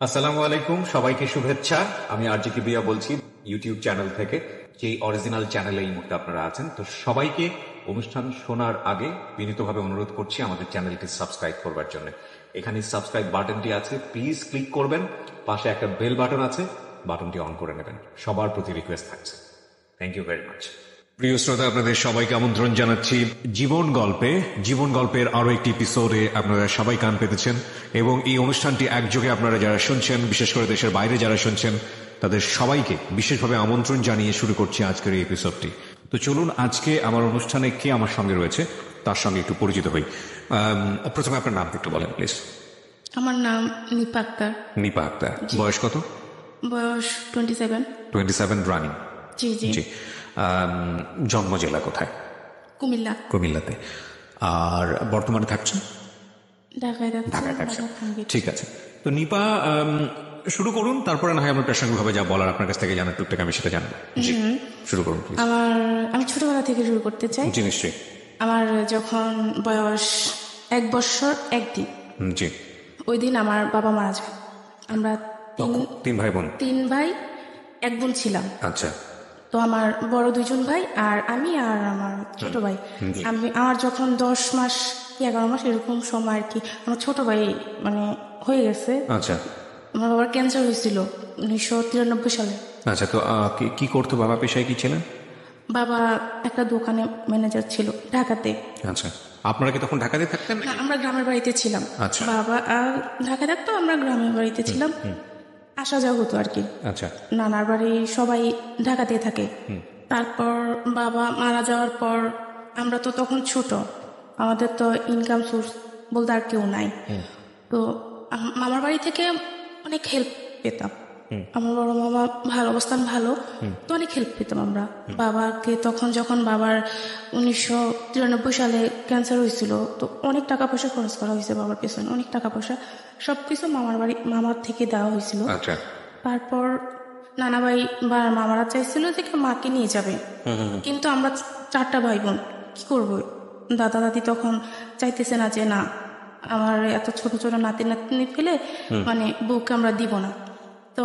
আসসালামু আলাইকুম, সবাইকে শুভেচ্ছা। আমি আরজিকে বিয়া বলছি ইউটিউব চ্যানেল থেকে, যেই অরিজিনাল চ্যানেলে এই মুহূর্তে আপনারা আছেন। তো সবাইকে অনুষ্ঠান শোনার আগে বিনীতভাবে অনুরোধ করছি আমাদের চ্যানেলটি সাবস্ক্রাইব করবার জন্য। এখানে সাবস্ক্রাইব বাটনটি আছে, প্লিজ ক্লিক করবেন। পাশে একটা বেল বাটন আছে, বাটনটি অন করে নেবেন। সবার প্রতি রিকোয়েস্ট থাকছে। Thank you very much. প্রিয় শ্রোতা, আপনাদের সবাইকে আমন্ত্রণ জানাচ্ছি জীবন গল্পের আরো একটি এপিসোডে আপনারা সবাই কান পেতেছেন, এবং এই অনুষ্ঠানটি একযোগে আপনারা যারা শুনছেন, বিশেষ করে দেশের বাইরে যারা শুনছেন, তাদের সবাইকে বিশেষভাবে আমন্ত্রণ জানিয়ে শুরু করছি আজকের এই এপিসোডটি। তো চলুন, আজকে আমার অনুষ্ঠানে কে আমার সঙ্গে রয়েছে তার সঙ্গে একটু পরিচিত হই। প্রথমে আপনার নামটা একটু বলেন প্লিজ। আমার নাম নিপা আক্তার। নিপা আক্তার, বয়স কত? বয়স 27। 27 রানিং। জি জি জি। জন্ম জেলা কোথায়? কুমিল্লা। কুমিল্লাতে। আর বর্তমানে থাকছেন? ঢাকায় থাকছেন। ঠিক আছে। তো নিপা, শুরু করুন, তারপরে না হয় আমরা প্রাসঙ্গিকভাবে যা বলার আপনার কাছ থেকে জানার টুকটাক আমি সেটা জানবো। শুরু করুন প্লিজ। আমি ছোটবেলা থেকে শুরু করতে চাই। জি নিশ্চয়ই। আমার যখন বয়স 1 বছর 1 দিন, জি, ওই দিন আমার বাবা মারা যায়। আমরা তিন ভাই বোন। 3 ভাই 1 বোন ছিলাম। আচ্ছা। তো আমার বড় 2জন ভাই আর আমি আর আমার ছোট ভাই। আমার যখন 10 মাস কি 11 মাস এরকম সময় আর কি, আমার ছোট ভাই মানে হয়ে গেছে। আচ্ছা। আমার বাবার ক্যান্সার হয়েছিল 1993 সালে। আচ্ছা। তো কি করতো বাবা, পেশায় কি ছিলেন? বাবা একটা দোকানে ম্যানেজার ছিল ঢাকাতে। আচ্ছা। আপনারা কি তখন ঢাকাতে থাকতেন? না, আমরা গ্রামের বাড়িতে ছিলাম। আচ্ছা। বাবা ঢাকায় থাকতো, আমরা গ্রামের বাড়িতে ছিলাম। আসা যাওয়া হতো আর কি। আচ্ছা। নানার বাড়ি সবাই ঢাকাতে থাকে। তারপর বাবা মারা যাওয়ার পর আমরা তো তখন ছোট, আমাদের তো ইনকাম সোর্স বলতে আর কেউ নাই। তো মামার বাড়ি থেকে অনেক হেল্প পেতাম। আমার বড় মামা ভালো অবস্থান ভালো, তো অনেক হেল্প পেতাম আমরা। বাবাকে তখন যখন বাবার 1993 সালে ক্যান্সার হয়েছিল, তো অনেক টাকা পয়সা খরচ করা হয়েছে বাবার পেছনে, অনেক টাকা পয়সা সবকিছু মামার থেকে দেওয়া হয়েছিল। তারপর নানা ভাই বা মামারা চাইছিল যে মাকে নিয়ে যাবে, কিন্তু আমরা 4টা ভাই বোন কি করবো। দাদা দাদি তখন চাইতেছে না যে না, আমার এত ছোট ছোট নাতি নাতনি ফেলে মানে বউকে আমরা দিব না। তো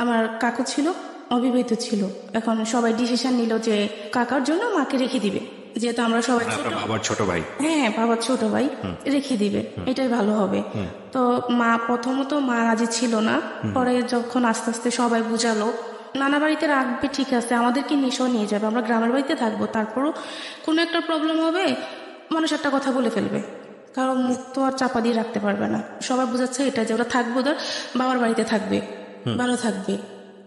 আমার কাকু ছিল, অবিবাহিত ছিল। এখন সবাই ডিসিশন নিল যে কাকার জন্য মাকে রেখে দিবে, যেহেতু আমরা সবাই বাবার ছোট ভাই। হ্যাঁ, বাবার ছোট ভাই রেখে দিবে, এটাই ভালো হবে। তো প্রথমত মা রাজি ছিল না। পরে যখন আস্তে আস্তে সবাই বুঝালো, নানা বাড়িতে রাখবে ঠিক আছে, আমাদেরকে নেশাও নিয়ে যাবে, আমরা গ্রামের বাড়িতে থাকবো, তারপরও কোনো একটা প্রবলেম হবে মানুষ একটা কথা বলে ফেলবে, কারণ মুখ তো আর চাপা দিয়ে রাখতে পারবে না। সবাই বোঝাচ্ছে এটা যে ওরা থাকবো, ওদের বাবার বাড়িতে থাকবে, ভালো থাকবে,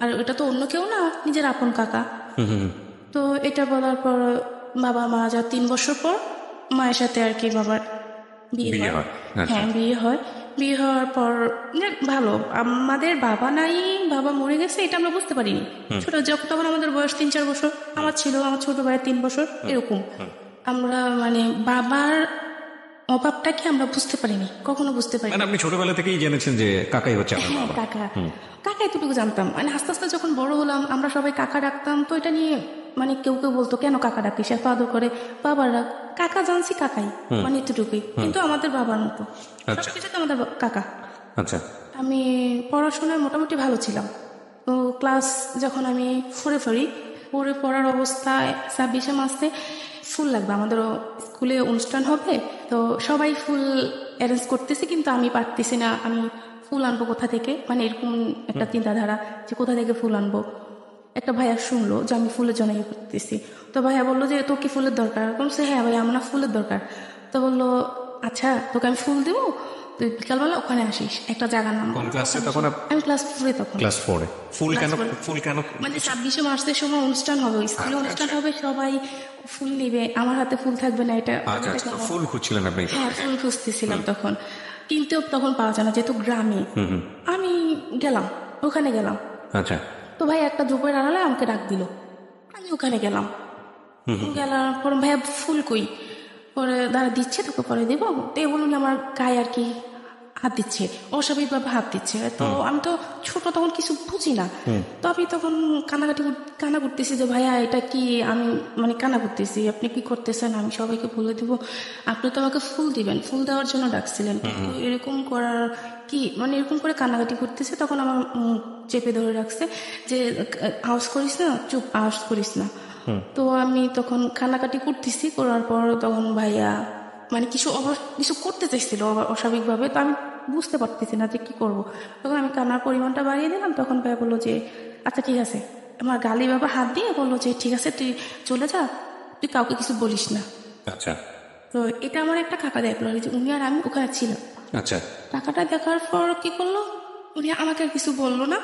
আর ওটা তো অন্য কেউ না, নিজের আপন কাকা। তো এটা বলার পর বাবা মারা যাওয়ার 3 বছর পর মায়ের সাথে আর কি বাবার বিয়ে হয়। হ্যাঁ, বিয়ে হওয়ার পর ভালো, আমাদের বাবা নাই, বাবা মরে গেছে এটা আমরা বুঝতে পারিনি। ছোট তখন আমাদের বয়স 3-4 বছর, আমার ছোট ভাইয়ের 3 বছর এরকম। আমরা মানে বাবার অভাবটাকে আমরা বুঝতে পারিনি, কখনো বুঝতে পারিনি। আপনি ছোটবেলা থেকেই জেনেছেন যে কাকাই হচ্ছে আমার বাবা? কাকা এতটুকু জানতাম। মানে আস্তে আস্তে যখন বড় হলাম, আমরা সবাই কাকা ডাকতাম। তো এটা নিয়ে মানে কেউ কেউ বলতো কেন কাকা ডাকিস, এত আদর করে বাবার ডাক। কাকা জানছি কাকাই, মানে এতটুকুই, কিন্তু আমাদের বাবার মতো সবকিছুতে আমাদের কাকা। আচ্ছা। আমি পড়াশোনায় মোটামুটি ভালো ছিলাম। তো ক্লাস যখন আমি 4 পড়ার অবস্থায় 26 মাসে ফুল লাগবে, আমাদেরও স্কুলে অনুষ্ঠান হবে, তো সবাই ফুল অ্যারেঞ্জ করতেছে, কিন্তু আমি পারতেছি না। আমি ফুল আনবো কোথা থেকে, মানে এরকম একটা চিন্তাধারা যে কোথা থেকে ফুল আনবো। একটা ভাইয়া শুনলো যে আমি ফুলের জন্য ইয়ে করতেছি, তো ভাইয়া বললো যে তোর কি ফুলের দরকার? বলছে হ্যাঁ ভাইয়া, আমার না ফুলের দরকার। তো বললো আচ্ছা তোকে আমি ফুল দেবো, তুই বিকালবেলা ওখানে আসিস, একটা জায়গার নাম। কোন ক্লাসে তখন? আমি ক্লাস 4 তখন। ক্লাস 4 ফুল কেন? মানে 26 মার্চের সময় অনুষ্ঠান হবে, স্কুলে অনুষ্ঠান হবে, সবাই ফুল নিবে, আমার হাতে ফুল থাকবে না, এটা। ফুল খুঁজছিলেন আপনি? হ্যাঁ, ফুল খুঁজতেছিলাম তখন, কিন্তু তখন পাওয়া যায় না, যেহেতু গ্রামে। আমি ওখানে গেলাম। আচ্ছা। তো ভাই একটা ঝোপের আড়ালে আমাকে ডাক দিল, আমি ওখানে গেলাম। পর ভাইয়া ফুল কই, পরে দাঁড়া দিচ্ছে তোকে পরে দেবো। তো বলুন আমার গায়ে আর কি হাত দিচ্ছে, অস্বাভাবিকভাবে হাত দিচ্ছে। তো আমি তো ছোট, তখন কিছু বুঝি না। তো আমি তখন কান্না করতেছি যে ভাইয়া এটা কি, আমি মানে কান্না করতেছি, আপনি কি করতেছেন, আমি সবাইকে বলে দিব, আপনি তো আমাকে ফুল দিবেন, ফুল দেওয়ার জন্য ডাকছিলেন, কিন্তু এরকম করার কি, মানে এরকম করে কান্নাকাটি করতেছে। তখন আমার চেপে ধরে রাখছে যে আওয়াজ করিস না, চুপ, আওয়াজ করিস না। তো আমি তখন কান্নাকাটি করতেছি, করার পর তখন ভাইয়া মানে কিছু করতে চাইছিল অস্বাভাবিকভাবে। তো আমি বুঝতে পারতেছি না যে কি করব। তখন আমি কান্নার পরিমাণটা বাড়িয়ে দিলাম। তখন ভাইয়া বললো যে আচ্ছা ঠিক আছে, আমার গালি বাবা হাত দিয়ে বললো যে ঠিক আছে তুই চলে যা, তুই কাউকে কিছু বলিস না। আচ্ছা তো এটা আমার একটা কাকা দেখলো, যে উনি আর আমি ওখানে ছিলাম। আচ্ছা টাকাটা দেখার পর কি করলো, উনি আমাকে আর কিছু বললো না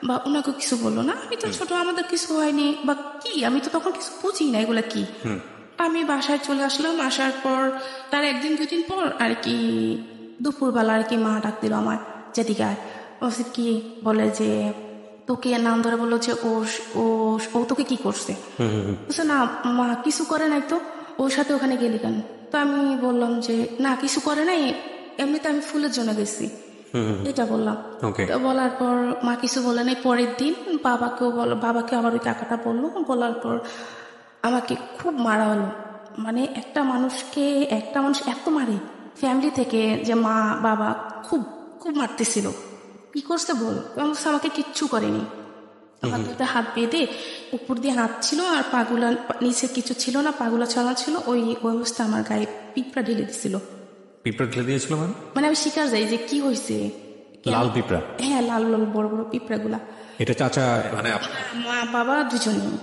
বা ওনাকে কিছু বললো না। আমি তো ছোট, আমাদের কিছু হয়নি বা কি, আমি তো তখন কিছু বুঝি না এগুলা কি। আমি বাসায় চলে আসলাম। আসার পর তার একদিন দুদিন পর আর কি দুপুরবেলা আর কি মা ডাক দিল আমার, যেদিকে আয়। বলছে কি, বলে যে তোকে নাম ধরে বললো যে ও ও ও তোকে কি করছে। বলছে না মা কিছু করে নাই তো, ওর সাথে ওখানে গেলি কেন? তো আমি বললাম যে না কিছু করে নাই, এমনিতে আমি ফুলের জন্য গেছি, এটা বললাম। তো বলার পর মা কিছু বলে নাই। পরের দিন বাবাকে আবার ওই টাকাটা বললো। বলার পর আমাকে খুব মারা হলো। মানে একটা মানুষ এত মারে ফ্যামিলি থেকে, যে মা বাবা খুব খুব মারতেছিল। কি করছে বল? আমাকে কিচ্ছু করেনি। আমার দুটো হাত বেঁধে উপর দিয়ে হাত ছিল, আর পাগুলা নিচে কিছু ছিল না, পাগুলা ছাড়া ছিল। ওই অবস্থা আমার গায়ে পিঁপড়া ঢেলে দিছিল। পিঁপড়া ঢেলে দিয়েছিল মানে আমি শিকার যাই যে কি হয়েছে। লাল পিঁপড়া? হ্যাঁ, লাল লাল বড় বড় পিঁপড়া গুলা। এটা চাচা মানে মা বাবা দুজনেই।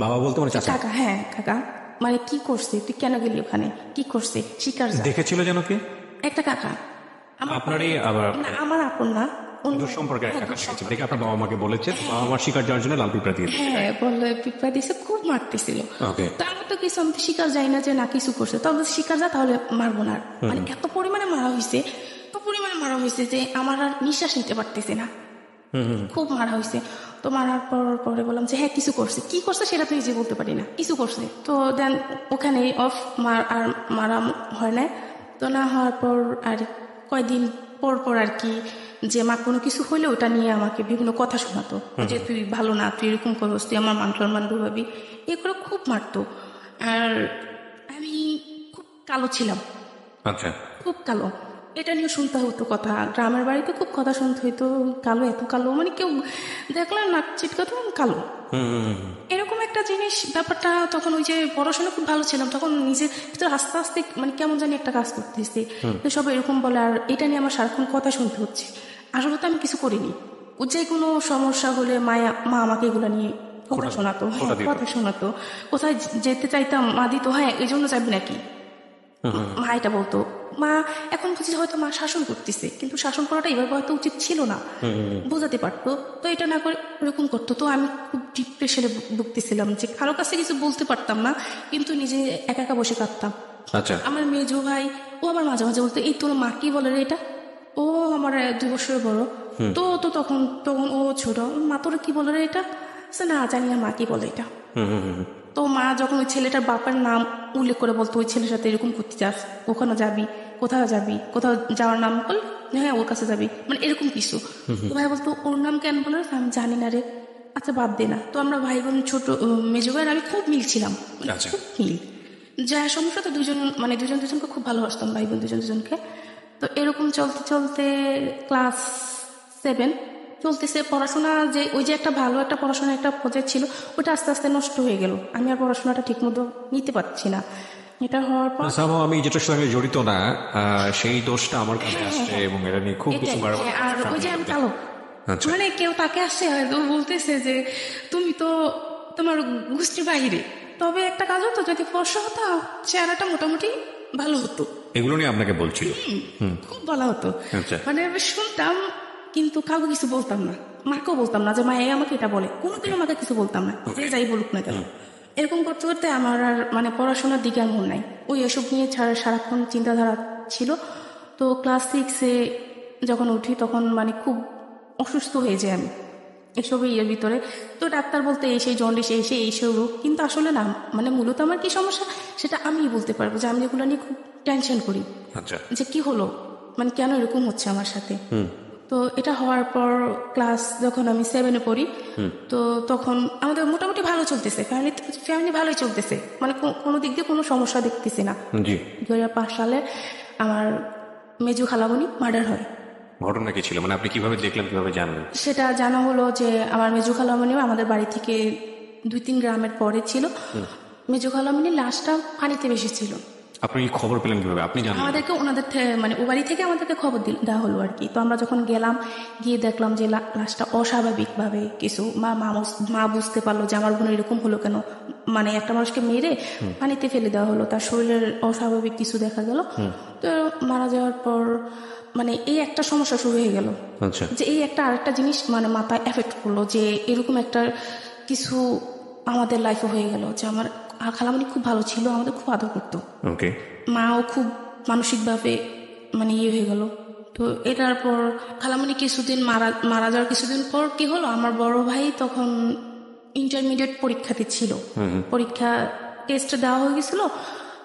বাবা বলতে মানে চাচা? কাকা, হ্যাঁ কাকা। মানে কি করছে, তুই কেন গেলি ওখানে, কি করছে, শিকার যা। দেখেছিল যেন কে? একটা কাকা। আপনারই আবার না, আমার আপন না, সম্পর্কে একটা কাকা দেখেছে, দেখে আপনার বাবা মাকে বলেছে বাবা মার শিকার যাওয়ার জন্য লাল পিঁপড়া দিয়ে দিয়েছে। হ্যাঁ বললো পিঁপড়া দিয়েছে, খুব মারতেছিল। তো আমার তো কিছু, আমি তো শিকার যাই না যে না কিছু করছে, তবে শিকার যা তাহলে মারবো না। মানে এত পরিমাণে মারা হয়েছে যে আমার আর নিঃশ্বাস নিতে পারতেছে না, খুব মারা হয়েছে। তো মারার পরে বললাম যে হ্যাঁ কিছু করছে, কি করছে সেটা তো নিজে বলতে পারি না, কিছু করছে। তো দেন ওখানে আর মারা হয় না। তো না হওয়ার পর আর কয়দিন পর আর কি, যে মা কোনো কিছু হইলে ওটা নিয়ে আমাকে বিভিন্ন কথা শোনাতো, যে তুই ভালো না, তুই এরকম করস, তুই আমার মান ডুবাবি, এগুলো খুব মারতো। আর আমি খুব কালো ছিলাম। আচ্ছা, খুব কালো, এটা নিয়ে শুনতে হতো কথা। গ্রামের বাড়িতে খুব কথা শুনতে হইতো, কালো, এত কালো, মানে কেউ দেখলে নাক চিটকাতো, কালো, এরকম একটা জিনিস। ব্যাপারটা তখন ওই যে পড়াশোনা খুব ভালো ছিলাম, তখন নিজের ভিতরে আস্তে আস্তে মানে কেমন জানি একটা কাজ করতেছে, তো সব এরকম বলে। আর এটা নিয়ে আমার সারাক্ষণ কথা শুনতে হচ্ছে। আসলে তো আমি কিছু করিনি। ও যে কোনো সমস্যা হলে মা আমাকে এগুলো নিয়ে কথা শোনাতো, কোথায় যেতে চাইতাম মা দিত, হ্যাঁ এই জন্য যাবি নাকি, মা এটা বলতো। মা এখন বুঝি হয়তো মা শাসন করতেছে, কিন্তু শাসন করাটা এভাবে হয়তো উচিত ছিল না, বোঝাতে পারতো। তো এটা না করে এরকম করতো। তো আমি খুব ডিপ্রেশনে ভুগতেছিলাম, যে কারো কাছে কিছু বলতে পারতাম না, কিন্তু নিজে একা একা বসে কাঁদতাম। আচ্ছা, আমার মেজো ভাই ও আবার মাঝে মাঝে বলতো, এই তোর মা কি বলে রে এটা, ও আমার 2 বছরের বড়। তো তো তখন ও ছোট, মা তোর কি বলে রে এটা, না জানি না মা কি বলে এটা। তো মা যখন ওই ছেলেটার বাবার নাম উল্লেখ করে বলতো, ওই ছেলের সাথে এরকম করতে যাস, ওখানে যাবি, কোথাও যাওয়ার নাম বল, হ্যাঁ ওর কাছে যাবি, মানে এরকম কিছু। তো ভাই বলতো ওর নাম কেন বলে, আমি জানি না রে, আচ্ছা বাদ দে না। তো আমরা ভাই বোন, ছোট মেজো ভাইয়ের আমি খুব মিলছিলাম, খুব মিল, যা সমস্যা তো দুজনকে খুব ভালোবাসতাম, ভাই বোন দুজনকে। তো এরকম চলতে চলতে ক্লাস 7 চলতেছে, পড়াশোনা যে ওই যে একটা ভালো একটা পড়াশোনা একটা প্রজেক্ট ছিল, ওটা আস্তে আস্তে নষ্ট হয়ে গেল। আমি আর পড়াশোনাটা ঠিক মতো নিতে পারছি না। এটা হওয়ার পর আমি যেটার সঙ্গে জড়িত না, সেই দোষটা আমার কাছে আসছে, এবং এটা নিয়ে খুব কিছু আর ওই যে আমি কালো, মানে কেউ তাকে আসছে হয়তো বলতেছে যে তুমি তো তোমার গোষ্ঠীর বাইরে, তবে একটা কাজ হতো, যদি ফর্সা হতো চেহারাটা মোটামুটি ভালো হতো। এগুলো নিয়ে আপনাকে বলছিল? খুব বলা হতো, মানে আমি শুনতাম, কিন্তু কাউকে কিছু বলতাম না, মাকেও বলতাম না যে মা আমাকে এটা বলে, কোনোদিনও মাকে কিছু বলতাম না, যে যাই বলুক না কেন। এরকম করতে করতে আমার আর মানে পড়াশোনার দিকে আর মন নাই, ওই এসব নিয়ে সারাক্ষণ চিন্তাধারা ছিল। তো ক্লাস 6-এ যখন উঠি তখন মানে খুব অসুস্থ হয়ে যাই আমি এসবের ভিতরে। তো ডাক্তার বলতে সেই জন্ডিস এইসব রোগ, কিন্তু আসলে না, মানে মূলত আমার কি সমস্যা সেটা আমিই বলতে পারবো, যে আমি এগুলো নিয়ে খুব টেনশন করি, যে কি হলো, মানে কেন এরকম হচ্ছে আমার সাথে। তো এটা হওয়ার পর ক্লাস যখন আমি 7-এ পড়ি, তো তখন আমাদের মোটামুটি ভালো চলতেছে, ফ্যামিলি ভালোই চলতেছে, মানে কোনো দিক দিয়ে কোনো সমস্যা দেখতেছি না। 2005 সালে আমার মেজু খালামণি মার্ডার হয়। ঘটনা কি ছিল, মানে আপনি কিভাবে দেখলেন, কিভাবে জানলেন? সেটা জানা হলো যে আমার মেজু খালামণিও আমাদের বাড়ি থেকে 2-3 গ্রামের পরে ছিল। মেজু খালামণির লাশটা পানিতে বেশি ছিল। আপনি খবর পেলেন কিভাবে, আপনি জানলেন? আমাদেরকে ওনাদের মানে ও বাড়ি থেকে আমাদেরকে খবর দেওয়া হলো আর কি। তো আমরা যখন গেলাম, গিয়ে দেখলাম যে লাশটা অস্বাভাবিকভাবে কিছু মা বুঝতে পারলো যে আমার বোনের এরকম হলো কেন, মানে একটা মানুষকে মেরে পানিতে ফেলে দেওয়া হলো, তার শরীরের অস্বাভাবিক কিছু দেখা গেল। তো মারা যাওয়ার পর মানে এই একটা সমস্যা শুরু হয়ে গেল, যে এই একটা আরেকটা জিনিস মানে মাথায় এফেক্ট করলো, যে এরকম একটা কিছু আমাদের লাইফে হয়ে গেল, যে আমার খালামণি খুব ভালো ছিল, আমাদের খুব আদর করতো, মাও খুব মানসিকভাবে মানে ইয়ে হয়ে গেল। তো এটার পর খালামণি কিছুদিন মারা যাওয়ার কিছুদিন পর কি হলো, আমার বড় ভাই তখন ইন্টারমিডিয়েট পরীক্ষাতে ছিল, পরীক্ষা টেস্ট দেওয়া হয়ে গেছিল,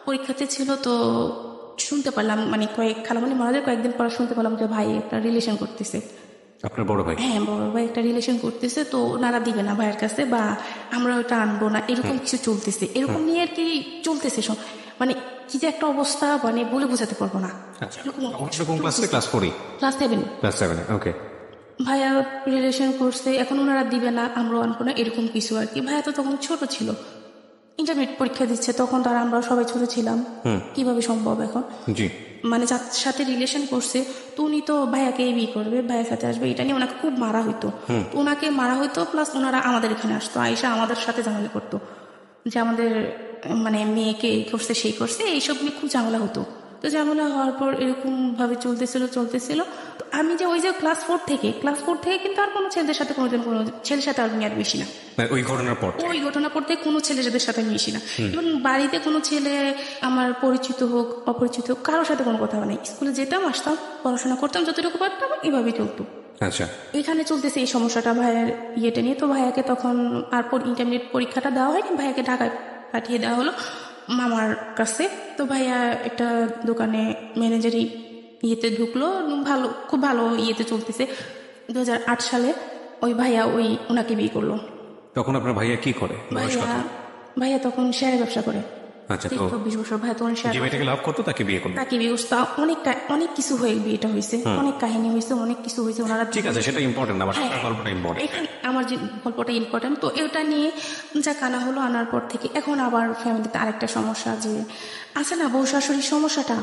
পরীক্ষাতে ছিল। তো শুনতে পারলাম মানে খালামণি মারা যাওয়ার কয়েকদিন পর শুনতে পারলাম যে ভাই একটা রিলেশন করতেছে। আপনার বড় ভাই? হ্যাঁ, বড় ভাই একটা রিলেশন করতেছে, তো ওনারা দিবে না ভাইয়ের কাছে, বা আমরা ওটা আনবো না, এরকম কিছু চলতেছে, এরকম নিয়ে আর কি চলতেছে। মানে কি যে একটা অবস্থা, মানে বলে বোঝাতে পারবো না। ক্লাস 7। ওকে। ভাইয়া রিলেশন করছে, এখন ওনারা দিবে না, আমরা আনবো না, এরকম কিছু আর কি। ভাইয়া তো তখন ছোট ছিল, ইন্টারমিডিয়েট পরীক্ষা দিচ্ছে, তখন তার আমরা সবাই ছোট ছিলাম, কিভাবে সম্ভব এখন। মানে যার সাথে রিলেশন করছে, তো উনি তো ভাইয়াকে বিয়ে করবে, ভাইয়ের সাথে আসবে, এটা নিয়ে ওনাকে খুব মারা হইতো। ওনাকে মারা হইতো, প্লাস ওনারা আমাদের এখানে আসতো, আয়েশা আমাদের সাথে ঝামেলা করতো, যে আমাদের মানে মেয়েকে এই করছে সেই করছে, এইসব নিয়ে খুব ঝামেলা হতো। তো ঝামেলা হওয়ার পর এরকম ভাবে চলতেছিল। তো আমি যে ওই যে ক্লাস 4 থেকে কিন্তু আর কোনো ছেলেদের সাথে কোনোদিন কোনো ছেলের সাথে আমি আর মিশি না। ওই ঘটনার পর থেকে কোনো ছেলেদের সাথে মিশি না। এবং বাড়িতে কোনো ছেলে আমার পরিচিত হোক অপরিচিত হোক, কারোর সাথে কোনো কথা নেই। স্কুলে যেতাম, আসতাম, পড়াশোনা করতাম, যতটুকু পারতাম, এভাবেই চলতো। আচ্ছা, এখানে চলতেছে এই সমস্যাটা ভাইয়ের ইয়েটা নিয়ে। তো ভাইয়াকে তখন আর ইন্টারমিডিয়েট পরীক্ষাটা দেওয়া হয়নি, ভাইয়াকে ঢাকায় পাঠিয়ে দেওয়া হলো মামার কাছে। তো ভাইয়া একটা দোকানে ম্যানেজারি ইয়েতে ঢুকলো, খুব ভালো ইয়েতে চলতেছে। 2008 সালে ওই ভাইয়া ওনাকে বিয়ে করলো। তখন আপনার ভাইয়া কি করে? ভাইয়া তখন শেয়ারের ব্যবসা করে। আচ্ছা, তো 20 বছর ভাইয়া তখন যে মেয়েটাকে লাভ করতো তাকে বিয়ে করলো। অনেক কিছু হয়ে বিয়েটা হয়েছে, অনেক কাহিনী হয়েছে, অনেক কিছু হয়েছে। ওনারা ঠিক আছে, সেটা ইম্পর্টেন্ট, আমার গল্পটা ইম্পর্টেন্ট, এখানে আমার যে গল্পটা ইম্পর্টেন্ট। তো এটা নিয়ে যা কানা হলো, আনার পর থেকে এখন আবার ফ্যামিলিতে আরেকটা সমস্যা, যে আছে না বউ শাশুড়ির সমস্যাটা,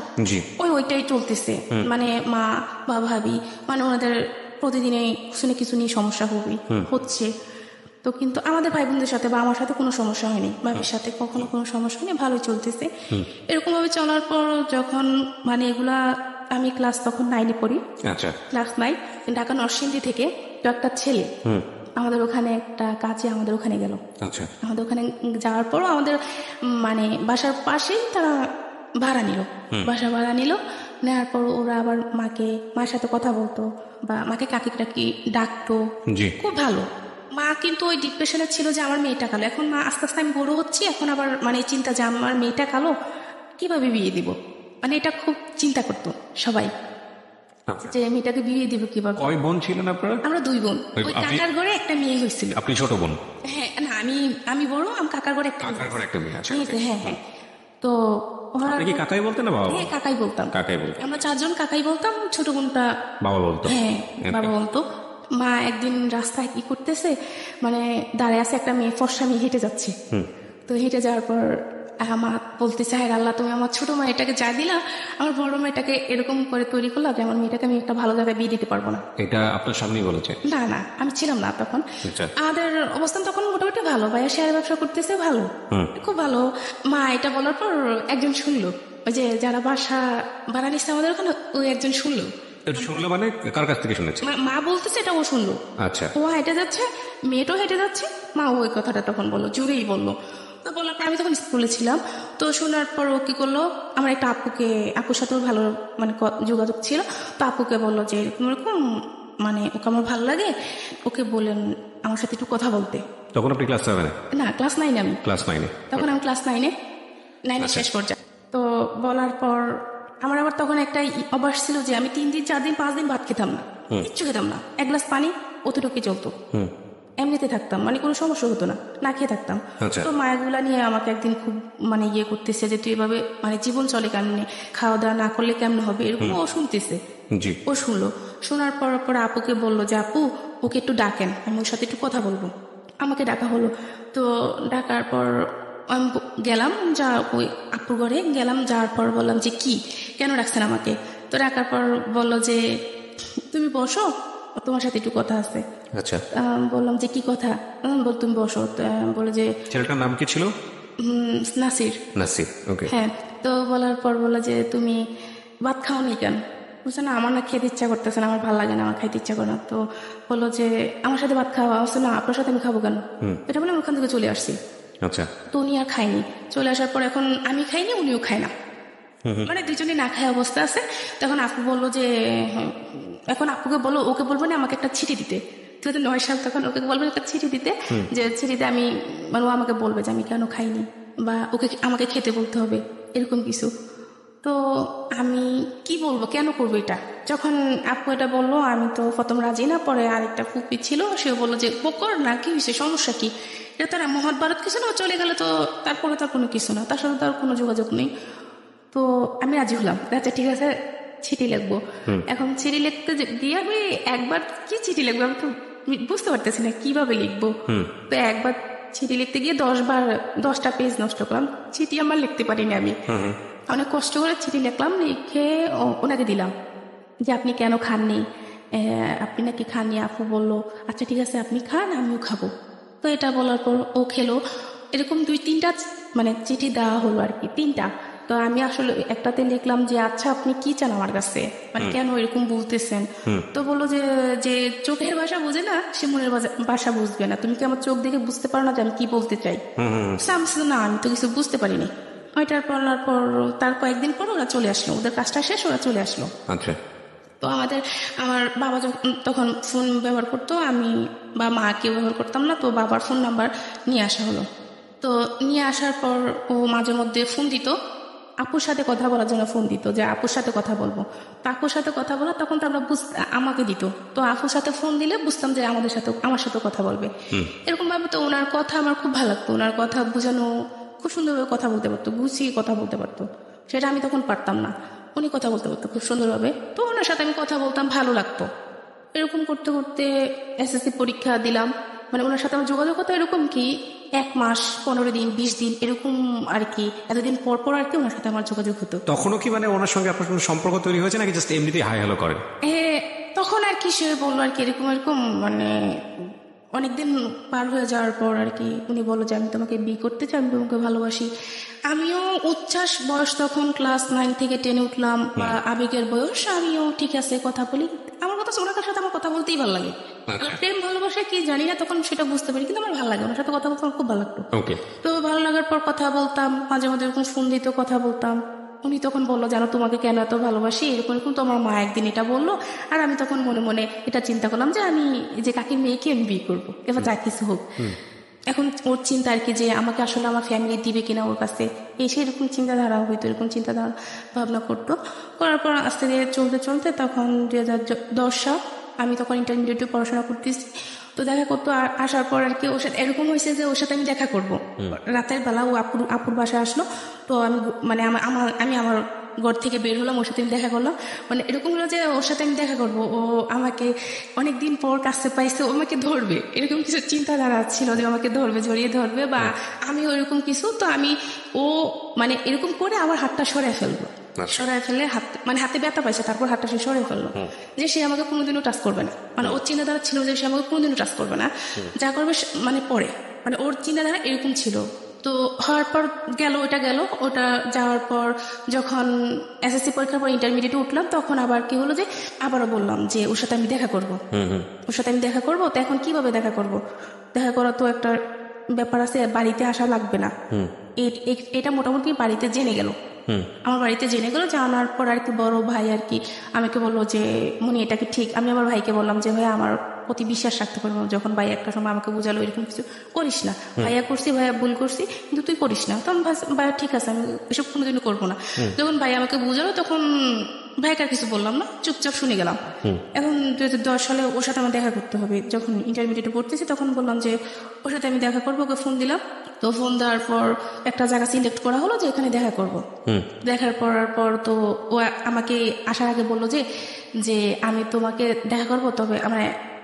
ওইটাই চলতেছে। মানে মা বা ভাবি, মানে ওনাদের প্রতিদিনে কিছু নিয়ে সমস্যা হচ্ছে। তো কিন্তু আমাদের ভাই বোনদের সাথে বা আমার সাথে কোনো সমস্যা হয়নি, ভাবির সাথে কখনো কোনো সমস্যা হয়নি, ভালোই চলতেছে। এরকম ভাবে চলার পর যখন মানে এগুলা আমি ক্লাস তখন 9-এ পড়ি, ক্লাস 9, ঢাকা নরসিংদী থেকে তো একটা ছেলে আমাদের ওখানে একটা কাজে আমাদের ওখানে গেল। আমাদের ওখানে যাওয়ার পরও আমাদের মানে বাসার পাশেই তারা বাসা ভাড়া নিল। নেওয়ার পর ওরা আবার মার সাথে কথা বলতো, বা মাকে কাকি ডাকতো, খুব ভালো। মা কিন্তু ওই ডিপ্রেশনে ছিল যে আমার মেয়েটা কালো। এখন মা আস্তে আস্তে আমি বড় হচ্ছি, এখন আবার মানে চিন্তা যে আমার মেয়েটা কালো, কিভাবে বিয়ে দিব, মানে এটা খুব চিন্তা করতো সবাই, যে মেয়েটাকে বিয়ে দিব কিভাবে। কয় বোন ছিলেন আপনারা? আমরা 2 বোন। ওই কাকার ঘরে একটা মেয়ে হয়েছিল। আপনি ছোট বোন? হ্যাঁ, না আমি বড়, আমি কাকার ঘরে একটা মেয়ে আছে। হ্যাঁ। তো আপনি কি কাকাই বলতেন না বাবা? হ্যাঁ, কাকাই বলতাম। আমরা 4 জন কাকাই বলতাম, ছোট বোনটা বাবা বলতো। হ্যাঁ, বাবা বলতো। মা একদিন রাস্তায় কি করতেছে, মানে দাঁড়ায় আছে একটা মেয়ে, ফর্সা মেয়ে হেঁটে যাচ্ছে। তো হেঁটে যাওয়ার পর মা বলতেছে, হ্যাঁ আল্লাহ, তুমি আমার ছোট মেয়েটাকে যা দিলা, আমার বড় মেয়েটাকে এরকম করে তৈরি করলাম যে আমার মেয়েটাকে আমি একটা ভালো জায়গায় বিয়ে দিতে পারবো না। এটা আপনার সামনেই বলেছে? না, আমি ছিলাম না তখন। আমাদের অবস্থান তখন মোটামুটি ভালো, ভাইয়া শেয়ার ব্যবসা করতেছে, ভালো, খুব ভালো। মা এটা বলার পর একজন শুনলো, ওই যে যারা বাসা ভাড়া নিচ্ছে আমাদের ওখানে, ওই একজন শুনলো। মানে কার কাছ থেকে শুনেছে? মা বলতেছে, এটা ও শুনলো। আচ্ছা, ও হেঁটে যাচ্ছে, মেয়েটাও হেঁটে যাচ্ছে, মা ওই কথাটা তখন বললো, জোরেই বললো। তো বলার পর আমি তখন স্কুলে ছিলাম। তো শোনার পর ও কি করলো, আমার একটা আপুর সাথেও ভালো মানে যোগাযোগ ছিল। তো আপুকে বললো যে এরকম মানে ওকে আমার ভালো লাগে, ওকে বলেন আমার সাথে একটু কথা বলতে। তখন আপনি ক্লাস 7-এ? না, ক্লাস 9-এ। তখন আমি ক্লাস 9-এ শেষ পর্যায়ে। তো বলার পর আমার আবার তখন একটা অভ্যাস ছিল যে আমি 3 দিন 4 দিন 5 দিন ভাত খেতাম না, কিচ্ছু খেতাম না, 1 গ্লাস পানি অতটুকুই চলতো, এমনিতে থাকতাম, মানে কোনো সমস্যা হতো না, না খেয়ে থাকতাম। আচ্ছা। তো মায়াগুলা নিয়ে আমাকে একদিন খুব মানে ইয়ে করতেছে যে তুই এভাবে মানে জীবন চলে কেমনে, খাওয়া দাওয়া না করলে কেমন হবে, এরকম ও শুনতেছে। জি। ও শুনলো, শোনার পর আপুকে বললো যে আপু ওকে একটু ডাকেন, আমি ওর সাথে একটু কথা বলবো। আমাকে ডাকা হলো, তো ডাকার পর আমি গেলাম, যা ওই আপুর ঘরে গেলাম, যাওয়ার পর বললাম যে কি কেন রাখছেন আমাকে। তো ডাকার পর বললো যে তুমি বসো, তোমার সাথে একটু কথা আছে। আচ্ছা। বললাম যে কি কথা, বল তুমি বসো। বলে যে ছেলেটার নাম কি ছিল? নাসির। নাসির, ওকে। হ্যাঁ, তো বলার পর বললো যে তুমি ভাত খাওনি কেন? বুঝছে না, আমার না খেতে ইচ্ছা করতেছে না, আমার ভালো লাগে না, আমার খাইতে ইচ্ছা করে না। তো বললো যে আমার সাথে ভাত খাওয়া হচ্ছে না, আপনার সাথে আমি খাবো কেন? এটা বলে আমি ওখান থেকে চলে আসছি। আচ্ছা। তো উনি আর খাইনি, চলে আসার পর এখন আমি খাইনি, উনিও খায় না, মানে দুজনে না খায় অবস্থা আছে। তখন আপু বললো যে এখন আপুকে বলো, ওকে বলবো না আমাকে একটা চিঠি দিতে, 2009 সাল, তখন ওকে বলবো একটা চিঠি দিতে, যে চিঠিতে আমি মানে ও আমাকে বলবে যে আমি কেন খাইনি বা ওকে আমাকে খেতে বলতে হবে, এরকম কিছু। তো আমি কি বলবো, কেন করবো এটা? যখন আপু এটা বললো আমি তো প্রথম রাজি না, পরে আরেকটা ফুপি ছিল, সে বললো যে বকর না, কি হয়েছে, সমস্যা কি, এটা তারা মহাভারত কিছু না, চলে গেলে তো তারপরে তার কোনো কিছু না, তার সাথে তার কোনো যোগাযোগ নেই। তো আমি রাজি হলাম, আচ্ছা ঠিক আছে চিঠি লিখবো। এখন চিঠি লিখতে গিয়ে আমি একবার কি চিঠি লিখবো আমি তো বুঝতে পারতেছি না কিভাবে লিখবো। তো একবার চিঠি লিখতে গিয়ে 10টা পেজ নষ্ট করলাম, চিঠি আমার লিখতে পারিনি আমি। অনেক কষ্ট করে চিঠি লিখলাম, লিখে ওনাকে দিলাম যে আপনি কেন খাননি, আপনি নাকি খাননি। আপু বললো আচ্ছা ঠিক আছে আপনি খান, আমিও খাবো। তো এটা বলার পর ও খেলো। এরকম 2-3টা মানে চিঠি দেওয়া হলো আর কি, 3টা। তো আমি আসলে একটাতে লিখলাম যে আচ্ছা আপনি কি চান আমার কাছে, মানে কেন এরকম বলতেছেন। তো বললো যে যে চোখের ভাষা বোঝে না সে মনের ভাষা বুঝবে না, তুমি কি আমার চোখ দেখে বুঝতে পারো না যে আমি কি বলতে চাই? না, আমি তো কিছু বুঝতে পারিনি। ওইটার বলার পর তার কয়েকদিন পর ওরা চলে আসলো, ওদের কাজটা শেষ, ওরা চলে আসলো। আচ্ছা। তো আমার বাবা তখন ফোন ব্যবহার করতো, আমি বা মা কেউ ব্যবহার করতাম না, তো বাবার ফোন নাম্বার নিয়ে আসা হলো। তো নিয়ে আসার পর ও মাঝে মধ্যে ফোন দিত, আপুর সাথে কথা বলার জন্য ফোন দিত, যে আপুর সাথে কথা বলবো। তো আপুর সাথে কথা বলা তখন তো আমরা আমাকে দিত, তো আপুর সাথে ফোন দিলে বুঝতাম যে আমার সাথে কথা বলবে, এরকম ভাবে। তো ওনার কথা আমার খুব ভালো লাগতো, ওনার কথা বোঝানো, খুব সুন্দরভাবে কথা বলতে পারতো, গুছিয়ে কথা বলতে পারতো, সেটা আমি তখন পারতাম না। উনি কথা বলতে পারতো খুব সুন্দরভাবে, তো ওনার সাথে আমি কথা বলতাম, ভালো লাগতো। এরকম করতে করতে এসএসসি পরীক্ষা দিলাম, মানে ওনার সাথে আমার যোগাযোগ হতো এরকম কি 1 মাস 15 দিন 20 দিন এরকম আর কি, এতদিন পর পর আর কি ওনার সাথে আমার যোগাযোগ হতো। তখনও কি মানে ওনার সঙ্গে আপনার কোনো সম্পর্ক তৈরি হয়েছে নাকি জাস্ট এমনিতেই হাই হ্যালো করেন? তখন আর কি সে বললো আর কি এরকম মানে অনেকদিন পার হয়ে যাওয়ার পর আর কি উনি বললো যে আমি তোমাকে বিয়ে করতে চাই, আমি তোমাকে ভালোবাসি। আমিও উচ্ছ্বাস বয়স, তখন ক্লাস 9 থেকে 10 উঠলাম, বা আবেগের বয়স, আমিও ঠিক আছে কথা বলি, আমার কথা ওনার সাথে আমার কথা বলতেই ভালো লাগে। প্রেম ভালোবাসা কি জানি না তখন সেটা বুঝতে পারি, কিন্তু আমার ভালো লাগে, ওনার সাথে কথা বলতে আমার খুব ভালো লাগতো। তো ভালো লাগার পর কথা বলতাম, মাঝে মাঝে এরকম ফোন দিত, কথা বলতাম। উনি তখন বললো জানো তোমাকে কেন এত ভালোবাসি, এরকম তো আমার মা একদিন এটা বললো। আর আমি তখন মনে মনে এটা চিন্তা করলাম যে আমি যে কাকির মেয়েকে আমি বিয়ে করবো, এবার যা কিছু হোক। এখন ওর চিন্তা আর কি যে আমাকে আসলে আমার ফ্যামিলি দিবে কিনা ওর কাছে, এসে এরকম চিন্তাধারা হইতো, এরকম চিন্তাধারা ভাবনা করতো। করার পর আস্তে ধীরে চলতে চলতে তখন 2010 সাল, আমি তখন ইন্টারমিডিয়েটে পড়াশোনা করতেছি। তো দেখা করতো আসার পর আর কি ওর সাথে এরকম হয়েছে যে ওর সাথে আমি দেখা করব রাতের বেলা, ও আপুর বাসায় আসলো। তো আমি মানে আমার ঘর থেকে বের হলাম, ওর সাথে আমি দেখা করলাম, মানে এরকম হলো যে ওর সাথে আমি দেখা করব, ও আমাকে অনেকদিন পর কাছে পাইছে, ও আমাকে ধরবে, এরকম কিছু চিন্তাধারা ছিল যে আমাকে ধরবে, জড়িয়ে ধরবে, বা আমি ওইরকম কিছু। তো ও মানে এরকম করে আমার হাতটা সরাই ফেলবো, সরাই ফেলে মানে হাতে ব্যথা পাইছে, তারপর হাতটা সে সরাই ফেললো, যে সে আমাকে কোনোদিনও টাচ করবে না। মানে ওর চিন্তাধারা ছিল যে সে আমাকে কোনোদিনও টাচ করবে না, যা করবে মানে পরে, মানে ওর চিন্তাধারা এরকম ছিল। তো হওয়ার পর ওটা যাওয়ার পর যখন এসএসসি পরীক্ষার পর ইন্টারমিডিয়েটে উঠলাম, তখন আবার কি হলো যে আবারও বললাম যে ওর সাথে আমি দেখা করব, তো এখন কিভাবে দেখা করব? দেখা করা তো একটা ব্যাপার আছে, বাড়িতে আসা লাগবে না, এটা মোটামুটি বাড়িতে জেনে গেল। আমার বাড়িতে জেনে গেল, জানার পর আর কি বড় ভাই আর কি আমাকে বললো যে মনি এটা কি ঠিক? আমি আমার ভাইকে বললাম যে ভাই আমার প্রতি বিশ্বাস রাখতে পারবো না। যখন ভাই একটা সময় আমাকে বোঝালো এরকম কিছু করিস না, ভাইয়া করছি, ভাইয়া ভুল করছি, কিন্তু তুই করিস না। তখন ভাইয়া ঠিক আছে, আমি এসব কোনোদিনও করবো না। যখন ভাই আমাকে বোঝালো তখন ভাইকে আর কিছু বললাম না, চুপচাপ শুনে গেলাম। এখন 2010 সালে ওর সাথে আমার দেখা করতে হবে। যখন ইন্টারমিডিয়েটে পড়তেছি তখন বললাম যে ওর সাথে আমি দেখা করবো, ওকে ফোন দিলাম। তো ফোন দেওয়ার পর একটা জায়গা সিলেক্ট করা হলো যে এখানে দেখা করব। দেখার পর তো ও আমাকে আসার আগে বললো যে আমি তোমাকে দেখা করবো, তবে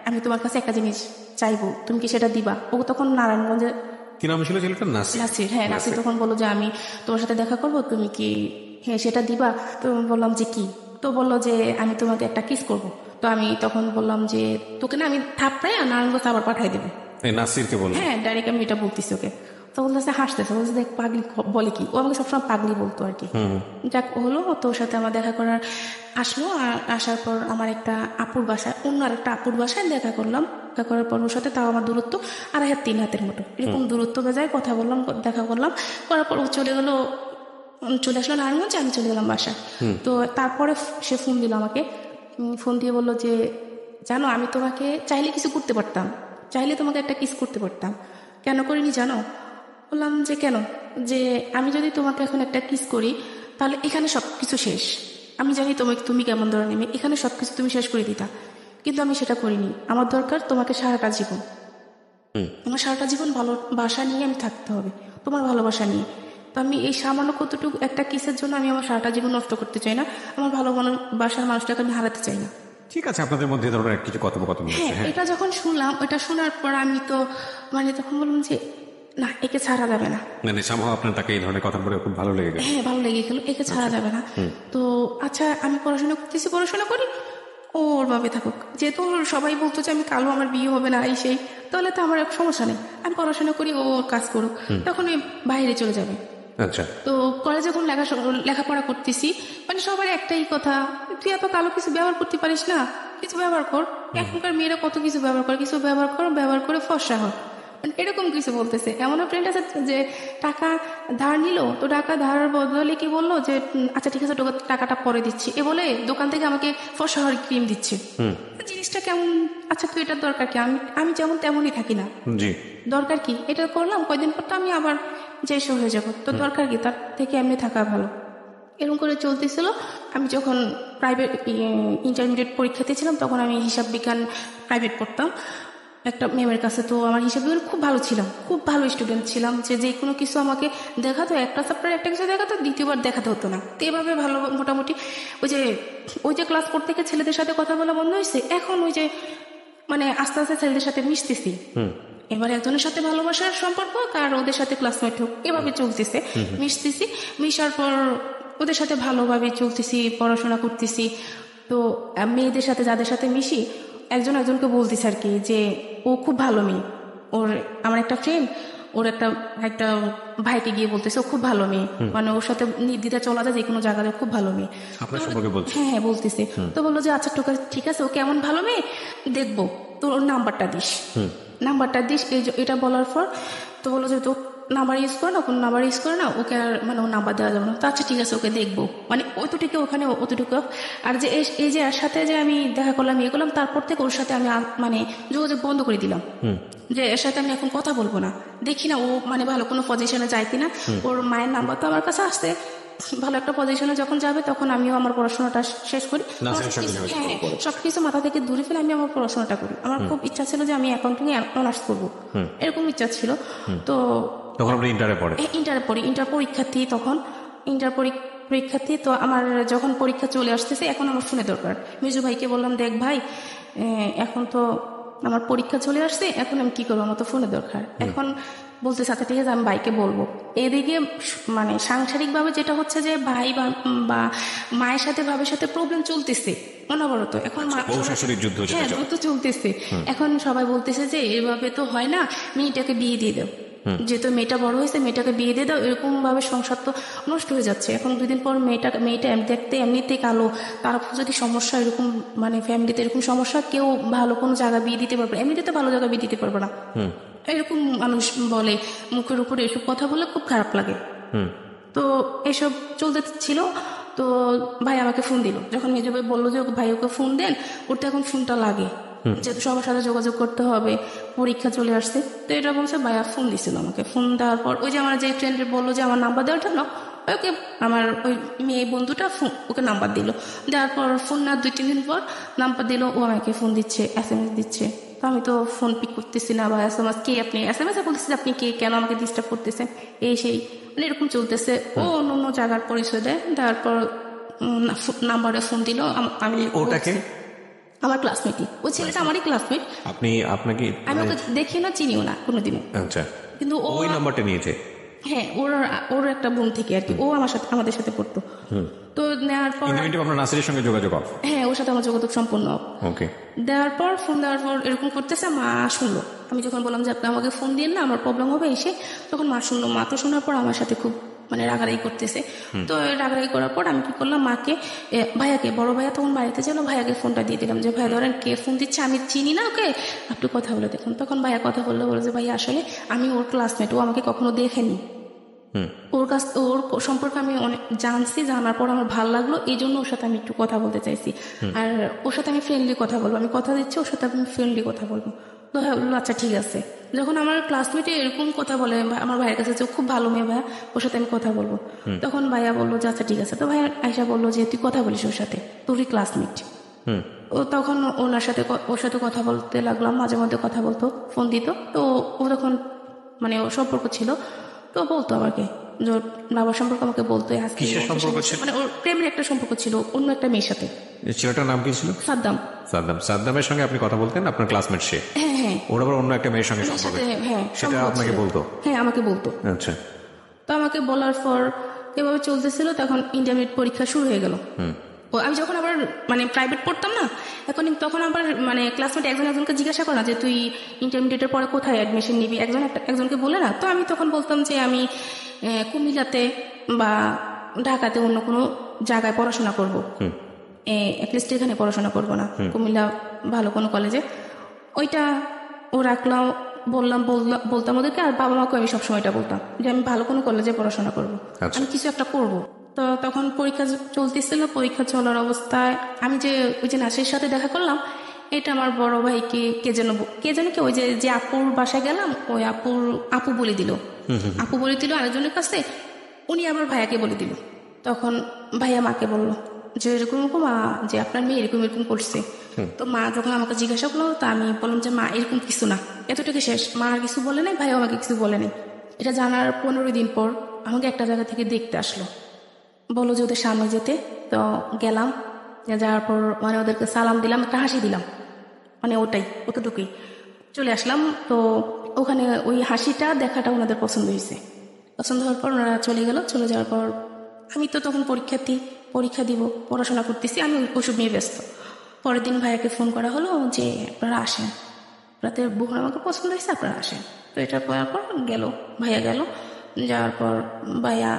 আমি তোমার কাছে একটা জিনিস চাইবো, তুমি কি সেটা দিবা? ও তখন নারায়ণগঞ্জে কি নাম ছিল ছেলেটার? নাসির। হ্যাঁ, নাসির তখন বললো যে আমি তোমার সাথে দেখা করবো, তুমি কি হ্যাঁ সেটা দিবা? তো বললাম যে কি? তো বললো যে আমি তোমাকে একটা কিস করব। তো আমি তখন বললাম যে তোকে না আমি থাপড়াই আর নারায়ণগঞ্জ আবার পাঠাই দেবে। নাসিরকে বলবো? হ্যাঁ, ডাইরেক্ট আমি এটা বলতেছি ওকে। তো বলতেছে, হাসতেছে, বলছে দেখ পাগলি বলে কি। ও আমাকে সবসময় পাগলি বলতো আর কি। যাক হলো, তোর সাথে আমার দেখা করার আসলো। আর আসার পর আমার একটা আপুর বাসায়, অন্য আরেকটা আপুর বাসায় দেখা করলাম। দেখা করার পর ওর সাথে তাও আমার দূরত্ব 2.5 হাত 3 হাতের মতো এরকম দূরত্ব বেজায়। কথা বললাম, দেখা করলাম, করার পর ও চলে আসলো নারায়ণগঞ্জে, আমি চলে গেলাম বাসায়। তো তারপরে সে ফোন দিল আমাকে, ফোন দিয়ে বললো যে জানো আমি তোমাকে চাইলে কিছু করতে পারতাম, চাইলে তোমাকে একটা কিস করতে পারতাম, কেন করিনি জানো? বললাম যে কেন? যে আমি যদি তোমাকে এখন একটা কিস করি তাহলে এখানে সব কিছু শেষ। আমি জানি তুমি কেমন ধরনের মেয়ে, এখানে সব কিছু তুমি শেষ করে দিতা, কিন্তু আমি সেটা করিনি। আমার দরকার তোমাকে সারাটা জীবন, আমার সারাটা জীবন ভালোবাসা নিয়ে আমি থাকতে হবে, তোমার ভালোবাসা নিয়ে। তো আমি এই সামান্য কতটুকু একটা কিসের জন্য আমি আমার সারাটা জীবন নষ্ট করতে চাই না, আমার ভালোবাসার মানুষটাকে আমি হারাতে চাই না। ঠিক আছে, আপনাদের মধ্যে ধরনের কিছু কথোপকথন হচ্ছে। হ্যাঁ, এটা যখন শুনলাম, ওটা শোনার পর আমি তো তখন বললাম যে না, একে ছাড়া যাবে না। সম্ভব আপনার তাকে এই ধরনের কথা বলে খুব ভালো লেগে গেল? হ্যাঁ, ভালো লেগে গেল, একে ছাড়া যাবে না। তো আচ্ছা, আমি পড়াশোনা করতেছি, পড়াশোনা করি, ওর ভাবে থাকুক। যেহেতু সবাই বলতো যে আমি কালো, আমার বিয়ে হবে না, এই সেই, তাহলে তো আমার সমস্যা নেই, আমি পড়াশোনা করি, ও কাজ করুক, তখন ওই বাইরে চলে যাবে। আচ্ছা। তো কলেজে যখন লেখাপড়া করতেছি, সবার একটাই কথা, তুই এত কালো কিছু ব্যবহার করতে পারিস না, কিছু ব্যবহার কর। এখনকার মেয়েরা কত কিছু ব্যবহার করে, কিছু ব্যবহার করে ফর্সা হয়, এরকম কিছু বলতেছে। এমনও ফ্রেন্ড আছে যে টাকা ধার নিল, তো টাকা ধারের বদলে কি বললো যে আচ্ছা ঠিক আছে টাকাটা পরে দিচ্ছি, এ বলে দোকান থেকে আমাকে ফর্সা হওয়ার ক্রিম দিচ্ছে। জিনিসটা কেমন? আচ্ছা, তুই এটার দরকার কি? আমি যেমন তেমনই থাকি না, দরকার কি? এটা করলাম, কয়দিন পর তো আমি আবার যে হয়ে যাবো, তো দরকার কি? তার থেকে এমনি থাকা ভালো। এরকম করে চলতেছিল। আমি যখন প্রাইভেট ইন্টারমিডিয়েট পরীক্ষাতে ছিলাম, তখন আমি হিসাব বিজ্ঞান প্রাইভেট পড়তাম একটা ম্যামের কাছে। তো আমার হিসাব বিজ্ঞান খুব ভালো ছিলাম, খুব ভালো স্টুডেন্ট ছিলাম, যে কোনো কিছু আমাকে দেখাতো, একটা চ্যাপ্টার একটা কিছু দেখাতো, দ্বিতীয়বার দেখাতে হতো না। তো এভাবে ভালো মোটামুটি ওই যে ক্লাস করতে গিয়ে ছেলেদের সাথে কথা বলা বন্ধ হয়েছে, এখন আস্তে আস্তে ছেলেদের সাথে মিশতেছি। এবার একজনের সাথে ভালোবাসার সম্পর্ক, আর ওদের সাথে ক্লাসমেট হোক, এভাবে চলতেছে, মিশতেছি। মিশার পর ওদের সাথে ভালোভাবে চলতেছি, পড়াশোনা করতেছি। তো মেয়েদের সাথে যাদের সাথে মিশি, একজনকে বলতেছে আর কি যে ও খুব ভালো মেয়ে। আমার একটা ফ্রেন্ড ওর একটা ভাইকে গিয়ে বলতেছে ও খুব ভালো মেয়ে, ওর সাথে নির্দ্বিধা চলা যায় যে কোনো জায়গায়, খুব ভালো মেয়ে। হ্যাঁ, বলতেছে। তো বললো যে আচ্ছা ঠিক আছে, ও কেমন ভালো মেয়ে দেখবো, তো ওর নাম্বারটা দিস। এটা বলার পর তো বললো যে তো নাম্বার ইউজ করে না, কোনো নাম্বার ইউজ করে না, ওকে আর ওর নাম্বার দেওয়া যাবে না। তো আচ্ছা ঠিক আছে, ওকে দেখবো, অতটুকু ওখানে অতটুকু। আর যে এই যে এর সাথে যে আমি দেখা করলাম, ইয়ে করলাম, তারপর থেকে ওর সাথে আমি যোগাযোগ বন্ধ করে দিলাম, যে এর সাথে আমি এখন কথা বলবো না। দেখি না ও ভালো কোনো পজিশনে যায় কিনা। ওর মায়ের নাম্বার তো আমার কাছে আসছে, ভালো একটা পজিশনে যখন যাবে তখন আমিও আমার পড়াশোনাটা শেষ করি, সবকিছু মাথা থেকে দূরে ফেলে আমি আমার পড়াশোনাটা করি। আমার খুব ইচ্ছা ছিল যে আমি অ্যাকাউন্টিং এ অনার্স করবো, এরকম ইচ্ছা ছিল। তো তখন আপনি ইন্টারে পড়ি, ইন্টার পরীক্ষার্থী। তো আমার যখন পরীক্ষা চলে আসতেছে, এখন আমার ফোনে দরকার। মিজু ভাইকে বললাম, দেখ ভাই, এখন তো আমার পরীক্ষা চলে আসছে, এখন আমি কি করবো, আমার তো ফোনে দরকার। এখন বলতে সাথে ঠিক আছে, আমি ভাইকে বলবো। এদিকে সাংসারিক ভাবে যেটা হচ্ছে যে ভাই বা মায়ের সাথে ভাবের সাথে প্রবলেম চলতেছে অনবরত। এখন যুদ্ধ চলতেছে। এখন সবাই বলতেছে যে এভাবে তো হয় না, মেয়েটাকে বিয়ে দিয়ে দাও, যেহেতু মেয়েটা বড় হয়েছে, মেয়েটাকে বিয়ে দিয়ে দাও। এরকম ভাবে সংসার তো নষ্ট হয়ে যাচ্ছে। এখন 2 দিন পর মেয়েটা দেখতে এমনিতেই কালো, তারপর যদি সমস্যা এরকম ফ্যামিলিতে এরকম সমস্যা, কেউ ভালো কোনো জায়গা বিয়ে দিতে পারবে, এমনিতে তো ভালো জায়গা বিয়ে দিতে পারবে না। এরকম মানুষ বলে, মুখের উপরে এসব কথা বলে, খুব খারাপ লাগে। তো এসব চলতে ছিল। তো ভাই আমাকে ফোন দিল, যখন মেজো ভাই বললো যে ভাই ওকে ফোন দেন, ওর তো এখন ফোনটা লাগে। যেহেতু সবার সাথে যোগাযোগ করতে হবে, পরীক্ষা চলে আসছে। তো এটা বলছে ভাইয়া ফোন দিছিল আমাকে। ফোন দেওয়ার পর ওই যে আমার যে ফ্রেন্ডের বললো যে আমার নাম্বার দেওয়ার জন্য, ওকে আমার ওই মেয়ে বন্ধুটা ওকে নাম্বার দিল। দেওয়ার পর ফোন না 2-3 দিন পর নাম্বার দিল, ও আমাকে ফোন দিচ্ছে, SMS দিচ্ছে। তো আমি তো ফোন পিক করতেছি না, বা SMS কে আপনি, SMS বলতেছি আপনি কে, কেন আমাকে ডিস্টার্ব করতেছেন, এই সেই মানে এরকম চলতেছে। ও অন্য জায়গার পরিচয় দেয়, তারপর নাম্বারে ফোন দিল। আমি ওটাকে আমার ক্লাসমেটই, ওই ছেলেটা আমারই ক্লাসমেট। আপনাকে আমি ওকে দেখি না, চিনিও না কোনোদিনও। আচ্ছা, কিন্তু ওই নাম্বারটা নিয়েছে? হ্যাঁ, ওর একটা বোন থেকে আর কি, ও আমাদের সাথে পড়তো। তো নেওয়ার পর আপনার নাসিরের সঙ্গে যোগাযোগ? হ্যাঁ, ওর সাথে আমার যোগাযোগ সম্পূর্ণ। ওকে। দেওয়ার পর ফোন দেওয়ার পর এরকম করতেছে, মা শুনলো। আমি যখন বললাম যে আপনি আমাকে ফোন দিন না, আমার প্রবলেম হবে এসে, তখন মা শুনলো। মা তো শোনার পর আমার সাথে খুব মানে রাগারাগি করতেছে। তো রাগারাগি করার পর আমি কি করলাম, মাকে, ভাইয়াকে, বড় ভাইয়া তখন বাড়িতে ছিল, ভাইয়াকে ফোনটা দিয়ে দিলাম যে ভাইয়া ধরেন কে ফোন দিচ্ছে, আমি চিনি না ওকে, একটু কথা বলে দেখুন। তখন ভাইয়া কথা বললো, বলে যে ভাইয়া আসলে আমি ওর ক্লাসমেট, ও আমাকে কখনো দেখেনি, ওর সম্পর্কে আমি অনেক জানছি, জানার পর আমার ভালো লাগলো, এই জন্য ওর সাথে আমি একটু কথা বলতে চাইছি, আর ওর সাথে আমি ফ্রেন্ডলি কথা বলবো, আমি কথা দিচ্ছি ওর সাথে আমি ফ্রেন্ডলি কথা বলবো। তো হ্যাঁ বললো আচ্ছা ঠিক আছে। যখন আমার ক্লাসমেটে এরকম কথা বলে আমার ভাইয়ের কাছে, যে খুব ভালো মেয়ে ভাইয়া, ওর সাথে আমি কথা বলবো, তখন ভাইয়া বললো যে আচ্ছা ঠিক আছে। তো ভাইয়া আয়সা বললো যে তুই কথা বলিস ওর সাথে, তোরই ক্লাসমেট। ও তখন ওর সাথে কথা বলতে লাগলাম, মাঝে মধ্যে কথা বলতো, ফোন দিত। তো ও তখন মানে ওর সম্পর্ক ছিল, তো বলতো আমাকে যে বাবার সম্পর্কে আমাকে বলতো। কিসের সম্পর্ক ছিল? মানে ওর প্রেমের একটা সম্পর্ক ছিল অন্য একটা মেয়ের সাথে। ছেলেটার নাম কি ছিল? সাদ্দাম। সাদ্দামের সঙ্গে আপনি কথা বলতেন? আপনার ক্লাসমেট সে? হ্যাঁ হ্যাঁ। ওর আবার অন্য একটা মেয়ের সঙ্গে সম্পর্ক? হ্যাঁ, সেটা আপনাকে বলতো? হ্যাঁ, আমাকে বলতো। আচ্ছা। তো আমাকে বলার পর এভাবে চলতেছিল, তখন ইন্টারমিডিয়েট পরীক্ষা শুরু হয়ে গেল। আমি যখন আবার মানে প্রাইভেট পড়তাম না, তখন আবার মানে ক্লাসমেট একজনকে জিজ্ঞাসা করা যে তুই ইন্টারমিডিয়েটের পরে কোথায় অ্যাডমিশন নিবি, একজনকে বলে না। তো আমি তখন বলতাম যে আমি কুমিল্লাতে বা ঢাকাতে অন্য কোনো জায়গায় পড়াশোনা করবো, অ্যাটলিস্ট এখানে পড়াশোনা করবো না, কুমিল্লা ভালো কোনো কলেজে। ওইটা ও রাখলাম, বলতাম ওদেরকে। আর বাবা মাকে আমি সবসময় এটা বলতাম যে আমি ভালো কোনো কলেজে পড়াশোনা করবো, আমি কিছু একটা করবো। তো তখন পরীক্ষা চলতেছিল, পরীক্ষা চলার অবস্থায় আমি ওই যে নাসিরের সাথে দেখা করলাম, এটা আমার বড় ভাইকে কে যেন ওই যে আপুর বাসায় গেলাম, ওই আপু বলে দিল, আরেকজনের কাছে, উনি আবার ভাইয়াকে বলে দিল। তখন ভাইয়া মাকে বললো যে এরকম মা, যে আপনার মেয়ে এরকম এরকম করছে। তো মা যখন আমাকে জিজ্ঞাসা করলো, তা আমি বললাম যে মা এরকম কিছু না, এতটুকু শেষ। মা আর কিছু বলে নাই, ভাইও আমাকে কিছু বলে নাই। এটা জানার 15 দিন পর আমাকে একটা জায়গা থেকে দেখতে আসলো, বললো যে ওদের সামনে যেতে। তো গেলাম, যাওয়ার পর মানে ওদেরকে সালাম দিলাম, একটা হাসি দিলাম, মানে ওতটুকুই চলে আসলাম। তো ওখানে ওই হাসিটা দেখাটা ওনাদের পছন্দ হয়েছে। পছন্দ হওয়ার পর ওনারা চলে গেল। চলে যাওয়ার পর আমি তো তখন পরীক্ষা দিব, পড়াশোনা করতেছি, আমি ওসব নিয়ে ব্যস্ত। পরের দিন ভাইয়াকে ফোন করা হলো যে আপনারা আসেন, রাতের বুহার আমাকে পছন্দ হয়েছে, আপনারা আসেন। তো এটা করার পর ভাইয়া গেল। যাওয়ার পর ভাইয়া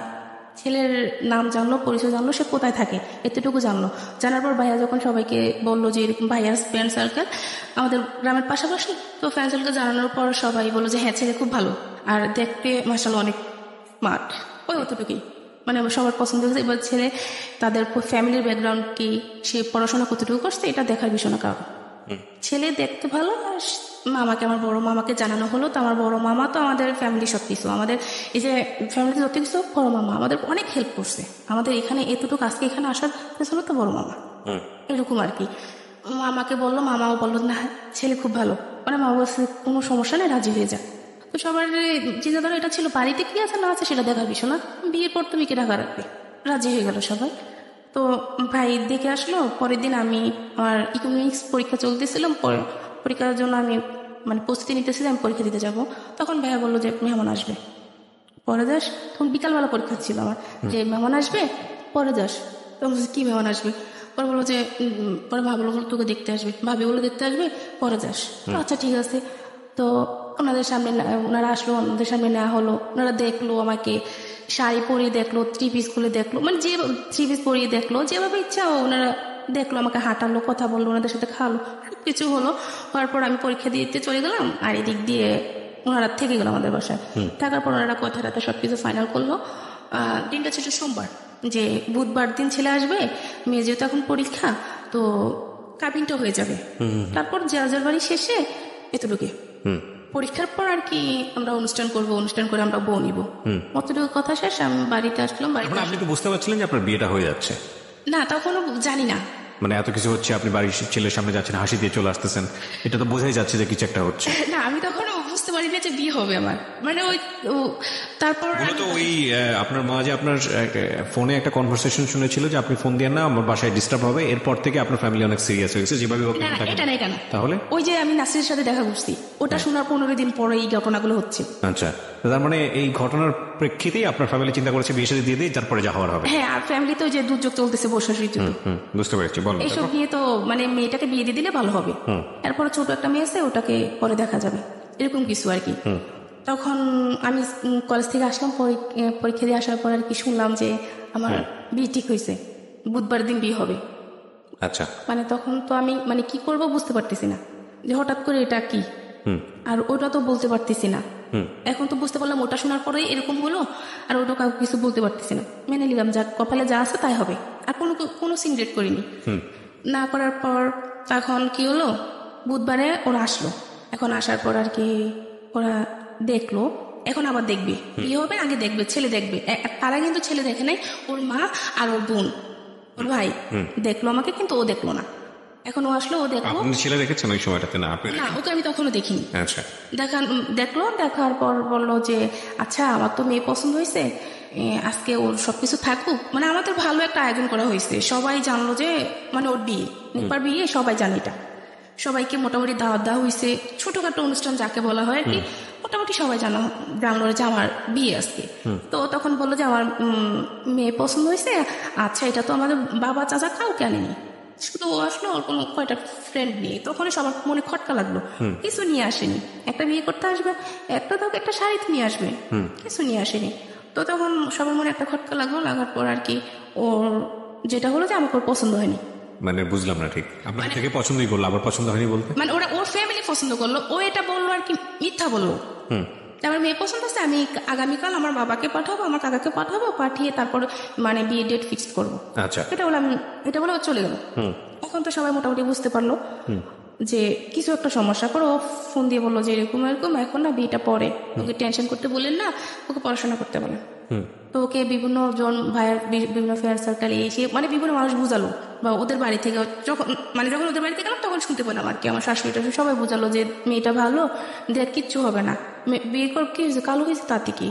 ছেলের নাম জানলো, পরিচয় জানলো, সে কোথায় থাকে এতটুকু জানলো। জানার পর ভাইয়া যখন সবাইকে বললো যে এরকম ভাইয়ার ফ্রেন্ড সার্কেল আমাদের গ্রামের পাশাপাশি, তো ফ্রেন্ড সার্কেল জানানোর পর সবাই বললো যে হ্যাঁ ছেলে খুব ভালো, আর দেখতে মাশাআল্লাহ অনেক স্মার্ট। ওই অতটুকুই মানে সবার পছন্দ হয়েছে। এবার ছেলে তাদের ফ্যামিলির ব্যাকগ্রাউন্ড কি, সে পড়াশোনা কতটুকু করছে, এটা দেখার বিষয় না কারণ। ছেলে দেখতে ভালো। আর আমার বড় মামাকে জানানো হলো। তো আমার বড় মামা তো আমাদের ফ্যামিলি সবকিছু, আমাদের এই যে ফ্যামিলিতে যত কিছু, বড় মামা আমাদের অনেক হেল্প করছে। আমাদের এখানে এতটুকু আজকে এখানে আসার পেছনে তো বড় মামা, এরকম আর কি। মামাকে বললো, মামাও বললো না ছেলে খুব ভালো, মানে মামা বলছে কোনো সমস্যা নেই, রাজি হয়ে যায়। তো সবার চিন্তাধারা এটা ছিল বাড়িতে কি আছে না আছে সেটা দেখার বিষয় না, বিয়ের পর তুমি কি ঢাকা রাখবে। রাজি হয়ে গেল সবাই। তো ভাই দেখে আসলো। পরের দিন আমি আমার ইকোনমিক্স পরীক্ষা চলতেছিলাম, পরীক্ষার জন্য আমি মানে প্রস্তুতি নিতেছিলাম, আমি পরীক্ষা দিতে যাব। তখন ভাইয়া বললো যে মেহমান আসবে, পরে যাস। তখন বিকালবেলা পরীক্ষা ছিল আমার, যে মেহমান আসবে পরে যাস। তখন কি মেহমান আসবে? পরে বললো যে পরে ভাবলো তোকে দেখতে আসবে, ভাবি বলে দেখতে আসবে, পরে যাস। আচ্ছা ঠিক আছে। তো ওনাদের সামনে ওনারা আসলো, ওনাদের সামনে নেওয়া হলো। ওনারা দেখলো আমাকে, শাড়ি পরিয়ে দেখলো, 3 পিস খুলে দেখলো, মানে যে 3 পিস পরিয়ে দেখলো, যেভাবে ইচ্ছা ওনারা দেখলো, আমাকে হাঁটালো, কথা বললো, ওনাদের সাথে খাওয়ালো, সবকিছু হলো। হওয়ার পর আমি পরীক্ষা দিতে চলে গেলাম, আর এদিক দিয়ে ওনারা থেকে গেল আমাদের বাসায়। থাকার পর ওনারা কথা সবকিছু ফাইনাল করলো। দিনটা ছিল সোমবার, যে বুধবার দিন ছেলে আসবে, মেয়ে যেহেতু এখন পরীক্ষা, তো কাবিনটা হয়ে যাবে। তারপর যার বাড়ি শেষে এতটুকু পরীক্ষার পর আর কি আমরা অনুষ্ঠান করব, অনুষ্ঠান করে আমরা বউ নিব, অতটুকু কথা শেষ। আমি বাড়িতে আসলাম। আপনি তো বুঝতে পারছিলেন যে আপনার বিয়েটা হয়ে যাচ্ছে? না, তখনও জানি না। মানে এত কিছু হচ্ছে, আপনি বাড়ির ছেলের সামনে যাচ্ছেন, হাসি দিয়ে চলে আসতেছেন, এটা তো বোঝাই যাচ্ছে যে কিছু একটা হচ্ছে। না, আমি তখনও বুঝতে পারি না যে বিয়ে হবে আমার। মানে ওই তারপর তো ওই আপনার মা যে আপনার ফোনে একটা কনভারসেশন শুনেছিল যে আপনি ফোন দিয়ে না, আমার বাসায় ডিস্টার্ব হবে, এরপর থেকে আপনার ফ্যামিলি অনেক সিরিয়াস হয়ে গেছে যেভাবে এটা না। তাহলে ওই যে আমি নাসিরের সাথে দেখা করছি, ওটা শোনার 15 দিন পরে এই ঘটনাগুলো হচ্ছে। আচ্ছা, তার মানে এই ঘটনার প্রেক্ষিতেই আপনার ফ্যামিলি চিন্তা করেছে বিয়ে সাথে দিয়ে দিই, তারপরে যা হওয়ার হবে। হ্যাঁ, আর ফ্যামিলিতে ওই যে দুর্যোগ চলতেছে, বর্ষা ঋতু, বুঝতে পেরেছি। বল, এইসব নিয়ে তো মানে মেয়েটাকে বিয়ে দিয়ে দিলে ভালো হবে, এরপরে ছোট একটা মেয়ে আছে, ওটাকে পরে দেখা যাবে, এরকম কিছু আর কি। তখন আমি কলেজ থেকে আসলাম, পরীক্ষা দিয়ে আসার পর আর কি শুনলাম যে আমার বিয়ে ঠিক হয়েছে, বুধবার দিন বিয়ে হবে। আচ্ছা, মানে তখন তো আমি মানে কি করব বুঝতে পারতেছি না, যে হঠাৎ করে এটা কি, আর ওটা তো বলতে পারতেছি না। এখন তো বুঝতে পারলাম ওটা শোনার পরে এরকম হলো, আর ওটা কাউকে কিছু বলতে পারতেছি না, মেনে নিলাম, যা কপালে যা আছে তাই হবে, আর কোনো সিনক্রেট করিনি। না করার পর তখন কি হলো, বুধবারে ওরা আসলো। এখন আসার পর আর কি ওরা দেখলো, এখন আবার দেখবে, বিয়ে হবে আগে দেখবে, ছেলে দেখবে। তারা কিন্তু ছেলে দেখে নাই, ওর মা আর ওর বোন, ওর ভাই দেখলো আমাকে, কিন্তু ও দেখলো না। এখন ও আসলো, ও দেখলো। আপনি ছেলে দেখেছেন ওই সময়টাতে? না, আপনি না, ওকে আমি তখনও দেখিনি। আচ্ছা, দেখলো, দেখার পর বললো যে আচ্ছা আমার তো মেয়ে পছন্দ হয়েছে, আজকে ওর সবকিছু থাকুক। মানে আমাদের ভালো একটা আয়োজন করা হয়েছে, সবাই জানলো যে মানে ওর বিয়ে, নিপার বিয়ে, সবাই জানে এটা, সবাইকে মোটামুটি দাওয়াত দেওয়া হয়েছে, ছোটখাটো অনুষ্ঠান যাকে বলা হয় আর কি, মোটামুটি সবাই জানলো যে আমার বিয়ে আজকে। তো তখন বললো যে আমার মেয়ে পছন্দ হয়েছে, আচ্ছা এটা তো আমাদের বাবা চাচা কাউকে আনেনি, শুধু ও আসলো ওর কোনো কয়টা ফ্রেন্ড নিয়ে। তখন সবার মনে খটকা লাগলো, কিছু নিয়ে আসেনি, একটা বিয়ে করতে আসবে, একটা শাড়ি নিয়ে আসবে, কিছু নিয়ে আসেনি। তো তখন সবার মনে একটা খটকা লাগলো, লাগার পর আর কি ওর যেটা হলো যে আমাকে ওর পছন্দ হয়নি। মানে বুঝলাম না ঠিক, আপনার থেকে পছন্দই করলো, আবার পছন্দ হয়নি বলতে? মানে ওর ফ্যামিলি পছন্দ করলো, ও এটা বললো আর কি, মিথ্যা বললো। আমার মেয়ে পছন্দ আছে, আমি আগামীকাল আমার বাবাকে পাঠাবো, আমার কাকাকে পাঠাবো, পাঠিয়ে তারপর মানে বিয়ে ডেট ফিক্সড করবো। আচ্ছা, এটা বলে ও চলে গেল। এখন তো সবাই মোটামুটি বুঝতে পারলো যে কিছু একটা সমস্যা। পর ও ফোন দিয়ে বললো যে এরকম এখন না বিয়েটা পরে, ওকে টেনশন করতে বললেন না, ওকে পড়াশোনা করতে বলেন। তো ওকে বিভিন্ন জন ভাইয়ের বিভিন্ন ফ্রেন্ড সার্কেলে এসে মানে বিভিন্ন মানুষ বুঝালো, বা ওদের বাড়ি থেকে যখন ওদের বাড়িতে গেলাম তখন শুনতে পেলাম আর কি, আমার শাশুড়ি টাশুড়ি সবাই বুঝালো যে মেয়েটা ভালো, দেখ কিচ্ছু হবে না, বিয়ে কর, কি হয়েছে, কালো হয়েছে, তাতে কি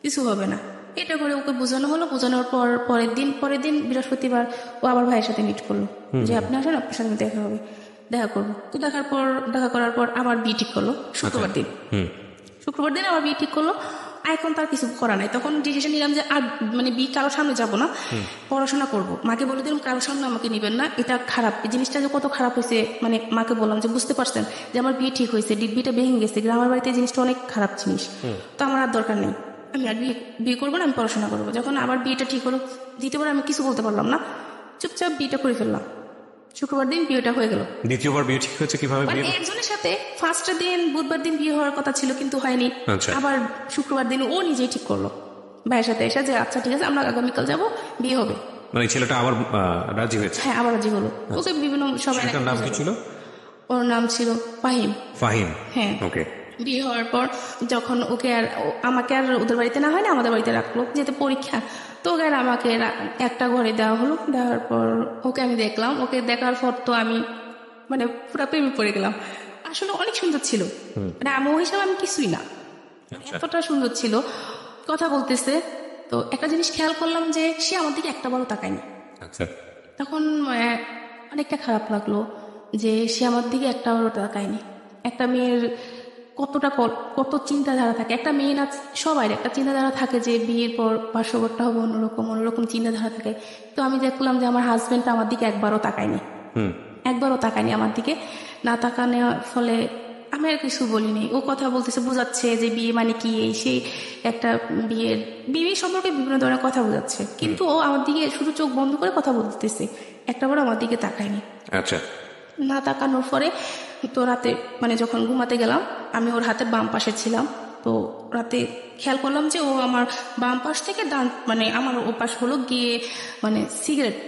কিছু হবে না। এটা করে ওকে বোঝানো হলো। বোঝানোর পর পরের দিন বৃহস্পতিবার ও আবার ভাইয়ের সাথে মিট করলো যে আপনি আসেন, আপনার সাথে দেখা করবো। তো দেখা করার পর আবার বিয়ে ঠিক করলো শুক্রবার দিন আবার বিয়ে ঠিক করলো। এখন তার কিছু করা নাই, তখন ডিসিশন নিলাম যে আর মানে বিয়ে কারোর সামনে যাবো না, পড়াশোনা করবো। মাকে বলে দিলাম কারোর সামনে আমাকে নিবেন না, এটা খারাপ, এই জিনিসটা যে কত খারাপ হয়েছে। মানে মাকে বললাম যে বুঝতে পারছেন যে আমার বিয়ে ঠিক হয়েছে, বিয়েটা ভেঙে গেছে, গ্রামের বাড়িতে এই জিনিসটা অনেক খারাপ জিনিস, তো আমার আর দরকার নেই, আমি আর বিয়ে করবো না, আমি পড়াশোনা করবো। যখন আবার বিয়েটা ঠিক হলো, দ্বিতীয়বার আমি কিছু বলতে পারলাম না, চুপচাপ বিয়েটা করে ফেললাম। শুক্রবার দিন বিয়েটা হয়ে গেল। দ্বিতীয়বার বিয়ে ঠিক হয়েছে কিভাবে? একজনের সাথে ফার্স্ট দিন বুধবার দিন বিয়ে হওয়ার কথা ছিল, কিন্তু হয়নি। আবার শুক্রবার দিন ও নিজেই ঠিক করলো ভাইয়ের সাথে এসে যে আচ্ছা ঠিক আছে আমরা আগামীকাল যাবো, বিয়ে হবে। মানে ছেলেটা আবার রাজি হয়েছে? হ্যাঁ, আবার রাজি হলো। ওকে বিভিন্ন সবাই, নাম কি ছিল? ওর নাম ছিল ফাহিম। হ্যাঁ, ওকে। বিয়ে হওয়ার পর যখন আমাকে আর ওদের বাড়িতে না হয় না, আমাদের বাড়িতে রাখলো, যেহেতু পরীক্ষা, তো ওকে আর আমাকে একটা ঘরে দেওয়া হলো। দেওয়ার পর ওকে আমি দেখলাম, ওকে দেখার পর তো আমি মানে পুরো প্রেমে পড়ে গেলাম। আসলে অনেক সুন্দর ছিল, মানে আমি হিসাবে আমি কিছুই না, এতটা সুন্দর ছিল, কথা বলতেছে। তো একটা জিনিস খেয়াল করলাম যে সে আমার দিকে একটা বারও তাকায়নি। তখন অনেকটা খারাপ লাগলো যে সে আমার দিকে একটা বারও তাকায়নি। একটা মেয়ের কত চিন্তাধারা থাকে, একটা মেয়ে না সবাই একটা চিন্তাধারা থাকে যে বিয়ের পর বাসরঘরটা হবে অন্যরকম চিন্তাধারা থাকে। তো আমি দেখলাম যে আমার হাজবেন্ডটা আমার দিকে একবারও তাকায়নি আমার দিকে। না তাকানোর ফলে আমি আর কিছু বলিনি। ও কথা বলতেছে, বোঝাচ্ছে যে বিয়ে মানে কি, এই সেই একটা বিয়ে সম্পর্কে বিভিন্ন ধরনের কথা বোঝাচ্ছে, কিন্তু ও আমার দিকে শুধু চোখ বন্ধ করে কথা বলতেছে, একটাবারও আমার দিকে তাকায়নি। আচ্ছা, না তাকানোর পরে তো রাতে মানে যখন ঘুমাতে গেলাম, আমি ওর হাতের বাম পাশে ছিলাম। তো রাতে খেয়াল করলাম যে ও আমার বাম পাশ থেকে ডান মানে আমার ও পাশ হলো গিয়ে মানে সিগারেট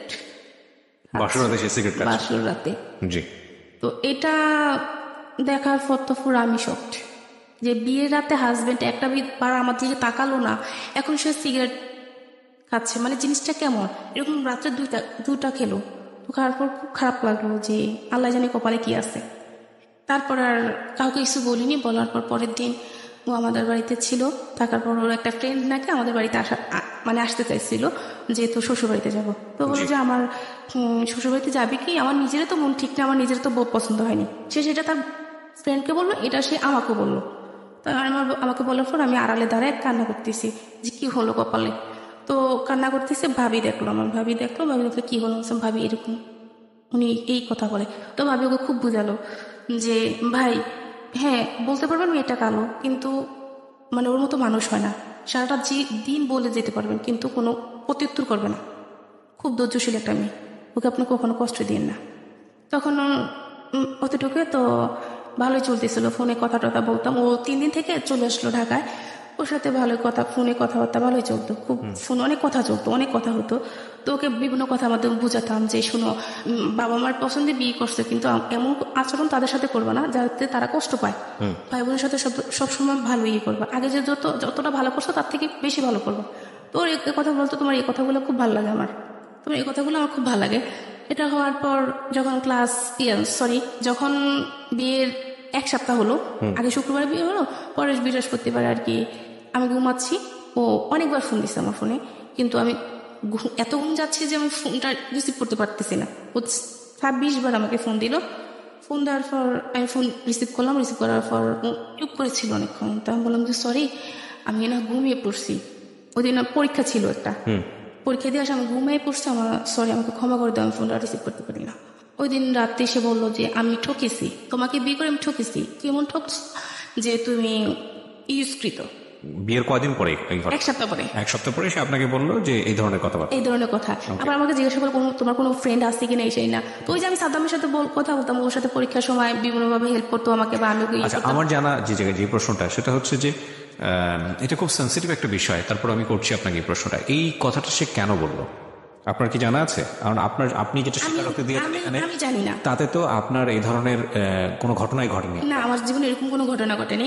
বাসরাতে সে সিগারেট খাচ্ছে। বাসর রাতে। জি। তো এটা দেখার পর তো পুরো আমি শকড, যে বিয়ের রাতে হাজবেন্ড একটা বার আমার দিকে তাকালো না, এখন সে সিগারেট খাচ্ছে, মানে জিনিসটা কেমন? এরকম রাত্রে দুটা খেলো, তো খাওয়ার পর খুব খারাপ লাগলো যে আল্লাহ জানে কপালে কি আছে। তারপর আর কাউকে কিছু বলিনি। বলার পর পরের দিন ও আমাদের বাড়িতে ছিল, থাকার পর ওর একটা ফ্রেন্ড নাকি আমাদের বাড়িতে আসতে চাইছিল, যে তো শ্বশুর বাড়িতে যাবো। তো বললো যে আমার শ্বশুর বাড়িতে যাবি কি? আমার নিজেরও তো মন ঠিক না, আমার নিজের তো বউ পছন্দ হয়নি। সে সেটা তার ফ্রেন্ডকে বললো, এটা সে আমাকে বললো। তো আমাকে বলার পর আমি আড়ালে দাঁড়ায় কান্না করতেছি যে কি হলো কপালে। তো কান্না করতেছে, ভাবি দেখলো, ভাবি দেখলো কি হলো, ভাবি এরকম উনি এই কথা বলে। তো ভাবি ওকে খুব বুঝালো যে ভাই হ্যাঁ বলতে পারবেন মেয়েটা কালো, কিন্তু মানে ওর মতো মানুষ হয় না, সারাটা দিন বলে যেতে পারবেন কিন্তু কোনো প্রত্যুত্তর করবে না, খুব ধৈর্যশীল একটা মেয়ে, ওকে আপনি কখনো কষ্ট দিন না। তখন অতটুকু তো ভালোই চলতেছিল, ফোনে কথা টথা বলতাম। ও 3 দিন থেকে চলে আসলো ঢাকায়, ওর সাথে ভালোই কথা, ফোনে কথাবার্তা ভালোই চলতো, খুব ফোনে অনেক কথা চলতো, অনেক কথা হতো। তো ওকে বিভিন্ন কথা মাধ্যমে বুঝাতাম যে শুনো, বাবা মার পছন্দে বিয়ে করছে, কিন্তু এমন আচরণ তাদের সাথে করবে না যাতে তারা কষ্ট পায়। ভাই বোনের সাথে সবসময় ভালো ইয়ে করবা, আগে যে যতটা ভালো করছো তার থেকে বেশি ভালো করবো। তো ওর এই কথা বলতো, তোমার এই কথাগুলো খুব ভালো লাগে আমার, তোমার এই কথাগুলো আমার খুব ভালো লাগে। এটা হওয়ার পর যখন যখন বিয়ের 1 সপ্তাহ হলো, আগে শুক্রবার বিয়ে হলো, পরের বৃহস্পতিবার আর কি আমি ঘুমাচ্ছি, ও অনেকবার ফোন দিচ্ছে আমার ফোনে, কিন্তু আমি এত ঘুম যাচ্ছে যে আমি ফোনটা রিসিভ করতে পারতেছি না। ও 26 বার আমাকে ফোন দিল। ফোন দেওয়ার পর আমি ফোন রিসিভ করলাম, রিসিভ করার পর চুপ করেছিল অনেকক্ষণ। তো আমি বললাম যে সরি, আমি না ঘুমিয়ে পড়ছি, ওই দিন পরীক্ষা ছিল একটা, পরীক্ষা দিয়ে আসে আমি ঘুমিয়ে পড়ছি, আমাকে ক্ষমা করে দাও, আমি ফোনটা রিসিভ করতে পারি না। ওই দিন রাত্রে এসে বললো যে আমি ঠকেছি, তোমাকে বিয়ে করে আমি ঠকেছি। কেমন ঠকছ? যে তুমি ইউজকৃত। বিয়ের কয়দিন পরে? 1 সপ্তাহ পরে। 1 সপ্তাহ পরে সে আপনাকে বললো যে এই ধরনের কথা। আবার আমাকে জিজ্ঞাসা করলো তোমার কোনো ফ্রেন্ড আছে কিনা, এই সেই না। তো ওই যে আমি সাদ্দামের সাথে কথা বলতাম, ওর সাথে পরীক্ষার সময় বিভিন্নভাবে হেল্প করতো আমাকে, বা আমি আমার জানা যে প্রশ্নটা, সেটা হচ্ছে যে এটা খুব সেন্সিটিভ একটা বিষয়, তারপর আমি করছি আপনাকে এই প্রশ্নটা, এই কথাটা সে কেন বললো আপনার কি জানা আছে? কারণ আপনি যেটা স্বীকারোক্তি দিয়েছেন এখানে, আমি জানি না, তাতে তো আপনার এই ধরনের কোনো ঘটনাই ঘটেনি। না, আমার জীবনে এরকম কোনো ঘটনা ঘটেনি।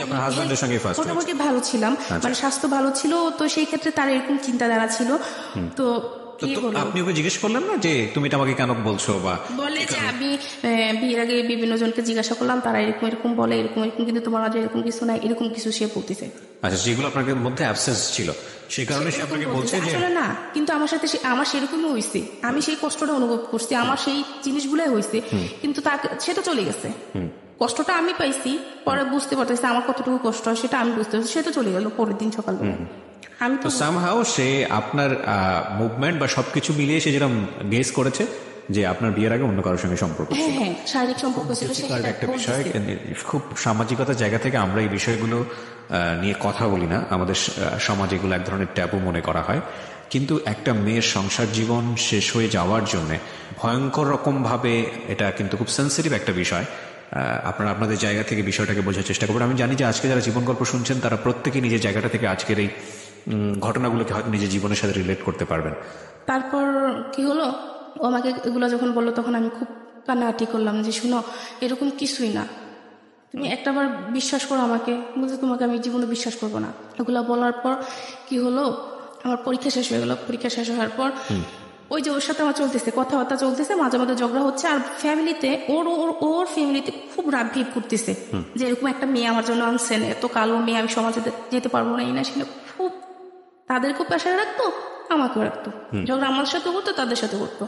আপনার হাজবেন্ডের সঙ্গে মোটামুটি ভালো ছিলাম, মানে স্বাস্থ্য ভালো ছিল, তো সেই ক্ষেত্রে তার এরকম চিন্তাধারা ছিল। তো আপনি ওকে জিজ্ঞেস করলেন না যে তুমি এটা আমাকে কেন বলছো? বা বলে যে আমি বিয়ের আগে বিভিন্ন জনকে জিজ্ঞাসা করলাম, তারা এরকম এরকম বলে, এরকম এরকম, কিন্তু তোমার মাঝে এরকম কিছু নাই, এরকম কিছু সে বলতেছে। আচ্ছা, যেগুলো আপনার মধ্যে অ্যাবসেন্স ছিল সেই কারণে সে আপনাকে বলছে যে আসলে না, কিন্তু আমার সাথে আমার সেরকমই হয়েছে, আমি সেই কষ্টটা অনুভব করছি, আমার সেই জিনিসগুলাই হয়েছে, কিন্তু সে তো চলে গেছে। কষ্টটা আমি পাইছি, পরে বুঝতে পারতেছি আমার কতটুকু কষ্ট হয়, সেটা আমি বুঝতে পারছি। সে তো চলে গেল পরের দিন সকালবেলা। আমি তো সামহাও সে আপনার মুভমেন্ট বা সবকিছু মিলিয়ে সে যেরকম গেস করেছে যে আপনার বিয়ের আগে অন্য কারোর সঙ্গে সম্পর্ক, হ্যাঁ শারীরিক সম্পর্ক ছিল, একটা বিষয়। খুব সামাজিকতার জায়গা থেকে আমরা এই বিষয়গুলো নিয়ে কথা বলি না, আমাদের সমাজে এগুলো এক ধরনের ট্যাবু মনে করা হয়। কিন্তু একটা মেয়ের সংসার জীবন শেষ হয়ে যাওয়ার জন্য ভয়ঙ্কর রকম ভাবে এটা কিন্তু খুব সেন্সিটিভ একটা বিষয়। আপনারা আপনাদের জায়গা থেকে বিষয়টাকে বোঝার চেষ্টা করবেন। আমি জানি যে আজকে যারা জীবন গল্প শুনছেন তারা প্রত্যেকেই নিজের জায়গাটা থেকে আজকের এই ঘটনাগুলোকে হয়তো নিজের জীবনের সাথে রিলেট করতে পারবেন। তারপর কি হলো, ও আমাকে এগুলো যখন বললো তখন আমি খুব কান্নাকাটি করলাম যে শুনো, এরকম কিছুই না, তুমি একটাবার বিশ্বাস করো আমাকে। বলছে তোমাকে আমি জীবনে বিশ্বাস করবো না। এগুলো বলার পর কি হলো, আমার পরীক্ষা শেষ হয়ে গেল। পরীক্ষা শেষ হওয়ার পর ওই যে ওর সাথে আমার চলতেছে, কথাবার্তা চলতেছে, মাঝে মাঝে ঝগড়া হচ্ছে, আর ফ্যামিলিতে ওর ফ্যামিলিতে খুব রাগ ভিড় করতেছে যে এরকম একটা মেয়ে আমার জন্য আনছেন, এত কালো মেয়ে, আমি সমাজে যেতে পারবো না, এই না সেটা। খুব তাদেরকেও প্রেশারে রাখতো, আমাকেও রাখতো, ঝগড়া আমার সাথে করতো, তাদের সাথে করতো।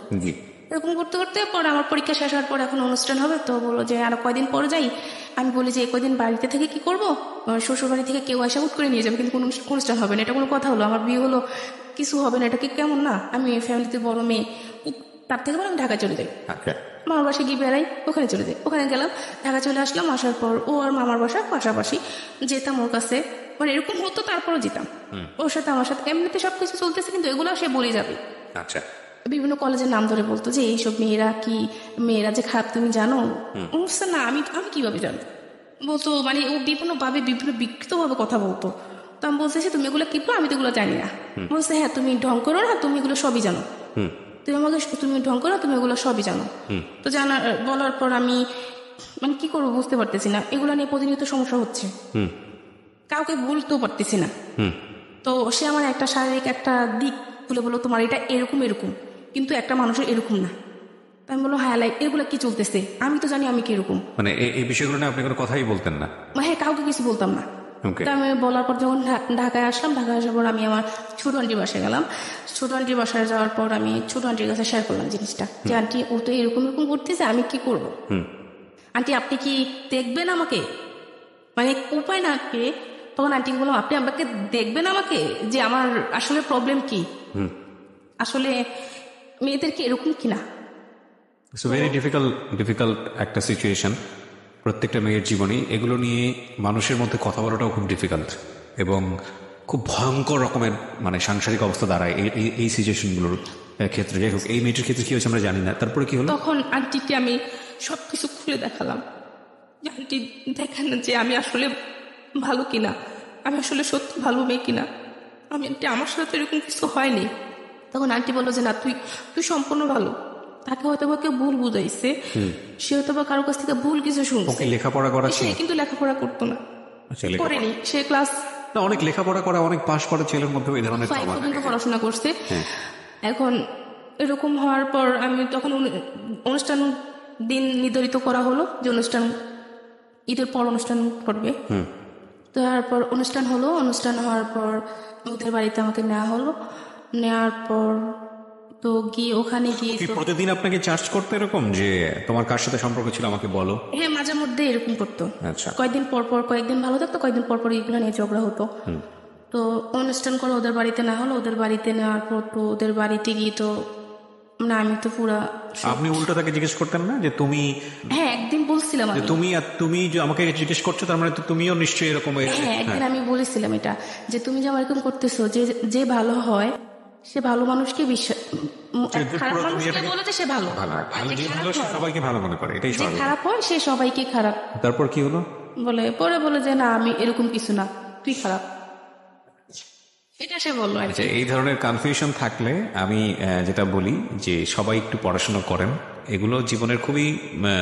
এরকম করতে করতে পরে আমার পরীক্ষা শেষ হওয়ার পর এখন অনুষ্ঠান হবে, তো বললো যে আরো কয়দিন পরে যাই। আমি বলি যে কয়দিন বাড়িতে থেকে কি করবো, শ্বশুর বাড়ি থেকে কেউ আসা হুট করে নিয়ে যাবে, কিন্তু কোনো অনুষ্ঠান হবে না, এটা কোনো কথা হলো? আমার বিয়ে হলো, কিছু হবে না, এটা কি কেমন না? আমি ফ্যামিলিতে বড় মেয়ে, তার থেকে বলে আমি ঢাকা চলে যাই, মামার বাসায় গিয়ে বেড়াই, ওখানে চলে যাই। ওখানে গেলাম, ঢাকা চলে আসলাম। আসার পর ও আর মামার বাসা পাশাপাশি, যেতাম ওর কাছে, মানে এরকম হতো, তারপরও যেতাম ওর সাথে। আমার সাথে এমনিতে সবকিছু চলতেছে, কিন্তু এগুলো সে বলে যাবে। আচ্ছা, বিভিন্ন কলেজের নাম ধরে বলতো যে এইসব মেয়েরা যে খারাপ তুমি জানো। না, আমি কিভাবে জানো? বলতো, মানে ও বিভিন্ন বিকৃত ভাবে কথা বলতো। তো আমি বলতেছি তুমি এগুলো কি? আমি তো এগুলো জানি না। বলছে হ্যাঁ তুমি ঢং করো না, তুমি এগুলো সবই জানো। তুমি ঢং করো, তুমি এগুলো সবই জানো। তো বলার পর আমি মানে কি করবো বুঝতে পারতেছি না, এগুলো নিয়ে প্রতিনিয়ত সমস্যা হচ্ছে, কাউকে বলতেও পারতেছি না। তো সে আমার একটা শারীরিক একটা দিক খুলে বললো তোমার এটা এরকম এরকম, কিন্তু একটা মানুষের এরকম না। আমি বললো হ্যাঁ লাইক এগুলো কি চলতেছে, আমি তো জানি আমি কিরকম। মানে এই বিষয়গুলো নিয়ে আপনি কোনো কথাই বলতেন না? হ্যাঁ, কাউকে কিছু বলতাম না। তো আমি বলার পর যখন ঢাকায় আসলাম, ঢাকায় আসার পর আমি আমার ছোট আন্টির বাসায় গেলাম। ছোট আন্টির বাসায় যাওয়ার পর আমি ছোট আন্টির কাছে শেয়ার করলাম জিনিসটা, যে আন্টি ও তো এরকম এরকম করতেছে, আমি কি করবো? আন্টি আপনি কি দেখবেন আমাকে, মানে উপায় না কে। তখন আন্টিকে বললাম আপনি আমাকে দেখবেন আমাকে, যে আমার আসলে প্রবলেম কি, আসলে মেয়েদেরকে এরকম কিনা। সো ভেরি ডিফিকাল্ট একটা সিচুয়েশন প্রত্যেকটা মেয়ের জীবনে। এগুলো নিয়ে মানুষের মধ্যে কথা বলাটাও খুব ডিফিকাল্ট এবং খুব ভয়ঙ্কর রকমের মানে সাংসারিক অবস্থা দাঁড়ায় এই সিচুয়েশনগুলোর ক্ষেত্রে। যাই হোক, এই মেয়েটির ক্ষেত্রে কি হয়েছে আমরা জানি না, তারপরে কি হলো? তখন আন্টিকে আমি সবকিছু খুলে দেখালাম, যে আন্টি দেখেন যে আমি আসলে ভালো কিনা, আমি আসলে সত্যি ভালো মেয়ে কিনা, আন্টি আমার সাথে এরকম কিছু হয়নি। তখন আন্টি বললো যে না তুই সম্পূর্ণ ভালো, তাকে হয়তো বা কেউ ভুল বুঝাইছে, সে হয়তো বা কারোর কাছ থেকে ভুল কিছু শুনছে। লেখাপড়া করা সে কিন্তু লেখাপড়া করতো না, করেনি, সে ক্লাস অনেক লেখাপড়া করা অনেক পাশ করা ছেলের মধ্যে এই ধরনের 5 পর্যন্ত পড়াশোনা করছে। এখন এরকম হওয়ার পর আমি তখন অনুষ্ঠান দিন নির্ধারিত করা হলো যে অনুষ্ঠান ঈদের পর অনুষ্ঠান করবে। তারপর অনুষ্ঠান হলো, অনুষ্ঠান হওয়ার পর ওদের বাড়িতে আমাকে নেওয়া হলো। নেওয়ার পর তো গিয়ে ওখানে গিয়ে প্রতিদিন আপনাকে চার্জ করতে এরকম যে তোমার কার সাথে সম্পর্ক ছিল আমাকে বলো? হ্যাঁ, মাঝে মধ্যে এরকম করতো। আচ্ছা, কয়েকদিন পর পর, কয়েকদিন ভালো থাকতো, কয়েকদিন পর পর এগুলো নিয়ে ঝগড়া হতো। তো অনুষ্ঠান করে ওদের বাড়িতে না হলো, ওদের বাড়িতে নেওয়ার পর তো ওদের বাড়িতে গিয়ে তো না আমি তো পুরা। আপনি উল্টো তাকে জিজ্ঞেস করতেন না যে তুমি? হ্যাঁ, একদিন বলছিলাম তুমি যে আমাকে জিজ্ঞেস করছো, তার মানে তো তুমিও নিশ্চয়ই এরকম। হ্যাঁ, একদিন আমি বলেছিলাম এটা, যে তুমি যে আমার এরকম করতেছো, যে ভালো হয় সে ভালো মানুষকে বিশ্বাস, খারাপ মানুষকে বলে যে সে ভালো, সবাইকে ভালো মনে করে, এটাই যে খারাপ হয় সে সবাইকে খারাপ। তারপর কি হলো? বলে যে না আমি এরকম কিছু না, তুই খারাপ, এটা সে বললো। এই ধরনের কনফিউশন থাকলে আমি যেটা বলি যে সবাই একটু পড়াশোনা করেন। এগুলো জীবনের খুবই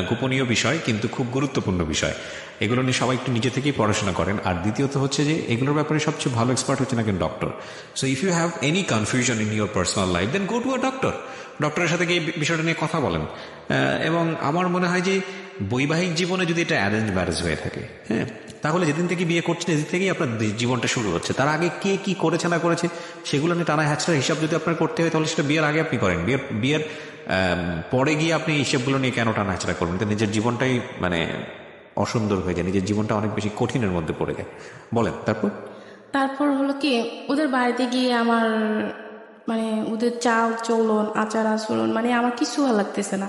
গোপনীয় বিষয়, কিন্তু খুব গুরুত্বপূর্ণ বিষয়। এগুলো নিয়ে সবাই একটু নিজে থেকেই পড়াশোনা করেন। আর দ্বিতীয়ত হচ্ছে যে এগুলোর ব্যাপারে সবচেয়ে ভালো এক্সপার্ট হচ্ছে নাকি doctor. So if you have any confusion in your personal life, then go to a doctor. ডক্টরের সাথে গিয়ে বিষয়টা নিয়ে কথা বলেন। এবং আমার মনে হয় যে বৈবাহিক জীবনে যদি এটা অ্যারেঞ্জ ম্যারেজ হয়ে থাকে, হ্যাঁ, তাহলে যেদিন থেকে বিয়ে করছেন সেদিন থেকেই আপনার জীবনটা শুরু হচ্ছে। তার আগে কে কি করেছে না করেছে সেগুলো নিয়ে টানা হ্যাচড়ার হিসাব যদি আপনার করতে হয়, তাহলে সেটা বিয়ের আগে আপনি করেন। বিয়ের পরে গিয়ে আপনি এই হিসাবগুলো নিয়ে কেন টানা হ্যাচড়া করবেন? তো নিজের জীবনটাই মানে অসুন্দর হয়ে যায়, নিজের জীবনটা অনেক বেশি কঠিনের মধ্যে পড়ে যায়। বলেন তারপর হলো কি, ওদের বাড়িতে গিয়ে আমার মানে ওদের চাল চলন আচার আচরণ মানে আমার কিছু ভালো লাগতেছে না।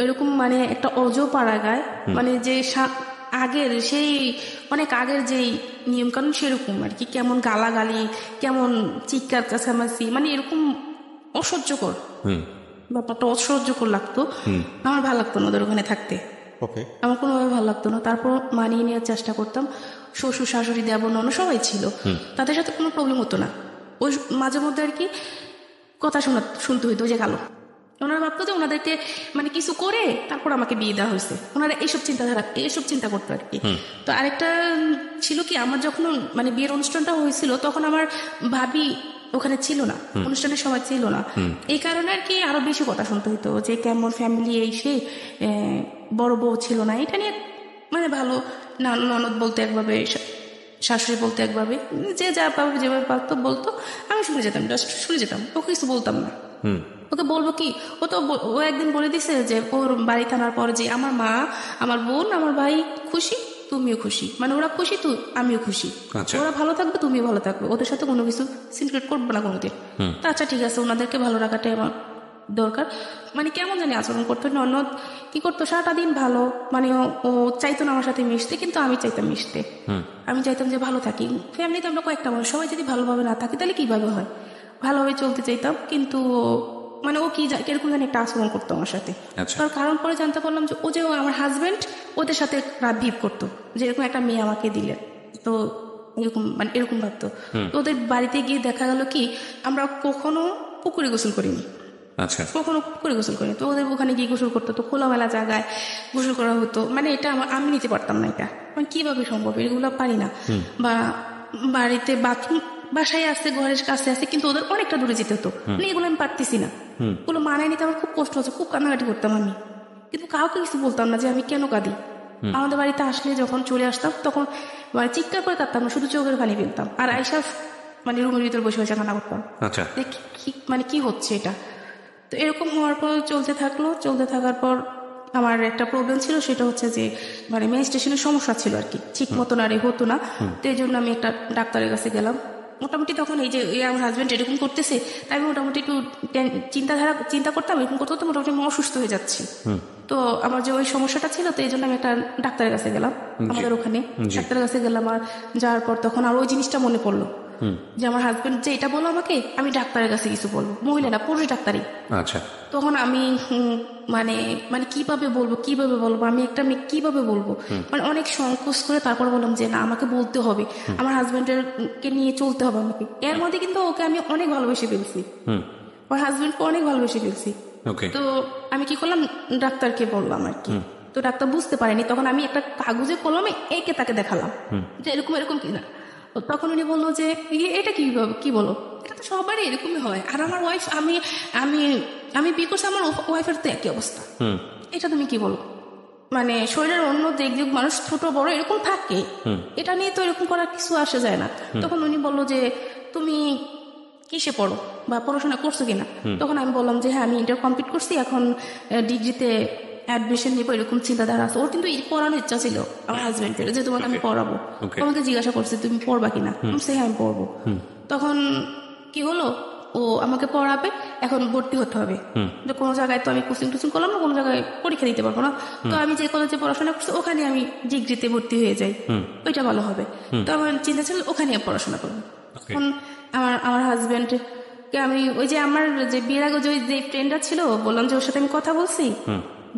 এরকম মানে একটা অজপাড়া গায়, মানে যে আগের সেই অনেক আগের যেই নিয়ম কানুন সেরকম আর কি, কেমন গালাগালি, কেমন চিৎকার কাছামাছি, মানে এরকম অসহ্যকর ব্যাপারটা, অসহ্যকর লাগতো। আমার ভালো লাগতো না ওদের ওখানে থাকতে, আমার কোনোভাবে ভালো লাগতো না। তারপর মানিয়ে নেওয়ার চেষ্টা করতাম। শ্বশুর শাশুড়ি দেবর ননদ সবাই ছিল, তাদের সাথে কোনো প্রবলেম হতো না। ওই মাঝে মধ্যে আর কি কথা শুনতে হইতো যে কালো। ওনারা ভাবতো যে ওনাদেরকে মানে কিছু করে তারপর আমাকে বিয়ে দেওয়া হয়েছে, ওনারা এইসব চিন্তা করতো আর কি। তো আরেকটা ছিল কি, আমার যখন মানে বিয়ের অনুষ্ঠানটা হয়েছিল তখন আমার ভাবি ওখানে ছিল না, অনুষ্ঠানের সময় ছিল না। এই কারণে আর কি আরো বেশি কথা শুনতে হইতো যে কেমন ফ্যামিলি, এই সে বড় বউ ছিল না, এটা নিয়ে মানে ভালো ননদ বলতে একভাবে, শাশুড়ি বলতে একভাবে, যে যা পাবে যেভাবে পারতো বলতো, আমি শুনে যেতাম, জাস্ট শুনে যেতাম, ওকে কিছু বলতাম না। ওকে বলবো কি, ও একদিন বলে দিছে যে ওর বাড়ি থানার পর যে আমার মা, আমার বোন, আমার ভাই খুশি, তুমিও খুশি, মানে ওরা খুশি তো আমিও খুশি, ওরা ভালো থাকবে তুমিও ভালো থাকবে, ওদের সাথে কোনো কিছু সিক্রেট করবো না কোনোদিন। তা আচ্ছা ঠিক আছে, ওনাদেরকে ভালো রাখাটাই আমার দরকার। মানে কেমন জানি আচরণ করতো, ননদ কি করতো সারাটা দিন ভালো, মানে ও চাইতো না আমার সাথে মিশতে, কিন্তু আমি চাইতাম মিশতে, আমি চাইতাম যে ভালো থাকি। ফ্যামিলিতে আমরা কয়েকটা মানুষ, সবাই যদি ভালোভাবে না থাকি তাহলে কিভাবে হয়, ভালোভাবে চলতে চাইতাম, কিন্তু মানে ও কিরকম জানি একটা আচরণ করতো আমার সাথে। তার কারণ পরে জানতে পারলাম যে ও যে আমার হাজবেন্ড ওদের সাথে রাত ভিপ করতো, যেরকম একটা মেয়ে আমাকে দিলেন, তো এরকম মানে এরকম ভাবতো। ওদের বাড়িতে গিয়ে দেখা গেল কি, আমরা কখনো পুকুরে গোসল করিনি, আচ্ছা, কখনো করে গোসল করিনি। তো ওদের ওখানে গিয়ে গোসল করতে, তো খোলামেলা জায়গায় গোসল করা হতো, মানে এটা আমি নিতে পারতাম না, এটা মানে কিভাবে সম্ভব, এগুলো পারি না। বা বাড়িতে বাথরুম বাসায় আসছে, ঘরের কাছে আছে, কিন্তু ওদের অনেকটা দূরে যেতে হতো, মানে এগুলো আমি পারতেছি না, ওগুলো মানায় নিতে আমার খুব কষ্ট হচ্ছে, খুব কান্নাকাটি করতাম আমি, কিন্তু কাউকে কিছু বলতাম না যে আমি কেন কাঁদি। আমাদের বাড়িতে আসলে যখন চলে আসতাম তখন মানে চিৎকার করে কাঁদতাম না, শুধু চোখের পানি ফেলতাম, আর আয়সা মানে রুমের ভিতরে বসে বসে কান্না করতাম। আচ্ছা, যে মানে কি হচ্ছে এটা। তো এরকম হওয়ার পর চলতে থাকলো, চলতে থাকার পর আমার একটা প্রবলেম ছিল, সেটা হচ্ছে যে মানে মেনস্ট্রুয়েশনের সমস্যা ছিল আর কি, ঠিক মতন আর হতো না। তো এই জন্য আমি একটা ডাক্তারের কাছে গেলাম। মোটামুটি তখন এই যে আমার হাজব্যান্ড এরকম করতেছে, তাই আমি মোটামুটি একটু চিন্তা করতাম, এরকম করতে করতে মোটামুটি আমি অসুস্থ হয়ে যাচ্ছি। তো আমার যে ওই সমস্যাটা ছিল, তো এই জন্য আমি একটা ডাক্তারের কাছে গেলাম, আমাদের ওখানে ডাক্তারের কাছে গেলাম। আর যাওয়ার পর তখন আর ওই জিনিসটা মনে পড়লো যে আমার হাজবেন্ড যে এটা বললো আমাকে, আমি ডাক্তারের কাছে কিছু বলবো, মহিলা না পুরুষ ডাক্তারই। আচ্ছা, তখন আমি মানে মানে কিভাবে বলবো আমি একটা মেয়ে কিভাবে বলবো, মানে অনেক সংকোচ করে তারপর বললাম যে না, আমাকে বলতে হবে, আমার হাজবেন্ডের কে নিয়ে চলতে হবে আমাকে। এর মধ্যে কিন্তু ওকে আমি অনেক ভালোবেসে ফেলছি, আমার হাজবেন্ডকে অনেক ভালোবেসে ফেলছি। তো আমি কি করলাম, ডাক্তারকে বললাম আর কি। তো ডাক্তার বুঝতে পারেনি, তখন আমি একটা কাগজে কলমে একে তাকে দেখালাম যে এরকম এরকম কিনা। তখন উনি বললো যে এটা কি বলো, এটা তো সবারই এরকমই হয়, আর আমার ওয়াইফ আমি আমি আমি বিয়ে করছি, আমার ওয়াইফের তো একই অবস্থা, এটা তুমি কি বলো, মানে শরীরের অন্য দিক মানুষ ছোট বড় এরকম থাকে, এটা নিয়ে তো এরকম করার কিছু আসে যায় না। তখন উনি বললো যে তুমি কিসে পড়ো বা পড়াশোনা করছো কিনা। তখন আমি বললাম যে হ্যাঁ, আমি ইন্টার কমপ্লিট করছি, এখন ডিগ্রিতে অ্যাডমিশন নিবো, এরকম চিন্তাধারা আছে ওর। কিন্তু পড়ানোর ইচ্ছা ছিল আমার হাজবেন্ডের, যে তোমাকে আমি পড়াবো। তোমাকে জিজ্ঞাসা করছে তুমি পড়বা কিনা, হ্যাঁ আমি পড়বো। তখন কি হলো, ও আমাকে পড়াবে, এখন ভর্তি হতে হবে। যে কোনো জায়গায় তো আমি কোচিং টোচিং করলাম না, কোনো জায়গায় পরীক্ষা দিতে পারবো না, তো আমি যে কলেজে পড়াশোনা করছি ওখানে আমি ডিগ্রিতে ভর্তি হয়ে যাই, ওইটা ভালো হবে। তো আমার চিন্তা ছিল ওখানে পড়াশোনা করবো। এখন আমার হাজবেন্ডকে আমি ওই যে আমার যে বিয়ের আগে যে ফ্রেন্ডটা ছিল, বললাম যে ওর সাথে আমি কথা বলছি,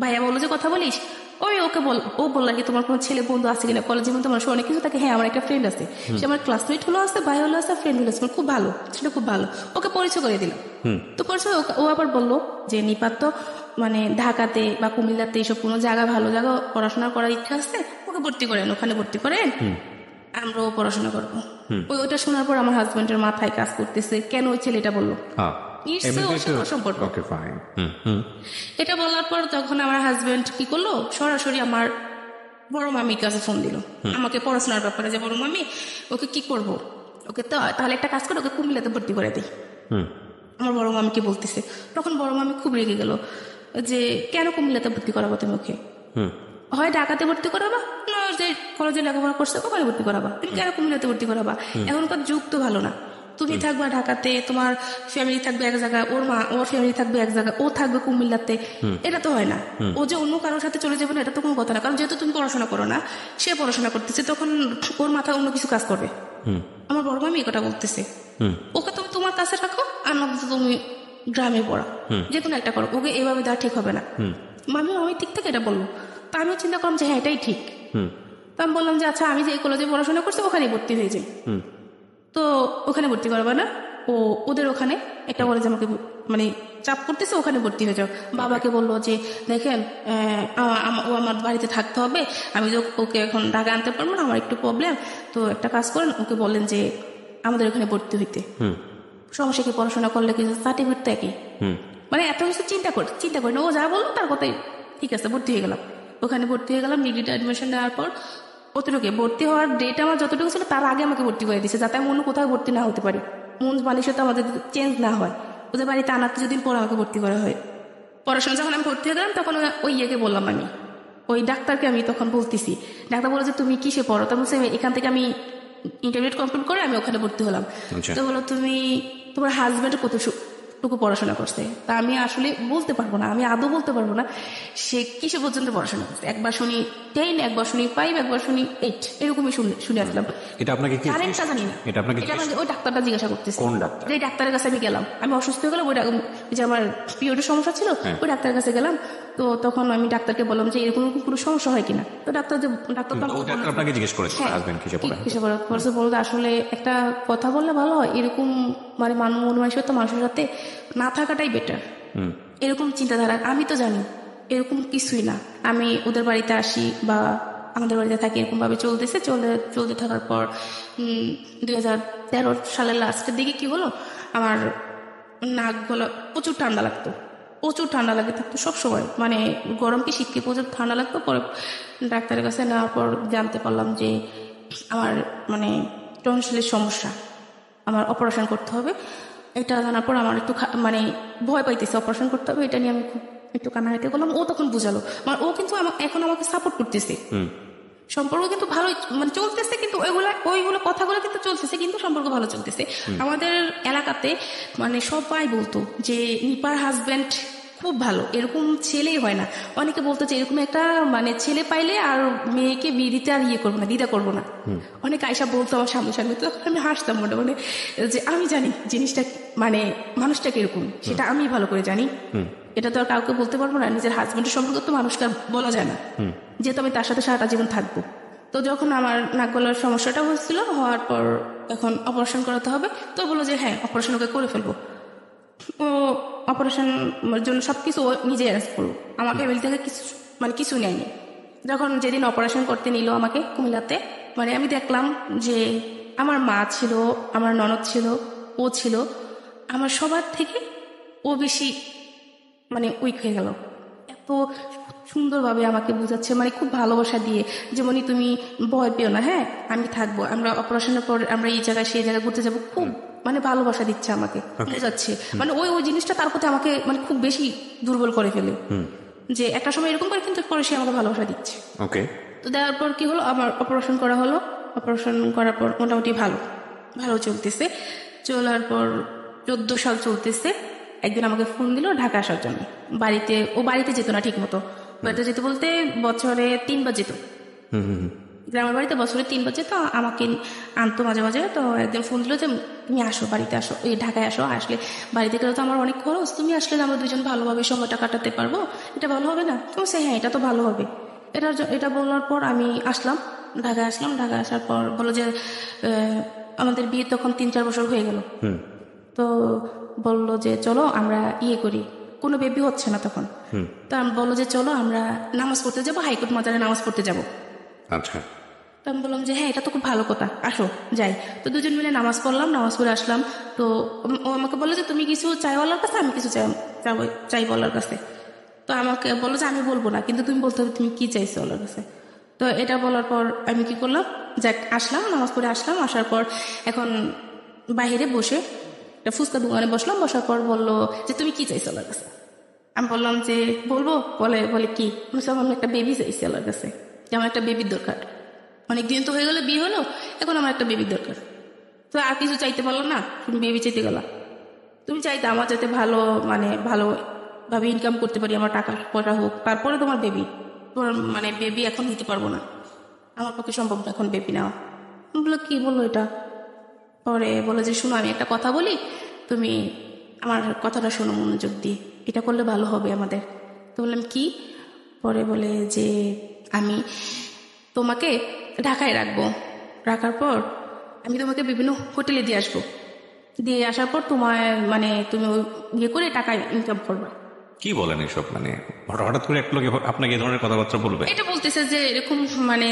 ভাইয়া বললো যে কথা বলিস, ওকে ও বললো কি তোমার কোনো ছেলে বন্ধু আছে কিনা কলেজে, মধ্যে মানুষ অনেক কিছু থাকে। হ্যাঁ, আমার একটা ফ্রেন্ড আছে, সে আমার ক্লাসমেট হলো আছে, ভাই হলো আছে, ফ্রেন্ড হলো আছে, খুব ভালো, সেটা খুব ভালো, ওকে পরিচয় করে দিলাম। তো পরিচয় ও আবার বললো যে নিপাত তো মানে ঢাকাতে বা কুমিল্লাতে এইসব কোনো জায়গা ভালো জায়গা পড়াশোনা করার ইচ্ছা আছে, ওকে ভর্তি করেন, ওখানে ভর্তি করেন, আমরাও পড়াশোনা করবো। ওইটা শোনার পর আমার হাজবেন্ডের মাথায় কাজ করতেছে, কেন ওই ছেলেটা বললো, এটা বলার পর তখন আমার হাজবেন্ড কি করলো, সরাসরি আমার বড় মামির কাছে ফোন দিল আমাকে পড়াশোনার ব্যাপারে, যে বড় মামি ওকে কি করব, ওকে তো তাহলে একটা কাজ করে ওকে কুমিল্লাতে ভর্তি করে দিই। আমার বড় মামিকে বলতেছে। তখন বড় মামি খুব রেগে গেল যে কেন কুমিল্লাতে ভর্তি করাবো তুমি ওকে, হয় ঢাকাতে ভর্তি করাবা, না যে কলেজে লেখাপড়া করছে ওখানে ভর্তি করাবা, তুমি কেন কুমিল্লাতে ভর্তি করাবা, এখনকার যুগ তো ভালো না, তুমি থাকবা ঢাকাতে, তোমার ফ্যামিলি থাকবে এক জায়গায়, ওর ফ্যামিলি থাকবে এক জায়গায়, ও থাকবে কুমিল্লাতে, এটা তো হয় না। ও যে অন্য কারোর সাথে চলে যাবে না, এটা তো কোনো কথা না, কারণ যেহেতু তুমি পড়াশোনা করো না, সে পড়াশোনা করতেছে, তখন ওর মাথায় অন্য কিছু কাজ করবে। আমার বড় মামি এই কথা বলতেছে, ওকে তুমি তোমার কাছে রাখো, আর না তুমি গ্রামে পড়া, যে কোনো একটা করো, ওকে এভাবে দেওয়া ঠিক হবে না। আমি ঠিক থেকে এটা বললো। তা আমিও চিন্তা করলাম যে হ্যাঁ এটাই ঠিক। তো আমি বললাম যে আচ্ছা, আমি যে কলেজে পড়াশোনা করছি ওখানে ভর্তি হয়ে যাই। তো ওখানে ভর্তি করবা না, ওদের ওখানে একটা কলেজে আমাকে মানে চাপ করতেছে, ওখানে ভর্তি হয়ে যাও। বাবাকে বললো যে দেখেন ও আমার বাড়িতে থাকতে হবে, আমি তো ওকে এখন ঢাকা আনতে পারবো না, আমার একটু প্রবলেম, তো একটা কাজ করেন, ওকে বললেন যে আমাদের ওখানে ভর্তি হইতে, সমস্যা কি, পড়াশোনা করলে কিছু সার্টিফিকেট তো একই, মানে এত কিছু চিন্তা করি না, ও যা বললো তার কথাই ঠিক আছে, ভর্তি হয়ে গেলাম। ওখানে ভর্তি হয়ে গেলাম, ডিগ্রিটা অ্যাডমিশন নেওয়ার পর অতটুকু ভর্তি হওয়ার ডেট আমার যতটুকু ছিল তার আগে আমাকে ভর্তি করে দিয়েছে, যাতে আমি অন্য কোথাও ভর্তি না হতে পারি, মন মানসিকতা আমাদের চেঞ্জ না হয়, ওদের বাড়িতে আনার কিছুদিন পর আমাকে ভর্তি করা হয়। পড়াশোনা যখন আমি ভর্তি হয়ে গেলাম তখন ওই ইয়েকে বললাম, আমি ওই ডাক্তারকে আমি তখন বলতেছি, ডাক্তার বলো যে তুমি কিসে পড়ো, তা বলছে এখান থেকে আমি ইন্টারমিডিয়েট কমপ্লিট করে আমি ওখানে ভর্তি হলাম। তো বলো তুমি তোমার হাজব্যান্ড কতটুকু পড়াশোনা করছে, তা আমি আসলে বলতে পারবো না, আমি আদৌ বলতে পারবো না সে কিসে পর্যন্ত পড়াশোনা করছে। একবার শুনি 10, একবার শুনি 5, একবার শুনি 8, এরকমই শুনে আসলাম। এটা আপনাকে কি কারেন্টটা জানি না, এটা আপনাকে ওই ডাক্তারটা জিজ্ঞাসা করতেছে। কোন ডাক্তার? যে ডাক্তারের কাছে আমি গেলাম, আমি অসুস্থ হয়ে গেলাম, ওই যে আমার পিরিয়ডের সমস্যা ছিল, ওই ডাক্তারের কাছে গেলাম। তো তখন আমি ডাক্তারকে বললাম যে এরকম কোনো সমস্যা হয় কিনা। তো ডাক্তার আপনাকে জিজ্ঞেস করেছে হাজবেন্ড কিসে পড়ে, বলতে আসলে একটা কথা বললে ভালো হয়, এরকম মানে মন মানসিকতা মানুষের সাথে না থাকাটাই বেটার। এরকম চিন্তাধারা। আমি তো জানি এরকম কিছুই না। আমি ওদের বাড়িতে আসি বা আমাদের বাড়িতে থাকি, এরকম ভাবে চলতে থাকার পর 2013 সালের লাস্টের দিকে কি হলো, আমার নাক গলা প্রচুর ঠান্ডা লাগতো, প্রচুর ঠান্ডা লাগে থাকতো সবসময়, মানে গরম কি শীতকে প্রচুর ঠান্ডা লাগতো। পরে ডাক্তারের কাছে নেওয়ার পর জানতে পারলাম যে আমার মানে টনসিলের সমস্যা, আমার অপারেশন করতে হবে। এটা জানার পর আমার একটু মানে ভয় পাইতেছে, অপারেশন করতে হবে, এটা নিয়ে আমি খুব একটু কান্নাকাটি করলাম। ও তখন বুঝালো, মানে ও কিন্তু এখন আমাকে সাপোর্ট করতেছে, সম্পর্ক কিন্তু ভালো মানে চলতেছে, কিন্তু ওইগুলো কথাগুলো কিন্তু চলতেছে, কিন্তু সম্পর্ক ভালো চলতেছে। আমাদের এলাকাতে মানে সবাই বলতো যে নিপার হাজবেন্ড খুব ভালো, এরকম ছেলেই হয় না। অনেকে বলতো যে এরকম একটা মানে ছেলে পাইলে আর মেয়েকে বিয়ে দিতে আর করবো না, দ্বিধা করবো না। অনেক আয়সা বলতো আমার সামনে, তো আমি হাসতাম মনে মনে যে আমি জানি জিনিসটা মানে মানুষটা কিরকম সেটা আমি ভালো করে জানি। এটা তো আর কাউকে বলতে পারবো না, নিজের হাজবেন্ডের সম্পর্কে তো মানুষকে বলা যায় না, যেহেতু আমি তার সাথে সারাটা জীবন থাকবো। তো যখন আমার নাক গলার সমস্যাটা হয়েছিল, হওয়ার পর এখন অপারেশন করাতে হবে, তো বললো যে হ্যাঁ অপারেশন ওকে করে ফেলবো। ও অপারেশন জন্য সবকিছু ও নিজে অ্যারেঞ্জ করলো, আমাকে ফ্যামিলি থেকে কিছু নেয়নি। যখন যেদিন অপারেশন করতে নিল আমাকে কুমিল্লাতে, মানে আমি দেখলাম যে আমার মা ছিল, আমার ননদ ছিল, ও ছিল, আমার সবার থেকে ও বেশি মানে উইক হয়ে গেল। এত সুন্দরভাবে আমাকে বোঝাচ্ছে, মানে খুব ভালোবাসা দিয়ে, যেমনই তুমি ভয় পেও না, হ্যাঁ আমি থাকবো, আমরা অপারেশনের পর আমরা এই জায়গায় সেই জায়গায় ঘুরতে যাবো, খুব মানে ভালোবাসা দিচ্ছে আমাকে, বোঝাচ্ছে। মানে ওই জিনিসটা তার প্রতি আমাকে মানে খুব বেশি দুর্বল করে ফেলে, যে একটা সময় এরকম করে, কিন্তু পরে সে আমাকে ভালোবাসা দিচ্ছে। ওকে, তো দেওয়ার পর কি হলো, আমার অপারেশন করা হলো। অপারেশন করার পর মোটামুটি ভালো চলতেছে। চলার পর 14 সাল চলতেছে। একদিন আমাকে ফোন দিল ঢাকা আসার জন্য। বাড়িতে যেত না ঠিক মতো, বাড়িতে যেত বলতে বছরে 3 বার যেত, গ্রামের বাড়িতে বছরে 3 বার যেত, আমাকে আনতো মাঝে মাঝে। তো একদিন ফোন দিল যে তুমি আসো, বাড়িতে আসো, এই ঢাকায় আসো, আসলে বাড়িতে গেলে তো আমার অনেক খরচ, তুমি আসলে আমরা দুজন ভালোভাবে সময়টা কাটাতে পারবো, এটা ভালো হবে না? তো হ্যাঁ এটা তো ভালো হবে। এটা বলার পর আমি আসলাম, ঢাকায় আসলাম। ঢাকায় আসার পর বলো যে আমাদের বিয়ে তখন 3-4 বছর হয়ে গেল। তো বললো যে চলো আমরা করি, কোনো বেবি হচ্ছে না তখন। তো আমি বললো যে চলো আমরা নামাজ পড়তে যাবো, হাইকোর্ট মাজারে নামাজ পড়তে যাবো। আচ্ছা, তো আমি বললাম যে হ্যাঁ এটা তো খুব ভালো কথা, আসো যাই। তো দুজন মিলে নামাজ পড়লাম, নামাজ পড়ে আসলাম। তো ও আমাকে বললো যে তুমি কিছু চাইও আল্লাহর কাছে, আমি কিছু চাইবো আল্লাহর কাছে। তো আমাকে বললো যে আমি বলবো না, কিন্তু তুমি বলতে হবে তুমি কি চাইছো আল্লাহর কাছে। তো এটা বলার পর আমি কি করলাম, যাক আসলাম, নামাজ পড়ে আসলাম। আসার পর এখন বাহিরে বসে একটা ফুচকা দোকানে বসলাম। বসার পর বললো যে তুমি কি চাইছো আল্লাহর কাছে। আমি বললাম যে বলবো, বলে কি, আমি একটা বেবি চাইছি আল্লাহর কাছে, যে আমার একটা বেবির দরকার, অনেকদিন তো হয়ে গেলো বিয়ে হলো, এখন আমার একটা বেবির দরকার। তো আর কিছু চাইতে পারলো না, তুমি বেবি চাইতে গেলা। তুমি চাইতে আমার যাতে ভালোভাবে ইনকাম করতে পারি, আমার টাকা পয়সা হোক, তারপরে তোমার বেবি। তোমার মানে বেবি এখন নিতে পারবো না, আমার পক্ষে সম্ভব না এখন বেবি নেওয়া। বললো কি বললো এটা? পরে বলো যে শোনো আমি একটা কথা বলি, তুমি আমার কথাটা শোনো মনোযোগ দিয়ে, এটা করলে ভালো হবে আমাদের। তো বললাম কি? পরে বলে যে আমি তোমাকে ঢাকায় রাখার পর আমি তোমাকে বিভিন্ন হোটেলে দিয়ে আসবো, দিয়ে আসার পর তোমার মানে তুমি করে টাকা ইনকাম করবা। কি বলেন এসব? মানে হঠাৎ করে এক লোক আপনাকে এই ধরনের কথাবার্তা বলবে? এটা বলতেছে যে এরকম মানে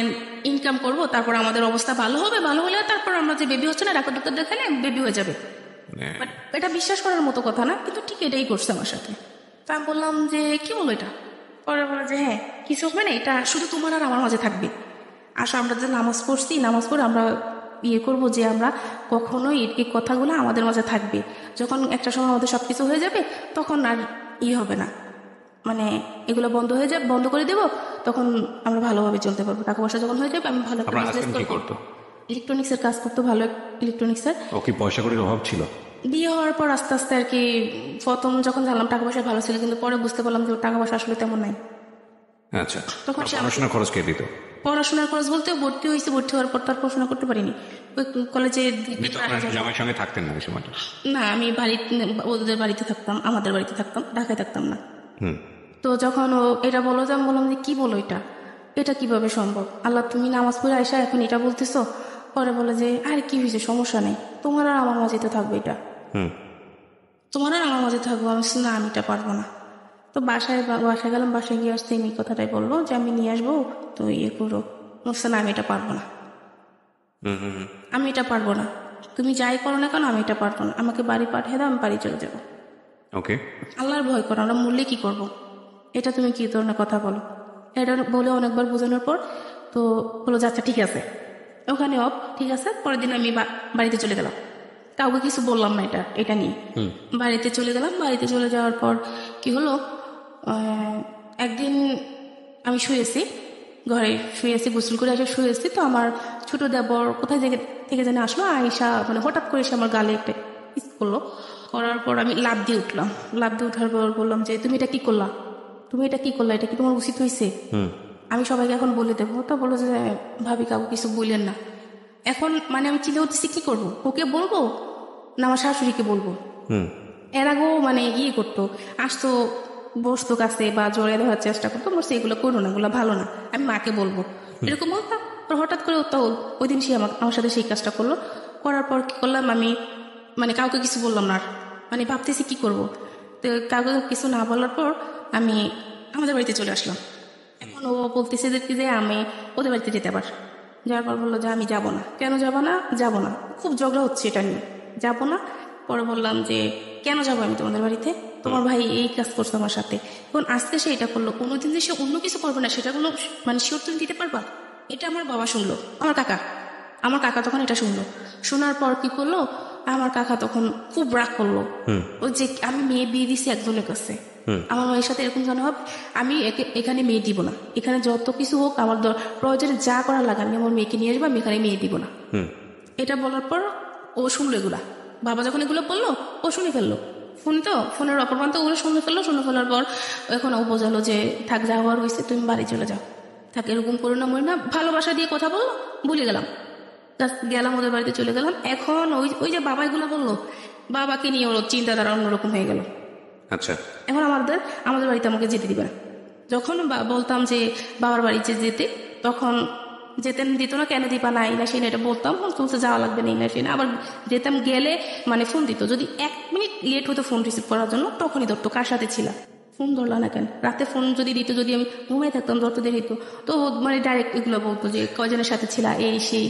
ইনকাম করব, তারপর আমাদের অবস্থা ভালো হবে, ভালো হলে তারপর আমরা যে বেবি হচ্ছে না ডাক্তার দেখালে বেবি হয়ে যাবে। এটা বিশ্বাস করার মতো কথা না, কিন্তু ঠিক এটাই করছে আমার সাথে। তা আমি বললাম যে কি বলো এটা? পরে বলে যে হ্যাঁ কিছু হবে না, এটা শুধু তোমার আর আমার মাঝে থাকবে। আসো আমরা যে নামাজ পড়ে আমরা করবো যে আমরা কখনোই এই কথাগুলো আমাদের মাঝে থাকবে, যখন একটা সময় আমাদের সবকিছু হয়ে যাবে তখন আর হবে না, মানে এগুলো বন্ধ করে দেব, তখন আমরা ভালোভাবে চলতে পারবো। টাকা পয়সা যখন হয়ে যাবে আমি ভালো ইলেকট্রনিক্সের কাজ করতো, ভালো ইলেকট্রনিক্সের। ও কি পয়সা কড়ির অভাব ছিল? বিয়ে হওয়ার পর আস্তে আস্তে আর কি, প্রথম যখন জানলাম টাকা পয়সা ভালো ছিল, কিন্তু পরে বুঝতে পারলাম যে টাকা পয়সা আসলে তেমন নাই। আচ্ছা, তখন পড়াশোনার খরচ কে দিত? পড়াশোনার খরচ বলতে ভর্তি হওয়ার পর তার পড়াশোনা করতে পারিনি। ওই কলেজে জামাইয়ের সঙ্গে থাকতেন না ওই সময়টা? না, আমি ওদের বাড়িতে থাকতাম, আমাদের বাড়িতে থাকতাম, ঢাকায় থাকতাম না। তো যখন ও এটা বললো, যে আমি বললাম যে কি বলো এটা কিভাবে সম্ভব? আল্লাহ তুমি নামাজ পড়ে আইসা এখন এটা বলতেছো? পরে বলে যে আরে কি হয়েছে, সমস্যা নেই, তোমার আর আমার মাঝে তো থাকবে এটা। তোমার আর আমার মাঝে থাকবো। আমি বলছি, না আমি এটা পারবো না। তো বাসায় গেলাম, বাসায় গিয়ে আসতে এই কথাটাই বললো যে আমি নিয়ে আসবো, তো ইয়ে করো। বলছে না আমি এটা পারবো না, আমি এটা পারবো না, তুমি যাই করো না কেন আমি এটা পারবো না, আমাকে বাড়ি পাঠিয়ে দাও, আমি বাড়ি চলে যাবো। ওকে, আল্লাহর ভয় করো, আমরা মূল্যে কি করব, এটা তুমি কি ধরনের কথা বলো। এটা বলে অনেকবার বোঝানোর পর তো বলো যে আচ্ছা ঠিক আছে, ওখানে ঠিক আছে। পরের দিন আমি বাড়িতে চলে গেলাম, কাউকে কিছু বললাম না এটা নিয়ে। বাড়িতে চলে গেলাম। বাড়িতে চলে যাওয়ার পর কি হলো, একদিন আমি শুয়েছি, ঘরে শুয়েছি, গোসল করে এসে শুয়েছি। তো আমার ছোট দেবর কোথায় থেকে যেন আসলো, আয়েশা, মানে হঠাৎ করে এসে আমার গালে একটা কিস করলো। করার পর আমি লাফ দিয়ে উঠলাম। লাফ দিয়ে উঠার পর বললাম যে তুমি এটা কি করলা, তুমি এটা কি করলা, এটা কি তোমার উচিত হয়েছে? আমি সবাইকে এখন বলে দেবো। তো বললো যে ভাবি কাউকে কিছু বললেন না। এখন মানে আমি চিন্তা করতেছি কি করবো, ওকে বলবো না আমার শাশুড়িকে বলবো। এর আগেও মানে ইয়ে করতো, আসতো, বসতো কাছে বা জড়িয়ে দেওয়ার চেষ্টা করতো, বলছে এগুলো করো না, এগুলো ভালো না, আমি মাকে বলবো, এরকম বলতাম। হঠাৎ করে তো ওই দিন সে আমার সাথে সেই কাজটা করলো। করার পর কি করলাম, আমি মানে কাউকে কিছু বললাম না আর, মানে ভাবতেছি কি করব। তো কাউকে কিছু না বলার পর আমি আমাদের বাড়িতে চলে আসলাম। এখন ও বলতেছে যে আমি ওদের বাড়িতে যেতে পার। যাওয়ার পর বললো যে আমি যাব না। কেন যাব না? যাব না, খুব ঝগড়া হচ্ছে এটা নিয়ে, যাব না। পরে বললাম যে কেন যাবো আমি তোমাদের বাড়িতে, তোমার ভাই এই কাজ করছে আমার সাথে, এখন আজকে সে এটা করলো, কোনোদিন যে সে অন্য কিছু করবে না সেটা কোনো মানে শিওর তুমি দিতে পারবা? এটা আমার বাবা শুনলো, আমার কাকা তখন এটা শুনলো। শোনার পর কি করলো, আমার কাকা তখন খুব রাগ করলো। ওই যে আমি মেয়ে বিয়ে দিছি একজনের কাছে, আমার মায়ের সাথে এরকম জানা হবে, আমি এখানে মেয়ে দিব না, এখানে যত কিছু হোক আমার প্রয়োজনে যা করার লাগে আমি আমার মেয়েকে নিয়ে আসবো, আমি এখানে মেয়ে দিব না। এটা বলার পর ও শুনলো এগুলা, বাবা যখন এগুলো বললো ও শুনে ফেললো, ফোনের অপর প্রান্ত ওগুলো শুনে ফেলার পর এখন ও বোঝালো যে থাক, যা হওয়ার হয়েছে তুমি বাড়ি চলে যাও, থাক, এরকম করো না, মরে না, ভালোবাসা দিয়ে কথা বললো, ভুলে গেলাম, গেলাম ওদের বাড়িতে চলে গেলাম। এখন ওই যে বাবা এগুলো বললো, বাবাকে নিয়ে ওর চিন্তাধারা অন্যরকম হয়ে গেল। আচ্ছা, এখন আমাদের বাড়িতে আমাকে যেতে দিবে না। যখন বলতাম যে বাবার বাড়িতে যেতে, তখন যেতেন, দিত না, কেন দিবা না, এই না সেই না, এটা বলতাম, বলছে যাওয়া লাগবে না, এই না সেই না। আবার যেতাম, গেলে মানে ফোন দিত, যদি 1 মিনিট লেট হতো ফোন রিসিভ করার জন্য তখনই ধরতো, কার সাথে ছিলাম, ফোন ধরলা না কেন, রাতে ফোন যদি দিত, যদি আমি ঘুমাই থাকতাম ধরতে দেরি হতো, তো মানে ডাইরেক্ট এগুলো বলতো যে কয়জনের সাথে ছিলা, এই সেই।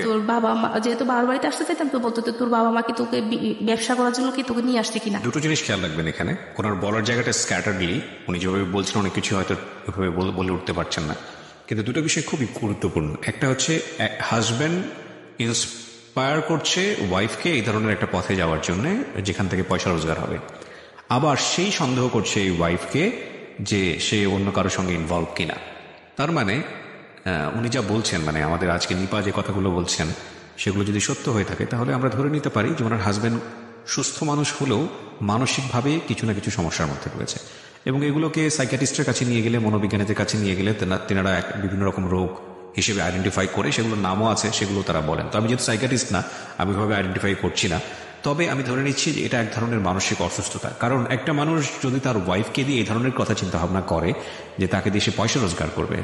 তোর বাবা মা, যেহেতু বাবার বাড়িতে আসতে চাইতাম, তো বলতো তোর বাবা মা কি তোকে ব্যবসা করার জন্য কি তোকে নিয়ে আসছে কিনা। দুটো জিনিস খেয়াল রাখবেন এখানে, ওনার বলার জায়গাটা স্ক্যাটারলি, উনি যেভাবে বলছেন অনেক কিছু হয়তো ওইভাবে বলে উঠতে পারছেন না, কিন্তু দুটো বিষয় খুবই গুরুত্বপূর্ণ। একটা হচ্ছে হাজব্যান্ড ইন্সপায়ার করছে ওয়াইফকে এই ধরনের একটা পথে যাওয়ার জন্য যেখান থেকে পয়সা রোজগার হবে, আবার সেই সন্দেহ করছে এই ওয়াইফকে যে সে অন্য কারোর সঙ্গে ইনভলভ কিনা। তার মানে উনি যা বলছেন, মানে আমাদের আজকে নিপা যে কথাগুলো বলছেন সেগুলো যদি সত্য হয়ে থাকে, তাহলে আমরা ধরে নিতে পারি যে ওনার হাজব্যান্ড সুস্থ মানুষ হলেও মানসিকভাবে কিছু না কিছু সমস্যার মধ্যে রয়েছে, এবং এগুলোকে সাইকিয়াট্রিস্টের কাছে নিয়ে গেলে, মনোবিজ্ঞানীদের কাছে নিয়ে গেলে তেনারা বিভিন্ন রকম রোগ হিসেবে আইডেন্টিফাই করে, সেগুলোর নামও আছে, সেগুলো তারা বলেন। তো আমি যেহেতু সাইকিয়াট্রিস্ট না, আমি ভাবে আইডেন্টিফাই করছি না, তবে আমি ধরে নিচ্ছি যে এটা এক ধরনের মানসিক অসুস্থতা। কারণ একটা মানুষ যদি তার ওয়াইফকে দিয়ে এই ধরনের কথা চিন্তা ভাবনা করে যে তাকে দিয়ে সে পয়সা রোজগার করবে,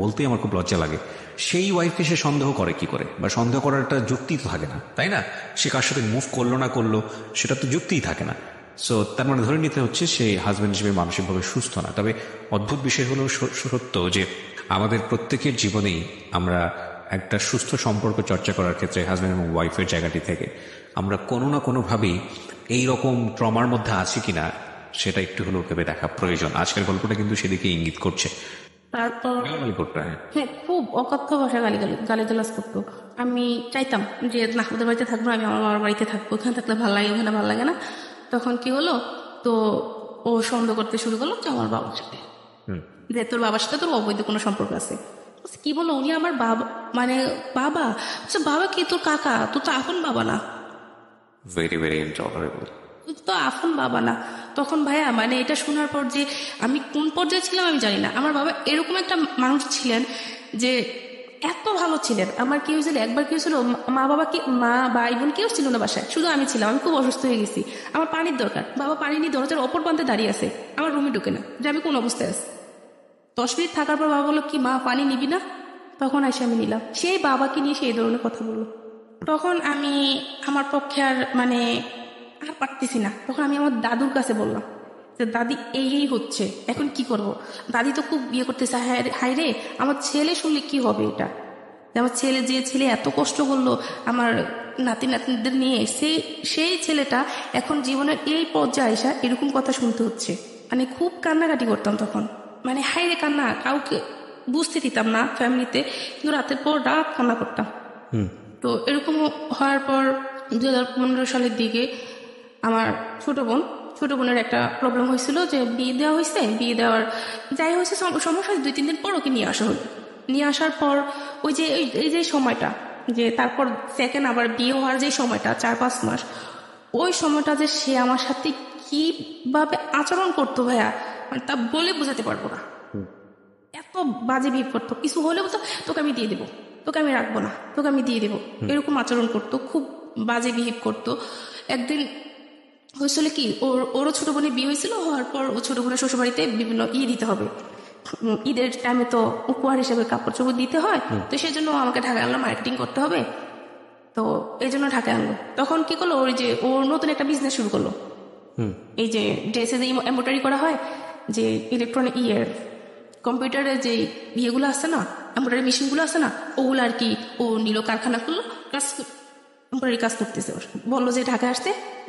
বলতেই আমার খুব লজ্জা লাগে, সেই ওয়াইফকে সে সন্দেহ করে কি করে, বা সন্দেহ করার একটা যুক্তি তো থাকে না, তাই না? সে কার সাথে মুভ করলো না করলো সেটা তো যুক্তিই থাকে না। সো তার মানে ধরে নিতে হচ্ছে সে হাজব্যান্ড হিসেবে মানসিকভাবে সুস্থ না। তবে অদ্ভুত বিষয় হলো সত্য যে আমাদের প্রত্যেকের জীবনেই আমরা একটা সুস্থ সম্পর্ক চর্চা করার ক্ষেত্রে হাজব্যান্ড এবং ওয়াইফের জায়গাটি থেকে আমরা কোনো না কোনোভাবেই এইরকম ট্রমার মধ্যে আছি কিনা সেটা একটু হলেও ভেবে দেখা প্রয়োজন। আজকের গল্পটা কিন্তু সেদিকে ইঙ্গিত করছে। তারপর করতে হ্যাঁ, খুব অকথ্য ভাষা গালিগালাজ করতো। আমি চাইতাম যে না, ওদের বাড়িতে থাকবো, আমি আমার বাবার বাড়িতে থাকবো, ওখানে থাকলে ভালো লাগে, ওখানে ভালো লাগে না। তখন কি হলো, তো ও সন্দেহ করতে শুরু করলো যে আমার বাবার সাথে, যে তোর বাবার সাথে তোর অবৈধ কোনো সম্পর্ক আছে। কি বলো, উনি আমার বাবা, মানে বাবা, আচ্ছা বাবা কি তোর কাকা, তোর তো আপন বাবা না, ভেরি ভেরি ইনটলারেবল, তো আপন বাবা না। তখন ভাইয়া মানে এটা শোনার পর যে আমি কোন পর্যায়ে ছিলাম আমি জানি না। আমার বাবা এরকম একটা মানুষ ছিলেন যে এত ভালো ছিলেন। আমার কি হয়েছিল, একবার কি হয়েছিল, মা ভাই বোন কেউ ছিল না বাসায়, শুধু আমি ছিলাম। আমি খুব অসুস্থ হয়ে গেছি, আমার পানির দরকার, বাবা পানি নিয়ে দরজার অপর প্রান্তে দাঁড়িয়ে আছে, আমার রুমে ঢুকে না যে আমি কোন অবস্থায় আছি। 10 মিনিট থাকার পর বাবা বললো কি মা পানি নিবি না, তখন এসে আমি নিলাম। সেই বাবাকে নিয়ে সেই ধরনের কথা বললো। তখন আমি আমার পক্ষে আর মানে আর পারতেছি না। তখন আমি আমার দাদুর কাছে বললাম যে দাদি এই হচ্ছে, এখন কি করব। দাদি তো খুব বিয়ে করতেছে, হায় রে আমার ছেলে শুনলে কি হবে, এটা আমার ছেলে এত কষ্ট করলো আমার নাতিদের নিয়ে, সেই ছেলেটা এখন জীবনের এই পর্যায়ে আসা এরকম কথা শুনতে হচ্ছে। মানে খুব কান্নাকাটি করতাম তখন, মানে হায় রে কান্না, কাউকে বুঝতে দিতাম না ফ্যামিলিতে, কিন্তু রাতের পর রাত কান্না করতাম। তো এরকম হওয়ার পর 2015 সালের দিকে আমার ছোট বোনের একটা প্রবলেম হয়েছিল, যে বিয়ে দেওয়া হয়েছে, বিয়ে দেওয়ার যাই হয়েছে সমস্যা, 2-3 দিন পর ওকে নিয়ে আসা হলো। নিয়ে আসার পর ওই যে এই যে সময়টা, যে তারপর সেকেন্ড আবার বিয়ে হওয়ার যে সময়টা 4-5 মাস, ওই সময়টা যে সে আমার সাথে কিভাবে আচরণ করতো ভাইয়া, মানে তা বলে বোঝাতে পারবো না। এত বাজে বিহেভ করতো, কিছু হলে বলতো তোকে আমি দিয়ে দেবো, তোকে আমি রাখবো না, তোকে আমি দিয়ে দেবো, এরকম আচরণ করতো, খুব বাজে বিহেভ করতো। একদিন হয়েছিল কি, ওরও ছোট বোনের বিয়ে হয়েছিল, হওয়ার পর ও ছোট বোনের শ্বশুরবাড়িতে বিভিন্ন দিতে হবে, ঈদের টাইমে তো উপহার হিসেবে কাপড় চোপড় দিতে হয়, তো সেই জন্য আমাকে ঢাকায় আনলো, মার্কেটিং করতে হবে, তো এই জন্য ঢাকায় আনলো। তখন কি করলো, ওই যে ওর নতুন একটা বিজনেস শুরু করলো, এই যে ড্রেসে যে এমব্রয়ডারি করা হয়, যে ইলেকট্রনিক কম্পিউটারে যে ইয়েগুলো আছে না, এমব্রয়ডারি মেশিনগুলো আছে না, ওগুলো আর কি ও নিল, কারখানা করলো, এমব্রয়ডারি কাজ করতেছে। বললো যে ঢাকায়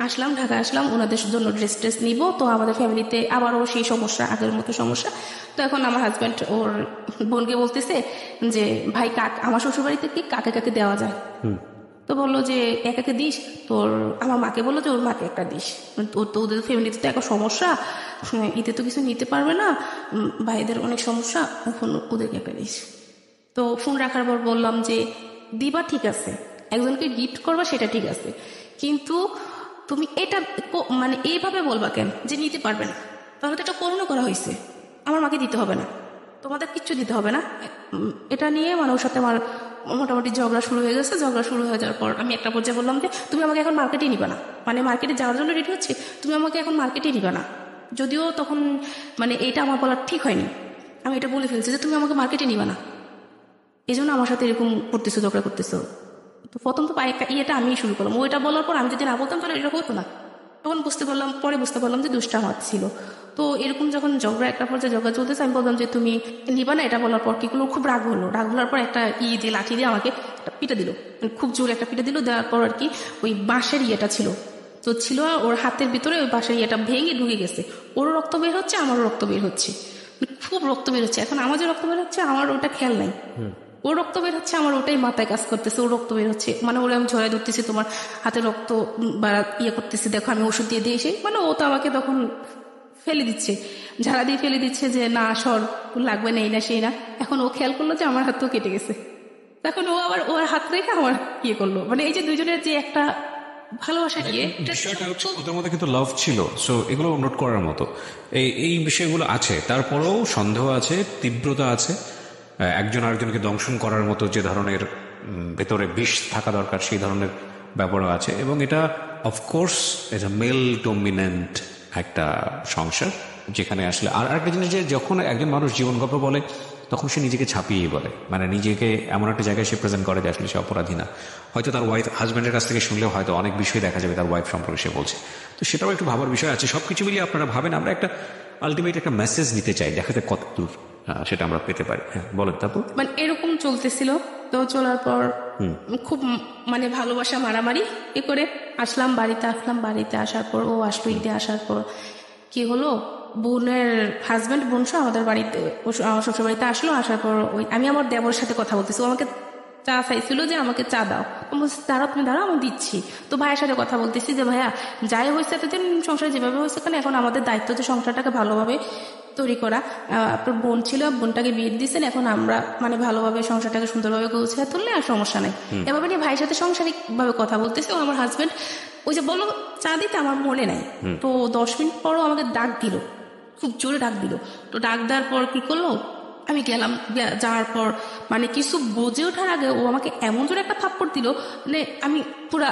আসলাম ওনাদের জন্য ড্রেস নিব, তো আমাদের ফ্যামিলিতে আবারও সেই সমস্যা, আগের মতো সমস্যা। তো এখন আমার হাজব্যান্ড ওর বোনকে বলতেছে যে ভাই আমার শ্বশুরবাড়িতে কি কাকে দেওয়া যায়, তো বললো যে একাকে দিস, তোর আমার মাকে বললো যে ওর মাকে একটা দিস, তো ওদের ফ্যামিলিতে তো একটা সমস্যা, ঈদে তো কিছু নিতে পারবে না, ভাইদের অনেক সমস্যা, এখন ওদেরকে একটা দিস। তো ফোন রাখার পর বললাম যে দিবা ঠিক আছে, একজনকে গিফট করবা সেটা ঠিক আছে, কিন্তু তুমি এটা মানে এইভাবে বলবা কেন যে নিতে পারবে না, তাহলে তো এটা করোনা করা হয়েছে, আমার মাকে দিতে হবে না, তোমাদের কিচ্ছু দিতে হবে না। এটা নিয়ে মানে ওর সাথে আমার মোটামুটি ঝগড়া শুরু হয়ে গেছে। ঝগড়া শুরু হয়ে যাওয়ার পর আমি একটা পর্যায়ে বললাম যে তুমি আমাকে এখন মার্কেটে নিবা না, মানে মার্কেটে যাওয়ার জন্য রেডি হচ্ছে, তুমি আমাকে এখন মার্কেটে নিবা না। যদিও তখন মানে এটা আমার বলার ঠিক হয়নি, আমি এটা বলে ফেলছি যে তুমি আমাকে মার্কেটে নিবা না, এই জন্য আমার সাথে এরকম করতেছো, ঝগড়া করতেছো। তো প্রথম তো ইয়েটা আমি শুরু করলাম, ওইটা বলার পর আমি যদি না বলতাম তাহলে এটা হতো না। তখন পরে বুঝতে পারলাম যে দুষ্টা আমার ছিল। তো এরকম যখন একটা পর্যায়ে ঝগড়া চলতেছে, আমি বললাম যে তুমি নিবা না, এটা বলার পর কি করলো, খুব রাগ হওয়ার পর একটা দিয়ে লাঠি দিয়ে আমাকে একটা পিটা দিল, খুব জোরে একটা পিটা দিল। দেওয়ার পর আর কি ওই বাঁশের ইয়েটা ছিল ওর হাতের ভিতরে, ওই বাঁশের ইয়েটা ভেঙে ঢুকে গেছে। ওরও রক্ত বের হচ্ছে, আমারও রক্ত বের হচ্ছে, খুব রক্ত বের হচ্ছে। এখন আমার যে রক্ত বের হচ্ছে আমার ওটা খেয়াল নাই, ওর রক্ত বের হচ্ছে, আমার ওটাই মাথায় কাজ করতেছে, ওর রক্ত বের হচ্ছে, মানে ওরা আমি ঝরাই ধরতেছি, তোমার হাতে রক্ত করতেছি, দেখো আমি ওষুধ দিয়ে এসে, মানে ও তো আমাকে তখন ফেলে দিচ্ছে, ঝাড়া দিয়ে ফেলে দিচ্ছে যে না সর, লাগবে না, এই না সেই না। এখন ও খেয়াল করলো যে আমার হাতও কেটে গেছে, তখন ও আবার ওর হাত রেখে আমার করলো, মানে এই যে দুজনের যে একটা ভালোবাসা ওদের মধ্যে কিন্তু লাভ ছিল। সো এগুলো নোট করার মতো এই বিষয়গুলো আছে, তারপরেও সন্দেহ আছে, তীব্রতা আছে, একজন আরেকজনকে দংশন করার মতো যে ধরনের ভেতরে বিষ থাকা দরকার সেই ধরনের ব্যাপারও আছে। এবং এটা of course as a male dominant একটা সংসার, যেখানে আসলে আর একটা জিনিস যে যখন একজন মানুষ জীবন গল্প বলে তখন সে নিজেকে ছাপিয়েই বলে, মানে নিজেকে এমন একটা জায়গায় সে প্রেজেন্ট করে যে আসলে সে অপরাধী না। হয়তো তার হাজব্যান্ডের কাছ থেকে শুনলেও হয়তো অনেক বিষয় দেখা যাবে তার ওয়াইফ সম্পর্কে সে বলছে, তো সেটাও একটু ভাবার বিষয় আছে। সবকিছু মিলিয়ে আপনারা ভাবেন, আমরা একটা আলটিমেট একটা মেসেজ নিতে চাই, দেখাতে কত দূর সেটা আমরা পেতে পারি। হ্যাঁ বলেন। তারপর মানে এরকম চলতেছিল, তো চলার পর খুব মানে ভালোবাসা মারামারি করে বাড়িতে আসার পর ও আসলো। ঈদে আসার পর কি হলো, বোনের হাজব্যান্ড বোনসহ আমাদের বাড়িতে, আমার শ্বশুর বাড়িতে আসলো। আসার পর আমি আমার দেবরের সাথে কথা বলতেছি, ও আমাকে চা চাইছিল যে আমাকে চা দাও, তুমি দাঁড়াও আমি দিচ্ছি। তো ভাইয়ের সাথে কথা বলতেছি যে ভাইয়া যাই হয়েছে এতদিন সংসার যেভাবে হয়েছে, কারণ এখন আমাদের দায়িত্ব যে সংসারটাকে ভালোভাবে তৈরি করা। আপনার বোন ছিল, বোনটাকে বিয়ে দিচ্ছেন, এখন আমরা মানে ভালোভাবে সংসারটাকে সুন্দরভাবে গুছিয়ে তুললে আর সমস্যা নেই। এভাবে নিয়ে ভাইয়ের সাথে সাংসারিক ভাবে কথা বলতেছে। আমার হাজব্যান্ড ওই যে বলো চা দিতে, আমার মনে নাই, তো 10 মিনিট পরও আমাকে ডাক দিল, খুব জোরে ডাক দিল। তো ডাক দেওয়ার পর কি করলো, আমি গেলাম, যাওয়ার পর মানে কিছু বুঝে ওঠার আগে ও আমাকে এমন জোরে একটা থাপ্পড় দিল, মানে আমি পুরা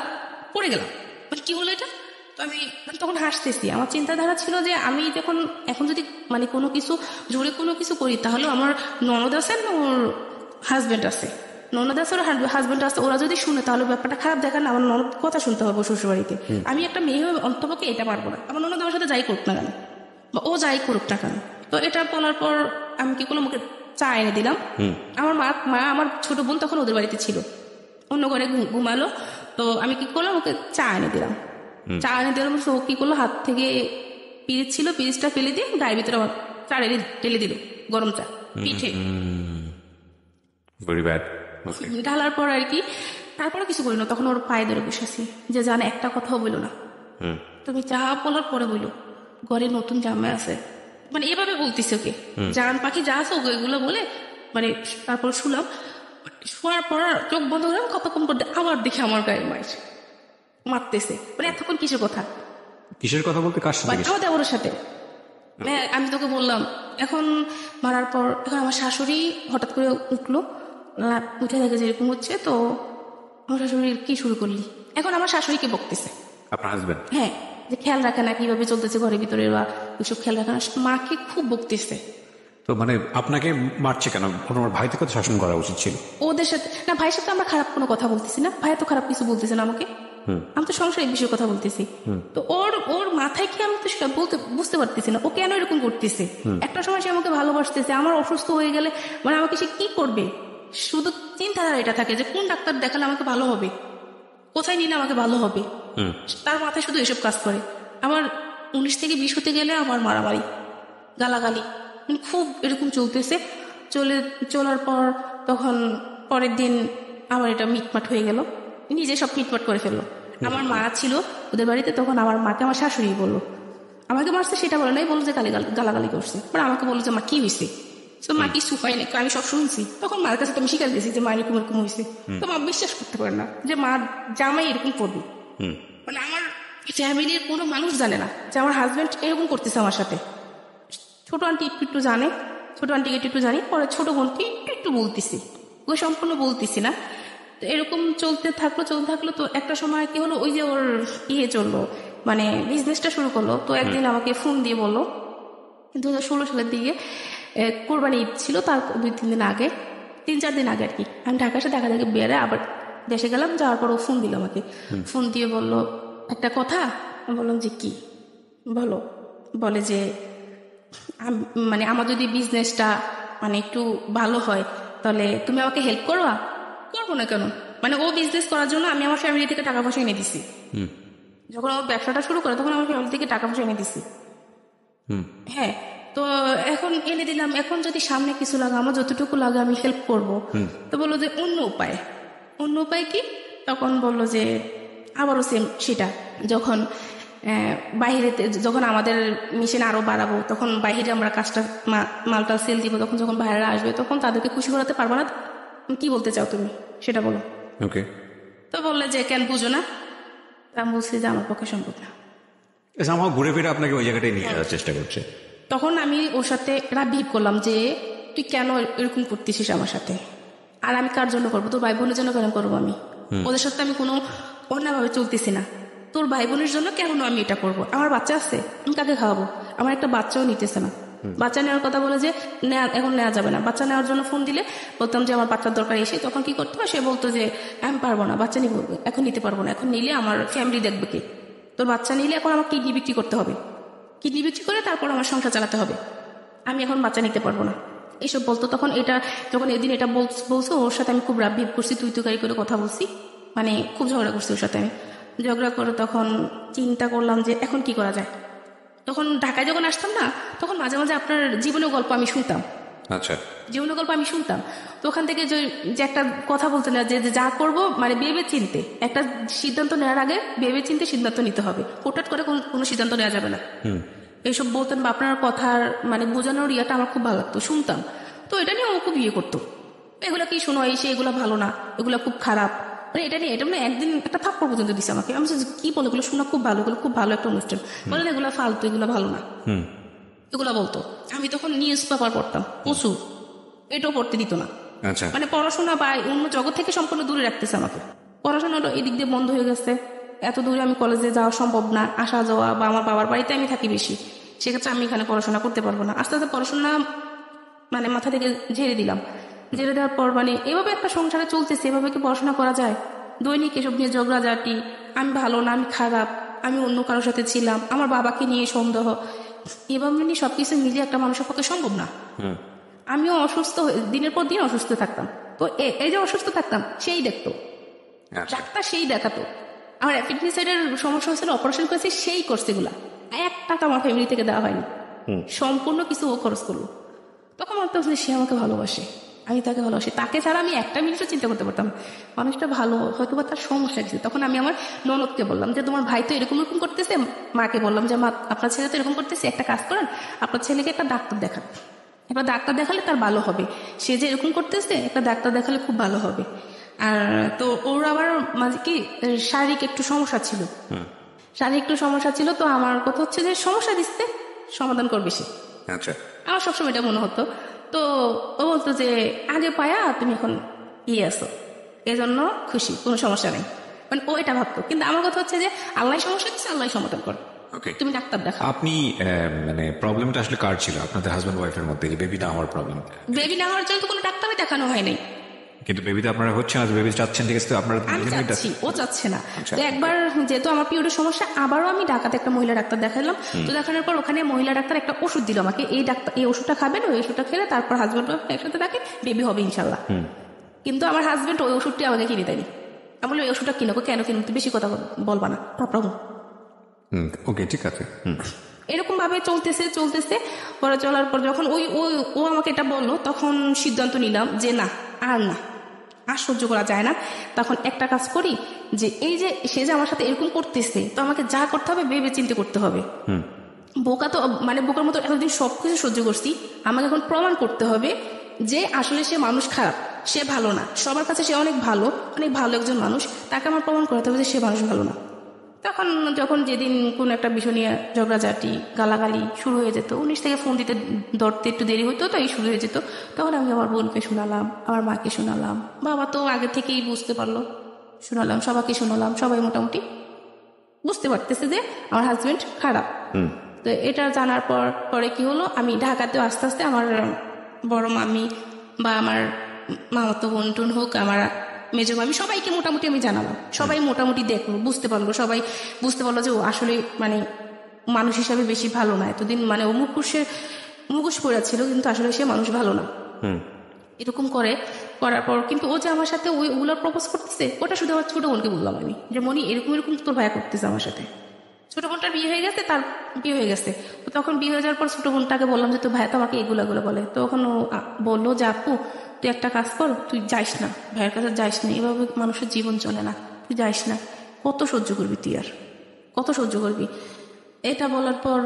পড়ে গেলাম, মানে কি হলো এটা। তো আমি তখন হাসতেছি, আমার চিন্তাধারা ছিল যে আমি এখন যদি মানে কোনো কিছু জোরে কোনো কিছু করি, তাহলে আমার ননদ আছে, ওর হাজব্যান্ড আছে, ননদ আছে, ওর হাজবেন্ড আছে, ওরা যদি শুনে তাহলে ব্যাপারটা খারাপ দেখান না, আমার ননদ কথা শুনতে হবে শ্বশুর বাড়িতে। আমি একটা মেয়ে হয়ে অন্তপক্ষে এটা পারবো না, আমার ননদ আমার সাথে যাই করুক না কেন বা ও যাই করুক না কেন। তো এটা বলার পর আমি কি করলাম, ওকে চা এনে দিলাম। আমার মা আমার ছোট বোন তখন ওদের বাড়িতে ছিল, অন্য ঘরে ঘুমালো। তো আমি কি করলাম, ওকে চা এনে দিলাম। চা এনে দিলাম, ও কি করলো, হাত থেকে পিরিচ ছিল, পিরিচটা ফেলে দিয়ে গায়ের ভিতরে আমার চা ঢেলে দিল, গরম চা পিঠে ঢালার পর আর কি। তারপরে কিছু বলি না, তখন ওর পায়ে ধরে বসেছি যে জানে একটা কথাও বলো না, তুমি চা বলার পরে বলো ঘরে নতুন জামাই আছে, মানে এভাবে বলতেছে ওকে, জান পাখি যা আছে ওকে এগুলো বলে মানে। তারপর শুনলাম, শোয়ার পর চোখ বন্ধ করে কতক্ষণ পর আবার দেখে আমার গায়ে মারতেছে, মানে এতক্ষণ কিসের কথা বলতে কার সাথে? আমার দেওরের সাথে। আমি তোকে বললাম, এখন মারার পর এখন আমার শাশুড়ি হঠাৎ করে উঠলো, উঠে দেখে যেরকম হচ্ছে। তো আমার শাশুড়ি কি শুরু করলি, এখন আমার শাশুড়িকে বকতেছে আপনার হাজবেন্ড, হ্যাঁ, যে খেয়াল রাখে না কিভাবে চলতেছে ঘরের ভিতরে বা কিছু খেয়াল রাখে না, মাকে খুব বকতেছে। তো মানে আপনাকে মারছে কেন? ওনার ভাই থেকে তো শাসন করা উচিত ছিল। ওদের সাথে না, ভাইয়ের সাথে আমরা খারাপ কোনো কথা বলতেছি না, ভাই তো খারাপ কিছু বলতেছে না আমাকে, আমি তো সংসারের বিষয়ে কথা বলতেছি। তো ওর মাথায় কি আমি তো সেটা বুঝতে পারতেছি না, ও কেন এরকম করতেছে। একটা সময় সে আমাকে ভালোবাসতেছে, আমার অসুস্থ হয়ে গেলে মানে আমাকে সে কি করবে, শুধু চিন্তাধারা এটা থাকে যে কোন ডাক্তার দেখালে আমাকে ভালো হবে, কোথায় নিলে আমাকে ভালো হবে, তার মাথায় শুধু এসব কাজ করে। আমার 19 থেকে 20 হতে গেলে আমার মারামারি গালাগালি খুব এরকম চলতেছে। চলার পর তখন পরের দিন আমার এটা মিটমাট হয়ে গেল, নিজে সব মিটমাট করে ফেললো। আমার মা ছিল ওদের বাড়িতে, তখন আমার মাকে আমার শাশুড়ি বললো, আমাকে মারছে সেটা বলে নাই, বললো যে গালাগালি করছে। পরে আমাকে বললো যে মা কি হয়েছে, তো মা কিছু হয় না, আমি সব শুনছি। তখন মার কাছে তো আমি স্বীকার দিয়েছি যে মা এরকম এরকম হয়েছে। তো মা বিশ্বাস করতে পারে না যে মা জামাই এরকম করবে, মানে আমার ফ্যামিলির কোনো মানুষ জানে না যে আমার হাজবেন্ড এরকম করতেছে আমার সাথে। ছোট আন্টি একটু জানে, ছোট আন্টিকে একটু জানি, পরে ছোট বোনকে একটু বলতেছি, ওকে সম্পূর্ণ বলতেছি না। তো এরকম চলতে থাকলো। তো একটা সময় কি হলো, ওই যে ওর চললো, মানে বিজনেসটা শুরু করলো। তো একদিন আমাকে ফোন দিয়ে বললো, 2016 সালের দিকে কোরবানি ঈদ ছিল, তার 2-3 দিন আগে, 3-4 দিন আগে আর কি। আমি ঢাকার সাথে দেখা বেড়ে আবার দেশে গেলাম, যাওয়ার পর ও ফোন দিল আমাকে, ফোন দিয়ে বললো একটা কথা। আমি বললাম যে কি বলো, বলে যে মানে আমার যদি বিজনেসটা মানে একটু ভালো হয় তাহলে তুমি আমাকে হেল্প করবা। করবো না কেন, মানে ও বিজনেস করার জন্য আমি আমার ফ্যামিলি থেকে টাকা পয়সা এনে দিছি। যখন ও ব্যবসাটা শুরু করে তখন আমার ফ্যামিলি থেকে টাকা পয়সা এনে দিছি। হ্যাঁ, তো এখন এনে দিলাম, এখন যদি সামনে কিছু লাগে, আমার যতটুকু লাগে আমি হেল্প করব। তো বললো যে অন্য উপায় কি? তখন বললো যে আবারও সেম সেটা, যখন বাহিরেতে যখন আমাদের মিশন আরো বাড়াবো, তখন বাহিরে আমরা কাজটা মালটা সেল দিব, তখন যখন বাইরে আসবে তখন তাদেরকে খুশি করাতে পারবো না। কি বলতে চাও তুমি সেটা বলো। ওকে, তো বললে যে কেন বুঝো না? আমি বলছি যে আমার পক্ষে সম্ভব না। আমার ঘুরে ফিরে আপনাকে ওই জায়গাটায় নিয়ে যাওয়ার চেষ্টা করছে। তখন আমি ওর সাথে রাবিভ করলাম যে তুই কেন এরকম করতেছিস আমার সাথে, আর আমি কার জন্য করবো, তোর ভাই বোনের জন্য কেন করবো? আমি ওদের সাথে আমি কোনো অন্যভাবে চলতেছি না, তোর ভাই বোনের জন্য কেন আমি এটা করবো? আমার বাচ্চা আছে, আমি কাকে খাওয়াবো? আমার একটা বাচ্চাও নিতেছে না। বাচ্চা নেওয়ার কথা বলে যে এখন নেওয়া যাবে না। বাচ্চা নেওয়ার জন্য ফোন দিলে বলতাম যে আমার বাচ্চার দরকার এসে, তখন কি করতো সে বলতো যে আমি পারবো না, বাচ্চা নিব, এখন নিতে পারবো না, এখন নিলে আমার ফ্যামিলি দেখবে কে? তোর বাচ্চা নিলে এখন আমার কিডনি বিক্রি করতে হবে, কিডনি বিক্রি করে তারপর আমার সংসার চালাতে হবে, আমি এখন বাচ্চা নিতে পারবো না, এইসব বলতো। তখন এটা যখন এদিন এটা বলছে, ওর সাথে আমি খুব রাবিভ করছি, তুই তুকারি করে কথা বলছি, মানে খুব ঝগড়া করছি ওর সাথে। আমি ঝগড়া করে তখন চিন্তা করলাম যে এখন কি করা যায়। তখন ঢাকায় যখন আসতাম না, তখন মাঝে মাঝে আপনার জীবনের গল্প আমি শুনতাম। আচ্ছা, জীবনের গল্প আমি শুনতাম। তো ওখান থেকে যে একটা কথা বলতে না, যে যা করবো মানে ভেবে চিনতে, একটা সিদ্ধান্ত নেওয়ার আগে ভেবে চিনতে সিদ্ধান্ত নিতে হবে, হঠাৎ করে কোনো সিদ্ধান্ত নেওয়া যাবে না। এইসব বলতেন বা আপনার কথার মানে বোঝানোর ইয়াটা আমার খুব ভালো লাগতো, শুনতাম। তো এটা নিয়ে ও খুব ইয়ে করতো, এগুলা কি শোনো, এসে এগুলো ভালো না, এগুলা খুব খারাপ, মানে এটা নিয়ে এটা মানে একদিন একটা থাপ্পড় পর্যন্ত দিছে আমাকে। আমি কি বলে, এগুলো শোনা খুব ভালো, এগুলো খুব ভালো একটা অনুষ্ঠান, বলেন এগুলো ফালতু, এগুলো ভালো না, এগুলো বলতো। আমি তখন নিউজ পেপার পড়তাম প্রচুর, এটাও পড়তে দিত না। আচ্ছা, মানে পড়াশোনা বা অন্য জগৎ থেকে সম্পূর্ণ দূরে রাখতেছে আমাকে। পড়াশোনাটা এদিক দিয়ে বন্ধ হয়ে গেছে, এত দূরে আমি কলেজে যাওয়া সম্ভব না, আসা যাওয়া, বা আমার বাবার বাড়িতে আমি থাকি বেশি, সেক্ষেত্রে আমি এখানে পড়াশোনা করতে পারবো না। আস্তে আস্তে পড়াশোনা মানে মাথা থেকে ঝেড়ে দিলাম, জেলে দেওয়ার পর মানে এভাবে একটা সংসারে চলতেছে, এভাবে কি পড়াশোনা করা যায়? দৈনিক এসব নিয়ে ঝগড়াঝাটি, আমি ভালো না, আমি খারাপ, আমি অন্য কারোর সাথে ছিলাম, আমার বাবাকে নিয়ে সন্দেহ, এভাবে নিয়ে সবকিছু মিলিয়ে একটা মানুষের পক্ষে সম্ভব না। আমিও অসুস্থ দিনের পর দিন অসুস্থ থাকতাম। তো এই যে অসুস্থ থাকতাম সেই দেখতো, ডাক্তার সেই দেখাতো। আমার অ্যাপেন্ডিসাইডের সমস্যা হয়েছিল, অপারেশন করেছে সেই করছে এগুলা, 1 টাকা আমার ফ্যামিলি থেকে দেওয়া হয়নি, সম্পূর্ণ কিছু ও খরচ করলো। তখন ভাবতাম যে সে আমাকে ভালোবাসে, আমি তাকে ভালোবাসি, তাকে ছাড়া আমি একটা মিনিটও চিন্তা করতে পারতাম। মানুষটা ভালো, হয়তো বা তার সমস্যা কিছু। তখন আমি আমার ননদকে বললাম যে তোমার ভাই তো এরকম এরকম করতেছে। মাকে বললাম যে মা, আপনার ছেলে তো এরকম করতেছে, একটা কাজ করেন, আপনার ছেলেকে একটা ডাক্তার দেখান, একটা ডাক্তার দেখালে তার ভালো হবে। সে যে এরকম করতেছে, একটা ডাক্তার দেখালে খুব ভালো হবে। আর তো ওর আবার মাঝে কি শারীরিক একটু সমস্যা ছিল, শারীরিক একটু সমস্যা ছিল। তো আমার কথা হচ্ছে যে সমস্যা দিচ্ছে, সমাধান করবে সে। আচ্ছা, আমার সবসময় এটা মনে হতো। তো ও বলতো যে আগে পায়া তুমি এখন আসো, এজন্য খুশি, কোনো সমস্যা নেই, মানে ও এটা ভাবতো। কিন্তু আমার কথা হচ্ছে যে আল্লাহ সমস্যা দিচ্ছে, আল্লাহ সমাধান করে, তুমি ডাক্তার দেখাও। আপনি মানে প্রবলেমটা আসলে কার ছিল, আপনাদের হাজব্যান্ড ওয়াইফের মধ্যে, যে বেবি না হওয়ার প্রবলেম? বেবি না হওয়ার জন্য তো কোনো ডাক্তারই দেখানো হয় নাই। কিন্তু বেবিতে আপনারা হচ্ছে না, বেবি চাচ্ছেন, ঠিক আছে, তো আপনারা আমি চাচ্ছি, ও চাচ্ছে না। তো একবার যেহেতু আমার পিরিয়ডের সমস্যা, আবারও আমি ঢাকাতে একটা মহিলা ডাক্তার দেখালাম। তো দেখানোর পর ওখানে মহিলা ডাক্তার একটা ওষুধ দিল আমাকে, এই ওষুধটা খাবেন, ওই ওষুধটা খেলে তারপর হাজব্যান্ড একসাথে থাকে, বেবি হবে ইনশাল্লাহ। কিন্তু আমার হাজব্যান্ড ওই ওষুধটি আমাকে কিনে দেয়নি। আমি বলি ওই ওষুধটা কিনো, কেন কিনো, তুই বেশি কথা বলবা না, প্রবলেম। ওকে, ঠিক আছে। এরকম ভাবে চলতেছে পরে চলার পর যখন ও আমাকে এটা বললো, তখন সিদ্ধান্ত নিলাম যে না, আর সহ্য করা যায় না। তখন একটা কাজ করি, যে এই যে সে যে আমার সাথে এরকম করতেছে, তো আমাকে যা করতে হবে ভেবে চিন্তে করতে হবে। বোকা তো মানে বোকার মতো এতদিন সবকিছু সহ্য করছি, আমাকে এখন প্রমাণ করতে হবে যে আসলে সে মানুষ খারাপ, সে ভালো না। সবার কাছে সে অনেক ভালো একজন মানুষ, তাকে আমার প্রমাণ করতে হবে যে সে মানুষ ভালো না। তখন যখন যেদিন কোন একটা বিষয় নিয়ে ঝগড়াঝাটি, গালাগালি শুরু হয়ে যেত, 19 থেকে ফোন দিতে ধরতে একটু দেরি হতো, তো এই শুরু হয়ে যেত। তখন আমি আমার বোনকে শোনালাম, আমার মাকে শোনালাম, বাবা তো আগে থেকেই বুঝতে পারলো, শোনালাম, সবাইকে শোনালাম। সবাই মোটামুটি বুঝতে পারতেছে যে আমার হাজবেন্ড খারাপ। তো এটা জানার পরে কি হলো, আমি ঢাকাতেও আস্তে আস্তে আমার বড় মামি বা আমার মামাতো বোন টুন হোক, আমার মেজো মামি, সবাইকে মোটামুটি আমি জানালাম। সবাই মোটামুটি দেখলো, বুঝতে পারলো, সবাই বুঝতে পারলো যে ও আসলে মানে মানুষ হিসাবে বেশি ভালো না। এতদিন মানে ও মুখোশ পড়া ছিল, কিন্তু আসলে সে মানুষ ভালো না। এরকম করার পর কিন্তু ও যে আমার সাথে ওগুলো প্রপোজ করতেছে, ওটা শুধু আমার ছোট বোনকে বললাম আমি, যে মনি এরকম তোর ভাইয়া করতেছে আমার সাথে। ছোট বোনটার বিয়ে হয়ে গেছে, তার বিয়ে হয়ে গেছে। তখন বিয়ে হয়ে যাওয়ার পর ছোট বোনটাকে বললাম যে তোর ভাইয়া তো আমাকে এগুলো বলে। তখন ও বললো যে আপু তুই একটা কাজ কর, তুই যাইস না, ভাইয়ের কাছে যাইস না, এভাবে মানুষের জীবন চলে না, তুই যাইস না, কত সহ্য করবি তুই, আর কত সহ্য করবি। এটা বলার পর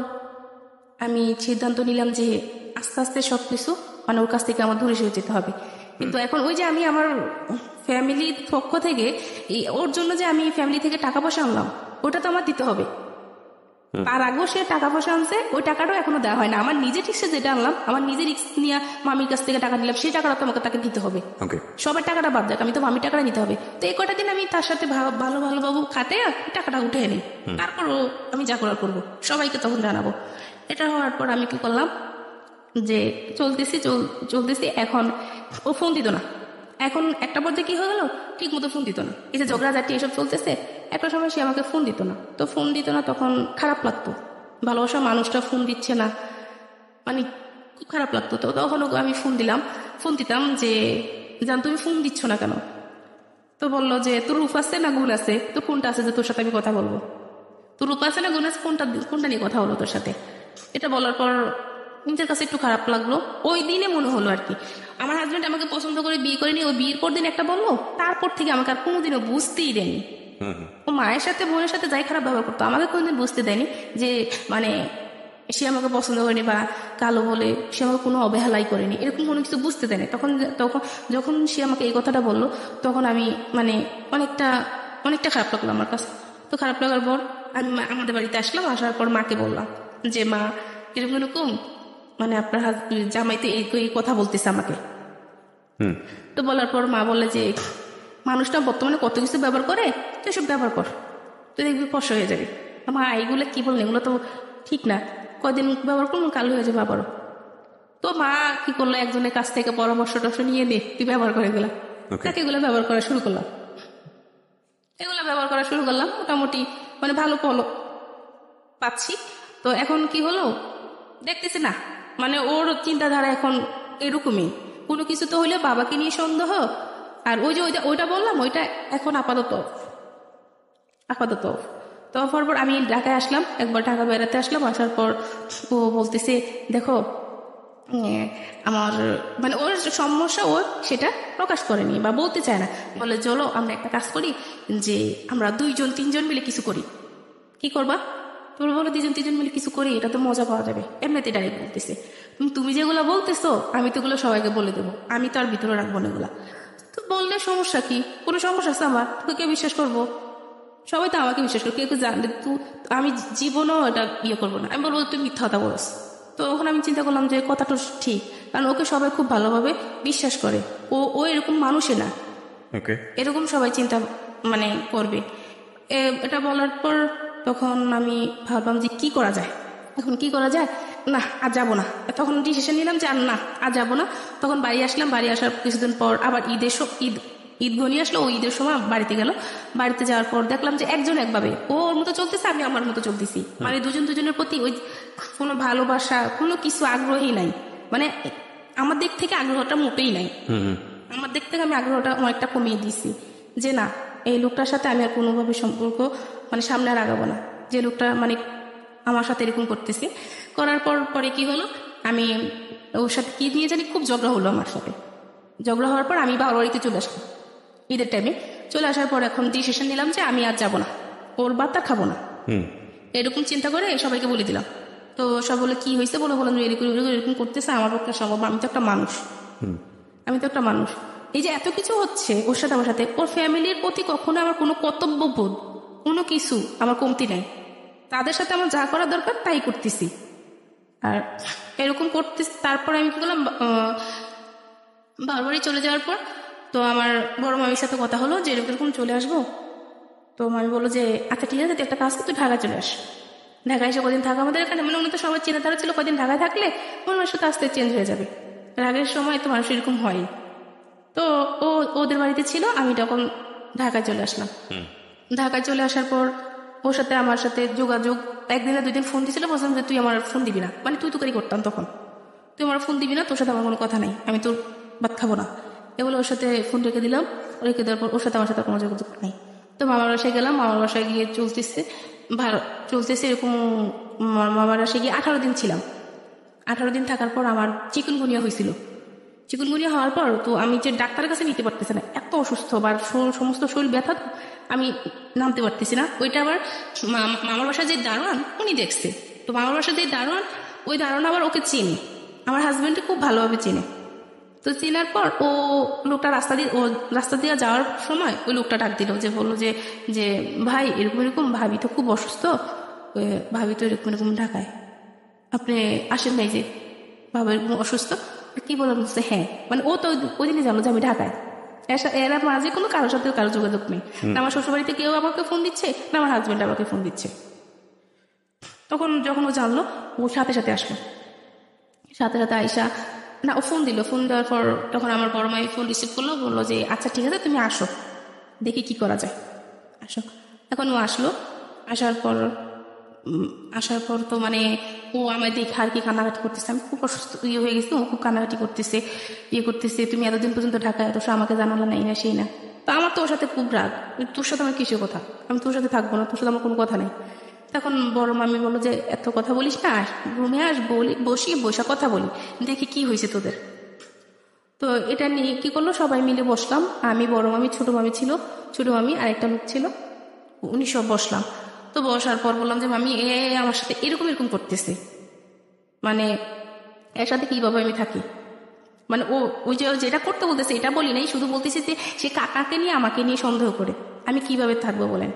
আমি সিদ্ধান্ত নিলাম যে আস্তে আস্তে সবকিছু মানে ওর কাছ থেকে আমার দূরে সরে যেতে হবে। কিন্তু এখন ওই যে আমি আমার ফ্যামিলির পক্ষ থেকে ওর জন্য যে আমি ফ্যামিলি থেকে টাকা পয়সা আনলাম, ওটা তো আমার দিতে হবে। তার আগেও সে টাকা পয়সা আনছে, ওই টাকাটাও এখনো দেওয়া হয় না। আমার নিজের রিক্সে যেটা আনলাম, আমার নিজের রিক্স নিয়ে মামির কাছ থেকে টাকা নিলাম, সেই টাকাটা তো আমাকে তাকে দিতে হবে। সবার টাকাটা বাদ দেখ, আমি তো মামির টাকাটা নিতে হবে। তো এই কটা দিন আমি তার সাথে ভালো বাবু খাটে টাকাটা উঠে নিই, তারপরও আমি যা করার করবো, সবাইকে তখন জানাবো। এটা হওয়ার পর আমি কি করলাম, যে চলতেছি। এখন ও ফোন দিত না। এখন একটা পর্যায়ে কি হয়ে গেল, ঠিক মতো ফোন দিত না। এই যে ঝগড়াঝাটি এসব চলতেছে, একটা সময় সে আমাকে ফোন দিত না। তো ফোন দিত না, তখন খারাপ লাগতো, ভালোবাসা মানুষটা ফোন দিচ্ছে না, মানে খুব খারাপ লাগতো। তো তখন আমি ফোন দিতাম যে জান তুমি ফোন দিচ্ছ না কেন? তো বললো যে তোর রূপ আছে না গুণ আছে, তো কোনটা আছে যে তোর সাথে আমি কথা বলবো? তোর রূপ আছে না গুণ আছে, কোনটা নিয়ে কথা বলবো তোর সাথে? এটা বলার পর নিজের কাছে একটু খারাপ লাগলো। ওই দিনে মনে হলো আর কি, আমার হাজবেন্ড আমাকে পছন্দ করে বিয়ে করেনি, ওই বিয়ের পর দিন একটা বললো, তারপর থেকে আমাকে আর কোনোদিনও বুঝতেই দেয়নি। ও মায়ের সাথে বোনের সাথে যাই খারাপ ব্যবহার করতো, আমাকে কোনোদিন বুঝতে দেয়নি যে মানে সে আমাকে পছন্দ করেনি বা কালো বলে সে আমাকে কোনো অবহেলাই করেনি, এরকম কোনো কিছু বুঝতে দেয়নি। তখন যখন সে আমাকে এই কথাটা বললো, তখন আমি মানে অনেকটা খারাপ লাগলো আমার কাছে। তো খারাপ লাগার পর আমি আমাদের বাড়িতে আসলাম, আসার পর মাকে বললাম যে মা এরকম মানে আপনার জামাইতে এই কথা বলতেছে আমাকে। তো বলার পর মা বলে যে মানুষটা বর্তমানে কত কিছু ব্যবহার করে, তো এসব ব্যবহার কর, তুই দেখবি ফস হয়ে যাবি। মা এগুলো কি বললেন, এগুলো তো ঠিক না, কয়দিন ব্যবহার করুন কালো হয়ে যাবে আবারও। তো মা কি করলো, একজনের কাছ থেকে পরামর্শ টর্শ নিয়ে তুই ব্যবহার করে গেলাম, তাকে এগুলো ব্যবহার করা শুরু করলাম। এগুলো ব্যবহার করা শুরু করলাম, মোটামুটি মানে ভালো ফলো পাচ্ছি। তো এখন কি হলো দেখতেছি না, মানে ওর চিন্তাধারা এখন এরকমই, কোনো কিছু তো হইলে বাবাকে নিয়ে সন্দেহ। আর ওই যে ওইটা বললাম, ওইটা এখন আপাতত তো পর আমি ঢাকায় আসলাম, একবার ঢাকা বেড়াতে আসলাম। আসার পর ও বলতেছে দেখো আমার মানে ওর সমস্যা, ও সেটা প্রকাশ করেনি বা বলতে চায় না। বলে চলো আমরা একটা কাজ করি, যে আমরা 2-3 মিলে কিছু করি। কি করবা? তোমরা বলো 2-3 মিলে কিছু করি, এটা তো মজা পাওয়া যাবে। এমনিতে ডাইরেক্ট বলতেছে, তুমি যেগুলো বলতেছো আমি তো এগুলো সবাইকে বলে দেবো, আমি তো আর ভিতরে রাখবো না এগুলা। তো বললে সমস্যা কি? কোনো সমস্যা আছে আমার? তোকে কে বিশ্বাস করবো? সবাই তো আমাকে বিশ্বাস করে, কেউ জানলে আমি জীবনও এটা করবো না। আমি বলবো তুমি মিথ্যা কথা বলছ। তো ওখানে আমি চিন্তা করলাম যে কথাটা ঠিক, কারণ ওকে সবাই খুব ভালোভাবে বিশ্বাস করে। ও এরকম মানুষই না, এরকম সবাই চিন্তা মানে করবে। এটা বলার পর তখন আমি ভাবলাম যে কি করা যায়, এখন কি করা যায়, না আর যাবো না। তখন ডিসিশন নিলাম যে আর না, আর যাবো না। তখন বাড়ি আসলাম, বাড়ি আসার কিছুদিন পর আবার ঈদ ঘনিয়ে আসলো। ও ঈদের সময় বাড়িতে গেল। বাড়িতে যাওয়ার পর দেখলাম যে একজন একভাবে ওর মতো চলতেছে, আমি আমার মতো চলতেছি। মানে দুজনের প্রতি ওই কোনো ভালোবাসা, কোনো কিছু আগ্রহী নাই। মানে আমার দিক থেকে আগ্রহটা মোটেই নাই। আমার দিক থেকে আমি আগ্রহটা অনেকটা কমিয়ে দিয়েছি, যে না এই লোকটার সাথে আমি আর কোনোভাবে সম্পর্ক মানে সামনে আর আগাবো না। যে লোকটা মানে আমার সাথে এরকম করতেছে, করার পরে কি হলো, আমি ওর সাথে কি নিয়ে জানি খুব ঝগড়া হলো আমার সাথে। ঝগড়া হওয়ার পর আমি বাবার বাড়িতে চলে আসলাম ঈদের টাইমে। চলে আসার পর এখন ডিসিশন নিলাম যে আমি আর যাবো না, ওর বার্তা খাবো না, এরকম চিন্তা করে সবাইকে বলে দিলাম। তো সব বলে কি হয়েছে, বললাম এরকম করতেছে আমার পক্ষে সম্ভব, আমি তো একটা মানুষ। এই যে এত কিছু হচ্ছে ওর সাথে আমার সাথে, ওর ফ্যামিলির প্রতি কখনো আমার কোনো কর্তব্যবোধ, কোনো কিছু আমার কমতি নাই। তাদের সাথে আমার যা করা দরকার তাই করতেছি। আর এরকম করতেছি। তারপর আমি কি করলাম, বারবারই চলে যাওয়ার পর তো আমার বড় মামির সাথে কথা হলো যে এরকম চলে আসবো। তো মামি বললো যে আচ্ছা ঠিক আছে, তুই একটা কাজ কর, তুই ঢাকা চলে আস। ঢাকায় এসে কদিন থাকা আমাদের এখানে, মানে উনি তো সবাই চেনা তারা ছিল, কদিন ঢাকায় থাকলে মানুষ তো আস্তে চেঞ্জ হয়ে যাবে। আগের সময় তো মানুষ এরকম হয়। তো ও ওদের বাড়িতে ছিল, আমি তখন ঢাকায় চলে আসলাম। ঢাকায় চলে আসার পর ওর সাথে আমার সাথে যোগাযোগ, একদিনে 2 দিন ফোন দিয়েছিল। বলছিলাম যে তুই আমার ফোন দিবি না, মানে তুই করি করতাম তখন, তুই আমার ফোন দিবি না, তোর সাথে আমার কোনো কথা নেই, আমি তোর ভাত খাবো না। এগুলো ওর সাথে ফোন রেখে দিলাম। রেখে দেওয়ার পর ওর সাথে আমার সাথে কোনো যোগাযোগ নেই। তো মামার বাসায় গেলাম, মামার বাসায় গিয়ে চলতেছে এরকম। মামার বাসায় গিয়ে 18 দিন ছিলাম। 18 দিন থাকার পর আমার চিকুনগুনিয়া হয়েছিল। চিকুনগুনিয়া হওয়ার পর তো আমি যে ডাক্তারের কাছে নিতে পারতেছি না, এত অসুস্থ বা সমস্ত শরীর ব্যথা, আমি নামতে পারতেছি না। ওইটা আবার মামার বাসায় যে দারোয়ান উনি দেখছে। তো মামার বাসায় যে দারোয়ান, ওই দারোয়ান আবার ওকে চিনি, আমার হাজবেন্ডকে খুব ভালোভাবে চিনে। তো চেনার পর ও লোকটা রাস্তা দিয়ে যাওয়ার সময় ওই লোকটা ডাক দিল, যে বললো যে ভাই এরকম ভাবি তো খুব অসুস্থ, ভাবি তো এরকম ঢাকায়, আপনি আসেন নাই যে ভাবি এরকম অসুস্থ। কি বললাম, হ্যাঁ, মানে ও তো ওই দিনই জানলো যে আমি ঢাকায়। এরা মাঝে কোনো কারোর সাথে কারো যোগাযোগ নেই, না আমার শ্বশুরবাড়িতে কেউ আমাকে ফোন দিচ্ছে, না আমার হাজবেন্ড আমাকে ফোন দিচ্ছে। তখন যখন ও জানলো, ও সাথে সাথে আসলো। সাথে আইসা না, ও ফোন দিল। ফোন দেওয়ার পর তখন আমার বড় মাই ফোন রিসিভ করলো, বললো যে আচ্ছা ঠিক আছে তুমি আসো, দেখি কি করা যায়, আসো। এখন ও আসলো। আসার পর তো মানে ও আমায় দেখে আর কি কান্নাকাটি করতেছে। আমি খুব অসুস্থ হয়ে গেছি, ও খুব কান্নাকাটি করতেছে, তুমি এতদিন পর্যন্ত ঢাকায়, এত আমাকে জানালো না, এই না সেই না। তো আমার তো ওর সাথে খুব রাগ, তোর সাথে আমার কিসের কথা, আমি তোর সাথে থাকবো না, তোর সাথে আমার কোনো কথা নেই। তখন বড় মামি বললো যে এত কথা বলিস না, রুমে আস, বসা কথা বলি, দেখি কি হয়েছে তোদের। তো এটা নিয়ে কি করলো, সবাই মিলে বসলাম। আমি, বড় মামি, ছোট মামি আর একটা লোক ছিল, উনি সব বসলাম। তো বসার পর বললাম যে মামি আমার সাথে এরকম করতেছে, মানে এর সাথে কিভাবে আমি থাকি, মানে ওই যে যেটা করতে বলতেছে এটা বলি নাই, শুধু বলতেছে যে সে কাকাকে নিয়ে আমাকে নিয়ে সন্দেহ করে, আমি কিভাবে থাকবো বলেন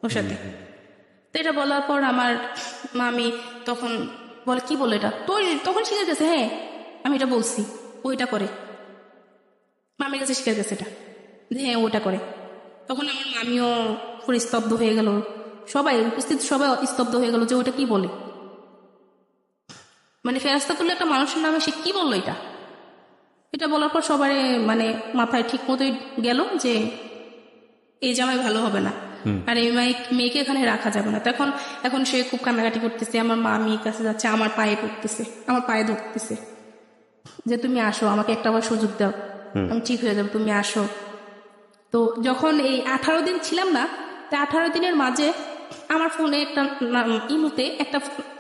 ওর সাথে। তো এটা বলার পর আমার মামি তখন বলে কি বলে এটা তোর, তখন শিখে গেছে, হ্যাঁ আমি এটা বলছি, ওইটা করে, মামির কাছে শিখে গেছে এটা, হ্যাঁ ওটা করে। তখন আমার মামিও পুরো স্তব্ধ হয়ে গেল, সবাই উপস্থিত সবাই স্তব্ধ হয়ে গেল যে ওটা কি বলে। মানে ফেরেশতা তুললে একটা মানুষের নামে সে কি বললো এটা? এটা বলার পর সবাই মানে মাথায় ঠিক মতোই গেল যে এই জামাই ভালো হবে না, আর এই মেয়েকে এখানে রাখা যাবে না। তখন এখন সে খুব কান্নাকাটি করতেছে, আমার মা মেয়ের কাছে যাচ্ছে, আমার পায়ে পড়তেছে, আমার পায়ে ধরতেছে যে তুমি আসো, আমাকে একটা বার সুযোগ দাও, আমি ঠিক হয়ে যাবো, তুমি আসো। তো যখন এই 18 দিন ছিলাম না, তা 18 দিনের মাঝে আমার ফোনে একটা ইমুতে একটা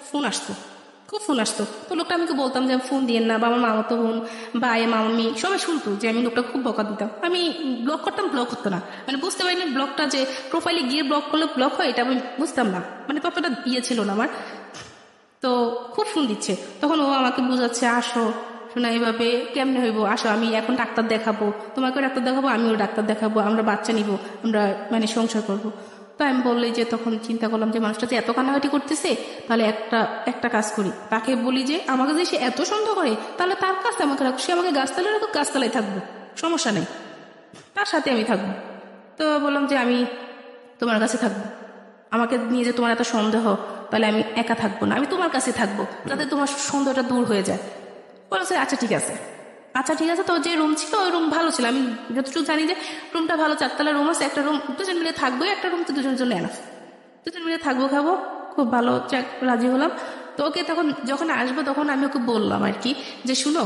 ফোন আসতো, খুব ফোন আসতো। তো লোকটা আমাকে বলতাম যে ফোন দিয়ে না, বা আমার মামাতো বোন বা মামি সবাই শুনতো যে আমি লোকটা খুব বকা দিতাম। আমি ব্লক করতাম, ব্লক হতো না, মানে বুঝতে পারিনি ব্লকটা যে প্রোফাইলে গিয়ে ব্লক করলে ব্লক হয় এটা আমি বুঝতাম না, মানে ততটা ইয়ে ছিল না আমার। তো খুব ফোন দিচ্ছে, তখন ও আমাকে বুঝাচ্ছে আসো শোনা, এইভাবে কেমনে হইব, আসো আমি এখন ডাক্তার দেখাবো, তোমাকেও ডাক্তার দেখাবো, আমিও ডাক্তার দেখাবো, আমরা বাচ্চা নিব, আমরা মানে সংসার করবো। তো আমি বললি যে তখন চিন্তা করলাম যে মানুষটা যে এত কান্নাকাটি করতেছে, তাহলে একটা কাজ করি, তাকে বলি যে আমাকে যে সে এত সন্দেহ করে, তাহলে তার কাছে আমাকে রাখো, সে আমাকে গাছতলায় রাখো, গাছতলায় থাকবো, সমস্যা নেই, তার সাথে আমি থাকবো। তো বললাম যে আমি তোমার কাছে থাকবো, আমাকে নিয়ে যে তোমার এত সন্দেহ, তাহলে আমি একা থাকবো না, আমি তোমার কাছে থাকবো, যাতে তোমার সন্দেহটা দূর হয়ে যায়। বলেছে আচ্ছা ঠিক আছে, আচ্ছা ঠিক আছে। তো যে রুম ছিল ওই রুম ভালো ছিল, আমি যতটুকু জানি যে রুমটা ভালো, 4তলা রুম আছে, একটা রুম দুজন মিলে থাকবো, একটা রুম তো দুজনের জন্য এনাফ, দুজন মিলে থাকবো, খাবো, খুব ভালো, রাজি হলাম। তো ওকে তখন যখন আসবো তখন আমি ওকে বললাম আর কি যে শুনো,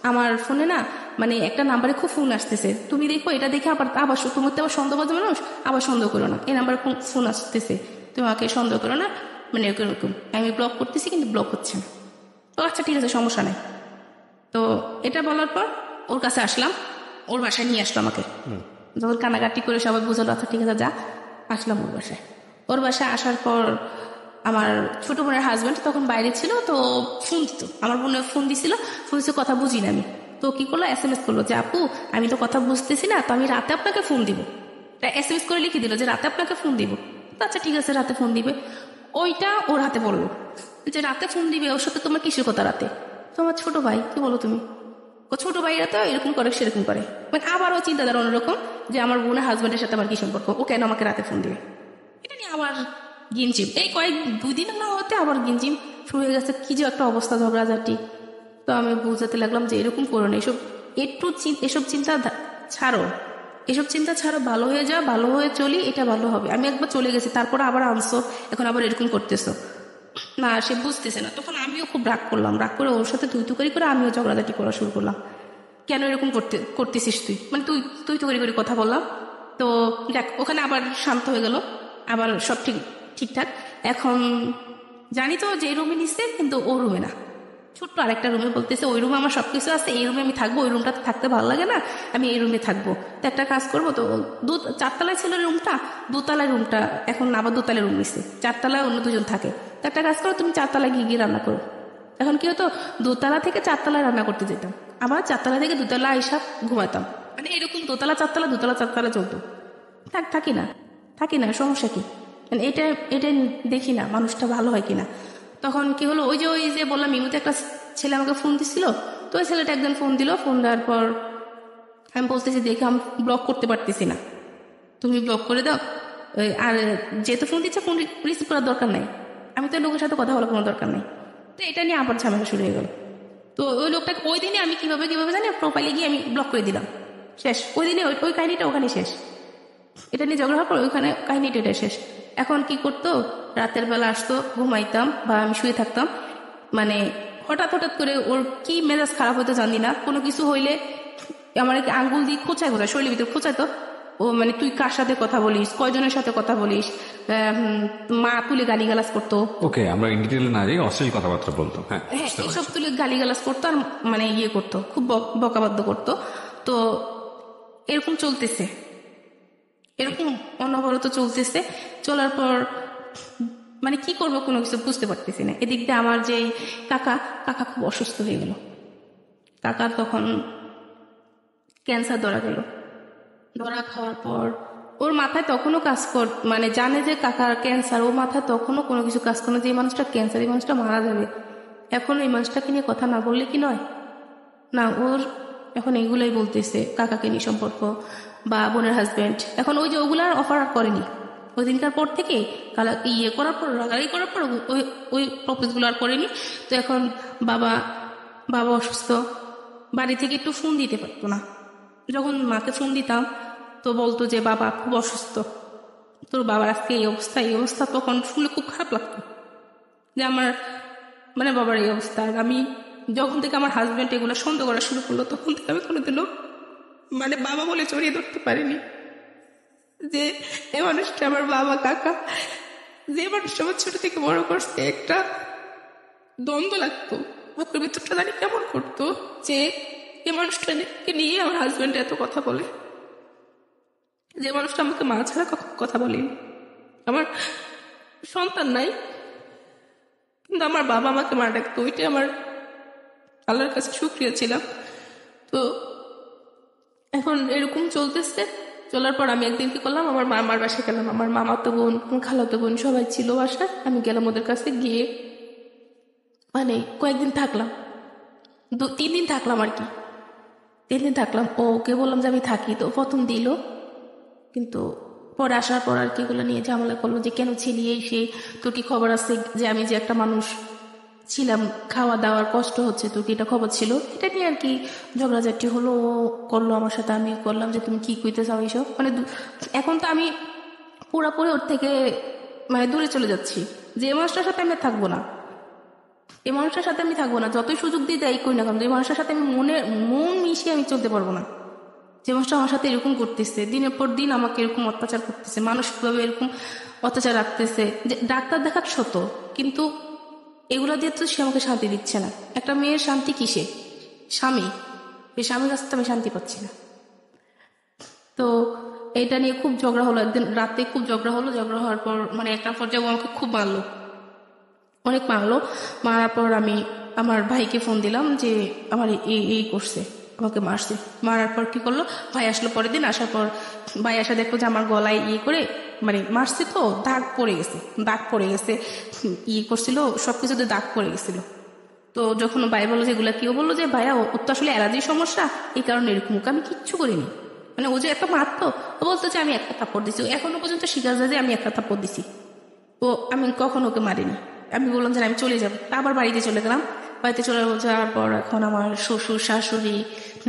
আমার ফোনে না মানে একটা নাম্বারে খুব ফোন আসতেছে, তুমি দেখো এটা দেখে আবার তুমি তো আবার সন্দেহবাজ মানুষ, আবার সন্দেহ করো না, এই নাম্বারে ফোন আসতেছে, তুমি আমাকে সন্দেহ করো না, মানে এরকম আমি ব্লক করতেছি কিন্তু ব্লক হচ্ছে না। তো আচ্ছা ঠিক আছে, সমস্যা নেই। তো এটা বলার পর ওর কাছে আসলাম, ওর বাসায় নিয়ে আসলো আমাকে, যখন কানাকাটি করে সবাই বুঝালো আচ্ছা ঠিক আছে যা, আসলাম ওর বাসায়। ওর বাসায় আসার পর আমার ছোট বোনের হাজব্যান্ড তখন বাইরে ছিল, তো ফোন দিত, আমার বোনের ফোন দিছিল, ফোন দিচ্ছে কথা বুঝি না আমি। তো কি করলো, SMS করলো যে আপু আমি তো কথা বুঝতেছি না, তো আমি রাতে আপনাকে ফোন দিব। SMS করে লিখে দিল যে রাতে আপনাকে ফোন দিব। তো আচ্ছা ঠিক আছে, রাতে ফোন দিবে, ওইটা ওর হাতে বললো যে রাতে ফোন দিবে, ওর সাথে তোমার কিসের কথা রাতে? তো আমার ছোট ভাই, কি বলো তুমি, ও ছোট ভাইরা তো এরকম করে সেরকম করে, মানে আবারও চিন্তাধারা অন্যরকম যে আমার বোনের হাজব্যান্ডের সাথে আমার কি সম্পর্ক, ও কেন আমাকে রাতে ফোন দিবে। এটা নিয়ে আবার গিনজিম, এই 2 দিন না হতে আবার গিনজিম শুরু হয়ে গেছে, কি যে একটা অবস্থা, ঝগড়াঝাটি। তো আমি বুঝাতে লাগলাম যে এরকম করো না, এসব চিন্তা ছাড়ো, এসব চিন্তা ছাড়ো, ভালো হয়ে যাও, ভালো হয়ে চলি, এটা ভালো হবে। আমি একবার চলে গেছি, তারপর আবার আনছো, এখন আবার এরকম করতেছো না, সে বুঝতেছে না। তখন আমিও খুব রাগ করলাম, রাগ করে ওর সাথে তুই তুকারি করে আমিও ঝগড়াঝাটি করা শুরু করলাম, কেন এরকম করতেছিস তুই, মানে তুই তুকারি করে কথা বললাম। তো দেখ ওখানে আবার শান্ত হয়ে গেল, আবার সব ঠিকঠাক। এখন জানি তো যে রুমে নিচ্ছে, কিন্তু ও রুমে না, ছোট্ট আরেকটা রুমে, বলতেছে ওই রুমে আমার সবকিছু আছে, এই রুমে আমি থাকবো, ওই রুমটাতে থাকতে ভালো লাগে না, আমি এই রুমে থাকবো। তো একটা কাজ করবো, তো 4তলায় ছিল রুমটা, 2তলায় রুমটা এখন আবার 2তলায় রুম নিচ্ছে, 4তলায় অন্য দুজন থাকে। তো একটা কাজ করো, তুমি 4তলায় গিয়ে রান্না করো। এখন কি হতো, 2তলা থেকে 4তলায় রান্না করতে যেতাম, আবার 4তলা থেকে 2তলা এসব ঘুমাতাম, মানে এরকম 2তলা 4তলা 2তলা 4তলা চলতো। থাকি না, সমস্যা কি, মানে এটা দেখি না মানুষটা ভালো হয় কিনা। তখন কি হলো, ওই যে বললাম ইমুতে একটা ছেলে আমাকে ফোন দিছিল, তো ওই ছেলেটা একদিন ফোন দিল, ফোন দেওয়ার পর আমি বলতেছি দেখে আমি ব্লক করতে পারতেছি না, তুমি ব্লক করে দাও। আর যেহেতু ফোন দিচ্ছে, ফোন রিসিভ করার দরকার নাই, আমি তো লোকের সাথে কথা বলার কোনো দরকার নেই। তো এটা নিয়ে আবার ঝামেলা শুরু হয়ে গেল। তো ওই লোকটাকে ওই দিনে আমি কিভাবে জানি প্রোফাইলে গিয়ে আমি ব্লক করে দিলাম, শেষ। ওই দিনে ওই কাহিনীটা ওখানে শেষ, এটা নিয়ে ঝগড়া হওয়ার পর ওইখানে কাহিনীটা এটা শেষ। এখন কি করতো, রাতের বেলা আসতো, ঘুমাইতাম বা আমি শুয়ে থাকতাম, মানে হঠাৎ করে ওর কি মেজাজ খারাপ হতো জানি না, কোনো কিছু হইলে আমার আঙ্গুল দিয়ে খোঁচায় শরীরের ভিতরে খোঁচাইতো। ও মানে তুই কার সাথে কথা বলিস, কয়জনের সাথে কথা বলিস, মা তুলে গালিগালাজ করতো। ওকে, আমরা ইন ডিটেইলে না যাই, অশ্লীল কথাবার্তা বলতো। হ্যাঁ, এইসব তুলে গালিগালাজ করতো, আর মানে ইয়ে করতো, খুব বকাবাদ্য করতো। তো এরকম চলতেছে, এরকম অনবরত চলতেছে। চলার পর মানে কি করবো কোনো কিছু বুঝতে পারতেছি না। এদিক দিয়ে আমার যে কাকা খুব অসুস্থ হয়ে গেল। কাকার তখন ক্যান্সার ধরা গেল। ধরা খাওয়ার পর ওর মাথায় তখনও মানে জানে যে কাকার ক্যান্সার, ওর মাথায় তখনও কোনো কিছু কাজ করে না যে এই মানুষটা ক্যান্সার, এই মানুষটা মারা যাবে। এখন এই মানুষটাকে নিয়ে কথা না বললে কি নয় না, ওর এখন এইগুলাই বলতেছে, কাকাকে নিয়ে সম্পর্ক বা বোনের হাজব্যান্ড। এখন ওই যে ওগুলার অফার আর করেনি, ওই দিনকার পর থেকে ইয়ে করার পর রাগারাগি করার পর ওই ওই প্রপোজগুলো আর করেনি। তো এখন বাবা অসুস্থ, বাড়ি থেকে একটু ফোন দিতে পারতো না। যখন মাকে ফোন দিতাম তো বলতো যে বাবা খুব অসুস্থ, তোর বাবার আজকে এই অবস্থা। তখন শুনলে খুব খারাপ লাগতো যে আমার মানে বাবার এই অবস্থা। আর আমি যখন থেকে আমার হাজব্যান্ড এগুলো সন্দেহ করা শুরু করলো তখন থেকে আমি কোনোদিনও মানে বাবা বলে জড়িয়ে ধরতে পারিনি যে এই মানুষটা আমার বাবা, কাকা, যে মানুষটা আমার ছোট থেকে বড় করছে। একটা দ্বন্দ্ব লাগতো, আপনার ভিতরটা জানি কেমন করতো যে এই মানুষটাকে নিয়ে আমার হাজব্যান্ড এত কথা বলে, যে মানুষটা আমাকে মা ছাড়া কথা বলেনি। আমার সন্তান নাই কিন্তু আমার বাবা আমাকে মা ডাকতো, ওইটাই আমার আল্লাহর কাছে শুকরিয়া ছিলাম। তো এখন এরকম চলতেছে। চলার পর আমি একদিন কি করলাম, আমার মামার বাসায় গেলাম। আমার মামাতো বোন, খালাতো বোন সবাই ছিল বাসায়। আমি গেলাম ওদের কাছে, গিয়ে মানে কয়েকদিন থাকলাম, 3 দিন থাকলাম আর কি। 3 দিন থাকলাম। ওকে বললাম যে আমি থাকি, তো প্রথম দিল, কিন্তু পরে আসার পর আর কি এগুলো নিয়ে ঝামেলা করলো যে কেন ছিলি এই সেই, তোর কি খবর আছে যে আমি যে একটা মানুষ ছিলাম, খাওয়া দাওয়ার কষ্ট হচ্ছে, তোর কি এটা খবর ছিল? এটা নিয়ে আর কি ঝগড়াঝাটি হলো। ও করলো আমার সাথে, আমি করলাম যে তুমি কি কইতে চাও এইসব। মানে এখন তো আমি পুরোপুরি ওর থেকে মানে দূরে চলে যাচ্ছি, যে এই মানুষটার সাথে আমি থাকবো না, এই মানুষটার সাথে আমি থাকবো না। যতই সুযোগ দিয়ে যাই করি না কেন, এই মানুষটার সাথে আমি মন মিশিয়ে আমি চলতে পারবো না। যে মানুষটা আমার সাথে এরকম করতেছে, দিনের পর দিন আমাকে এরকম অত্যাচার করতেছে, মানসিকভাবে এরকম অত্যাচার রাখতেছে। যে ডাক্তার দেখার শত, কিন্তু এগুলো দিয়ে তো সে আমাকে শান্তি দিচ্ছে না। একটা মেয়ের শান্তি কিসে? স্বামী। এই স্বামীর কাছে তো আমি শান্তি পাচ্ছি না। তো এটা নিয়ে খুব ঝগড়া হলো। একদিন রাতে খুব ঝগড়া হলো। ঝগড়া হওয়ার পর মানে একটা পর্যায়ে আমাকে খুব মারলো, অনেক মারলো। মারার পর আমি আমার ভাইকে ফোন দিলাম যে আমার এই করছে, আমাকে মারছে। মারার পর কি করলো, ভাই আসলো পরের দিন। আসার পর ভাই আসা দেখলো যে আমার গলায় করে মানে মারছে, তো দাগ পড়ে গেছে, করছিল সবকিছুতে দাগ পড়ে গেছিল। তো যখন ভাই বললো যে এগুলা কি, ও বললো যে ভাইয়া ওর তো আসলে অ্যালার্জির সমস্যা, এই কারণে এরকম। আমি কিচ্ছু করিনি, মানে ও যে এত মারতো। ও বলতো যে আমি একটা থাপ্পড় দিছি, এখনো পর্যন্ত স্বীকার যায় যে আমি একটা থাপ্পড় দিছি। ও আমি কখনো ওকে মারিনি। আমি বললাম যে আমি চলে যাবো, আবার বাড়িতে চলে গেলাম। বাড়িতে চলে যাওয়ার পর এখন আমার শ্বশুর, শাশুড়ি,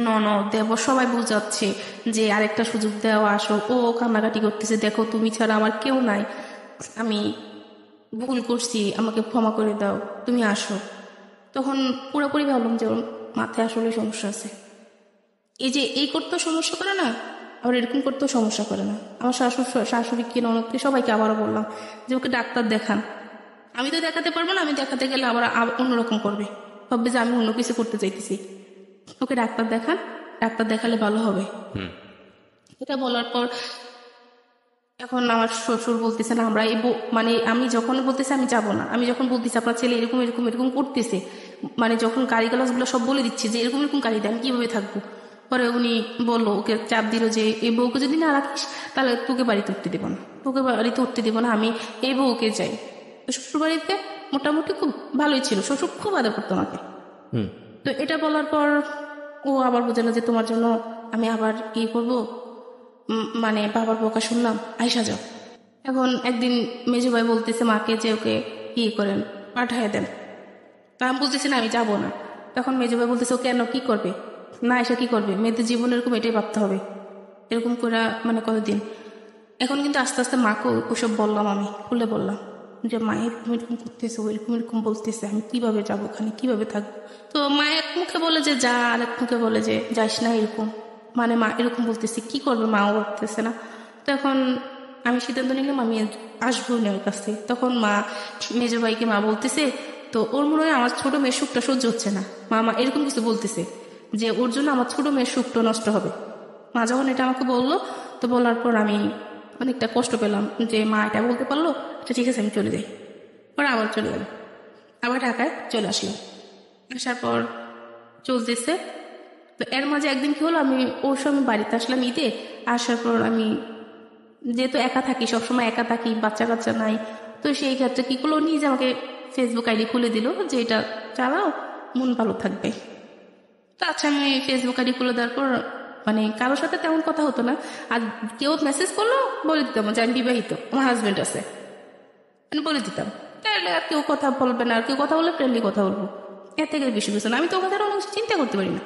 ননদ, দেবর সবাই বোঝাচ্ছে যে আরেকটা সুযোগ দেওয়া, আসো। ও কান্নাকাটি করতেছে, দেখো তুমি ছাড়া আমার কেউ নাই, আমি ভুল করছি, আমাকে ক্ষমা করে দাও, তুমি আসো। তখন পুরোপুরি ভাবলাম যে ওর মাথায় আসলে সমস্যা আছে। এই যে এই করতেও সমস্যা করে না, আবার এরকম করতেও সমস্যা করে না। আমার শাশুড়িকে, ননদকে সবাইকে আবারও বললাম যে ওকে ডাক্তার দেখান। আমি তো দেখাতে পারবো না, আমি দেখাতে গেলে আবার অন্যরকম করবে, ভাববে যে আমি অন্য কিছু করতে চাইতেছি। ওকে ডাক্তার দেখান, ডাক্তার দেখালে ভালো হবে। এটা বলার পর এখন আমার শ্বশুর বলতেছে না, আমরা মানে আমি যখন বলতেছি আমি যাবো না, আমি যখন বলতেছি আপনার ছেলে এরকম এরকম এরকম করতেছে, মানে যখন গালিগালাজগুলো সব বলে দিচ্ছে যে এরকম এরকম গালি দেন, কিভাবে থাকবো। পরে উনি বললো, ওকে চাপ দিল যে এই বউকে যদি না রাখিস তাহলে তোকে বাড়িতে উঠতে দেবো না, তোকে বাড়িতে উঠতে দেবো না, আমি এই বউকে চাই। শ্বশুর বাড়িতে মোটামুটি খুব ভালোই ছিল, শ্বশুর খুব আদর করতো আমাকে। তো এটা বলার পর ও আবার বোঝালো যে তোমার জন্য আমি আবার করবো, মানে বাবার বকা শুনলাম, আইসা যাও। এখন একদিন মেজো ভাই বলতেছে মাকে যে ওকে করেন, পাঠায় দেন। তা আমি বলতেছি না আমি যাবো না। তখন মেজো ভাই বলতেছে ও কেন, কি করবে না, এসে কি করবে, মেয়েদের জীবন এরকম, এটাই ভাবতে হবে। এরকম করে মানে কতদিন। এখন কিন্তু আস্তে আস্তে মাকে ওসব বললাম, আমি খুলে বললাম যে মা এরকম এরকম করতেছে, এরকম এরকম বলতেছে, আমি কিভাবে যাবো ওখানে, কিভাবে থাকবো। তো মা এক মুখে বলে যে যা, আর এক মুখে বলে যে যাস না, এরকম মানে মা এরকম বলতেছে, কি করবে, মাও ভাবতেছে না। তখন আমি সিদ্ধান্ত নিলাম আমি আসবো না ওর কাছ থেকে। তখন মা মেজো ভাইকে মা বলতেছে, তো ওর মনে হয় আমার ছোট মেয়ের সুখটা সহ্য হচ্ছে না, মা এরকম কিছু বলতেছে যে ওর জন্য আমার ছোট মেয়ের সুখটা নষ্ট হবে। মা যখন এটা আমাকে বললো, তো বলার পর আমি অনেকটা কষ্ট পেলাম যে মা এটা বলতে পারলো, আচ্ছা ঠিক আছে আমি চলে যাই। পরে আবার চলে গেলাম, আবার ঢাকায় চলে আসলাম। আসার পর চলতেছে। তো এর মাঝে একদিন কি হলো, আমি ওর সময় বাড়িতে আসলাম ঈদে। আসার পর আমি যেহেতু একা থাকি, সবসময় একা থাকি, বাচ্চা কাচ্চা নাই, তো সেই ক্ষেত্রে কি করলো, নিজে আমাকে ফেসবুক আইডি খুলে দিল যে এটা চালাও, মন ভালো থাকবে। তো আচ্ছা আমি ফেসবুক আইডি খুলে দেওয়ার পর মানে কারোর সাথে তেমন কথা হতো না। আর কেউ মেসেজ করলো বলে দিতাম যে আমি বিবাহিত, আমার হাজবেন্ড আছে, আমি বলে দিতাম। তাহলে আর কেউ কথা বলবে না, আর কেউ কথা বললে ফ্রেন্ডলি কথা বলবো, এর থেকে বেশি কিছু না। আমি তো ওকে ছাড়া অনেক কিছু চিন্তা করতে পারি না।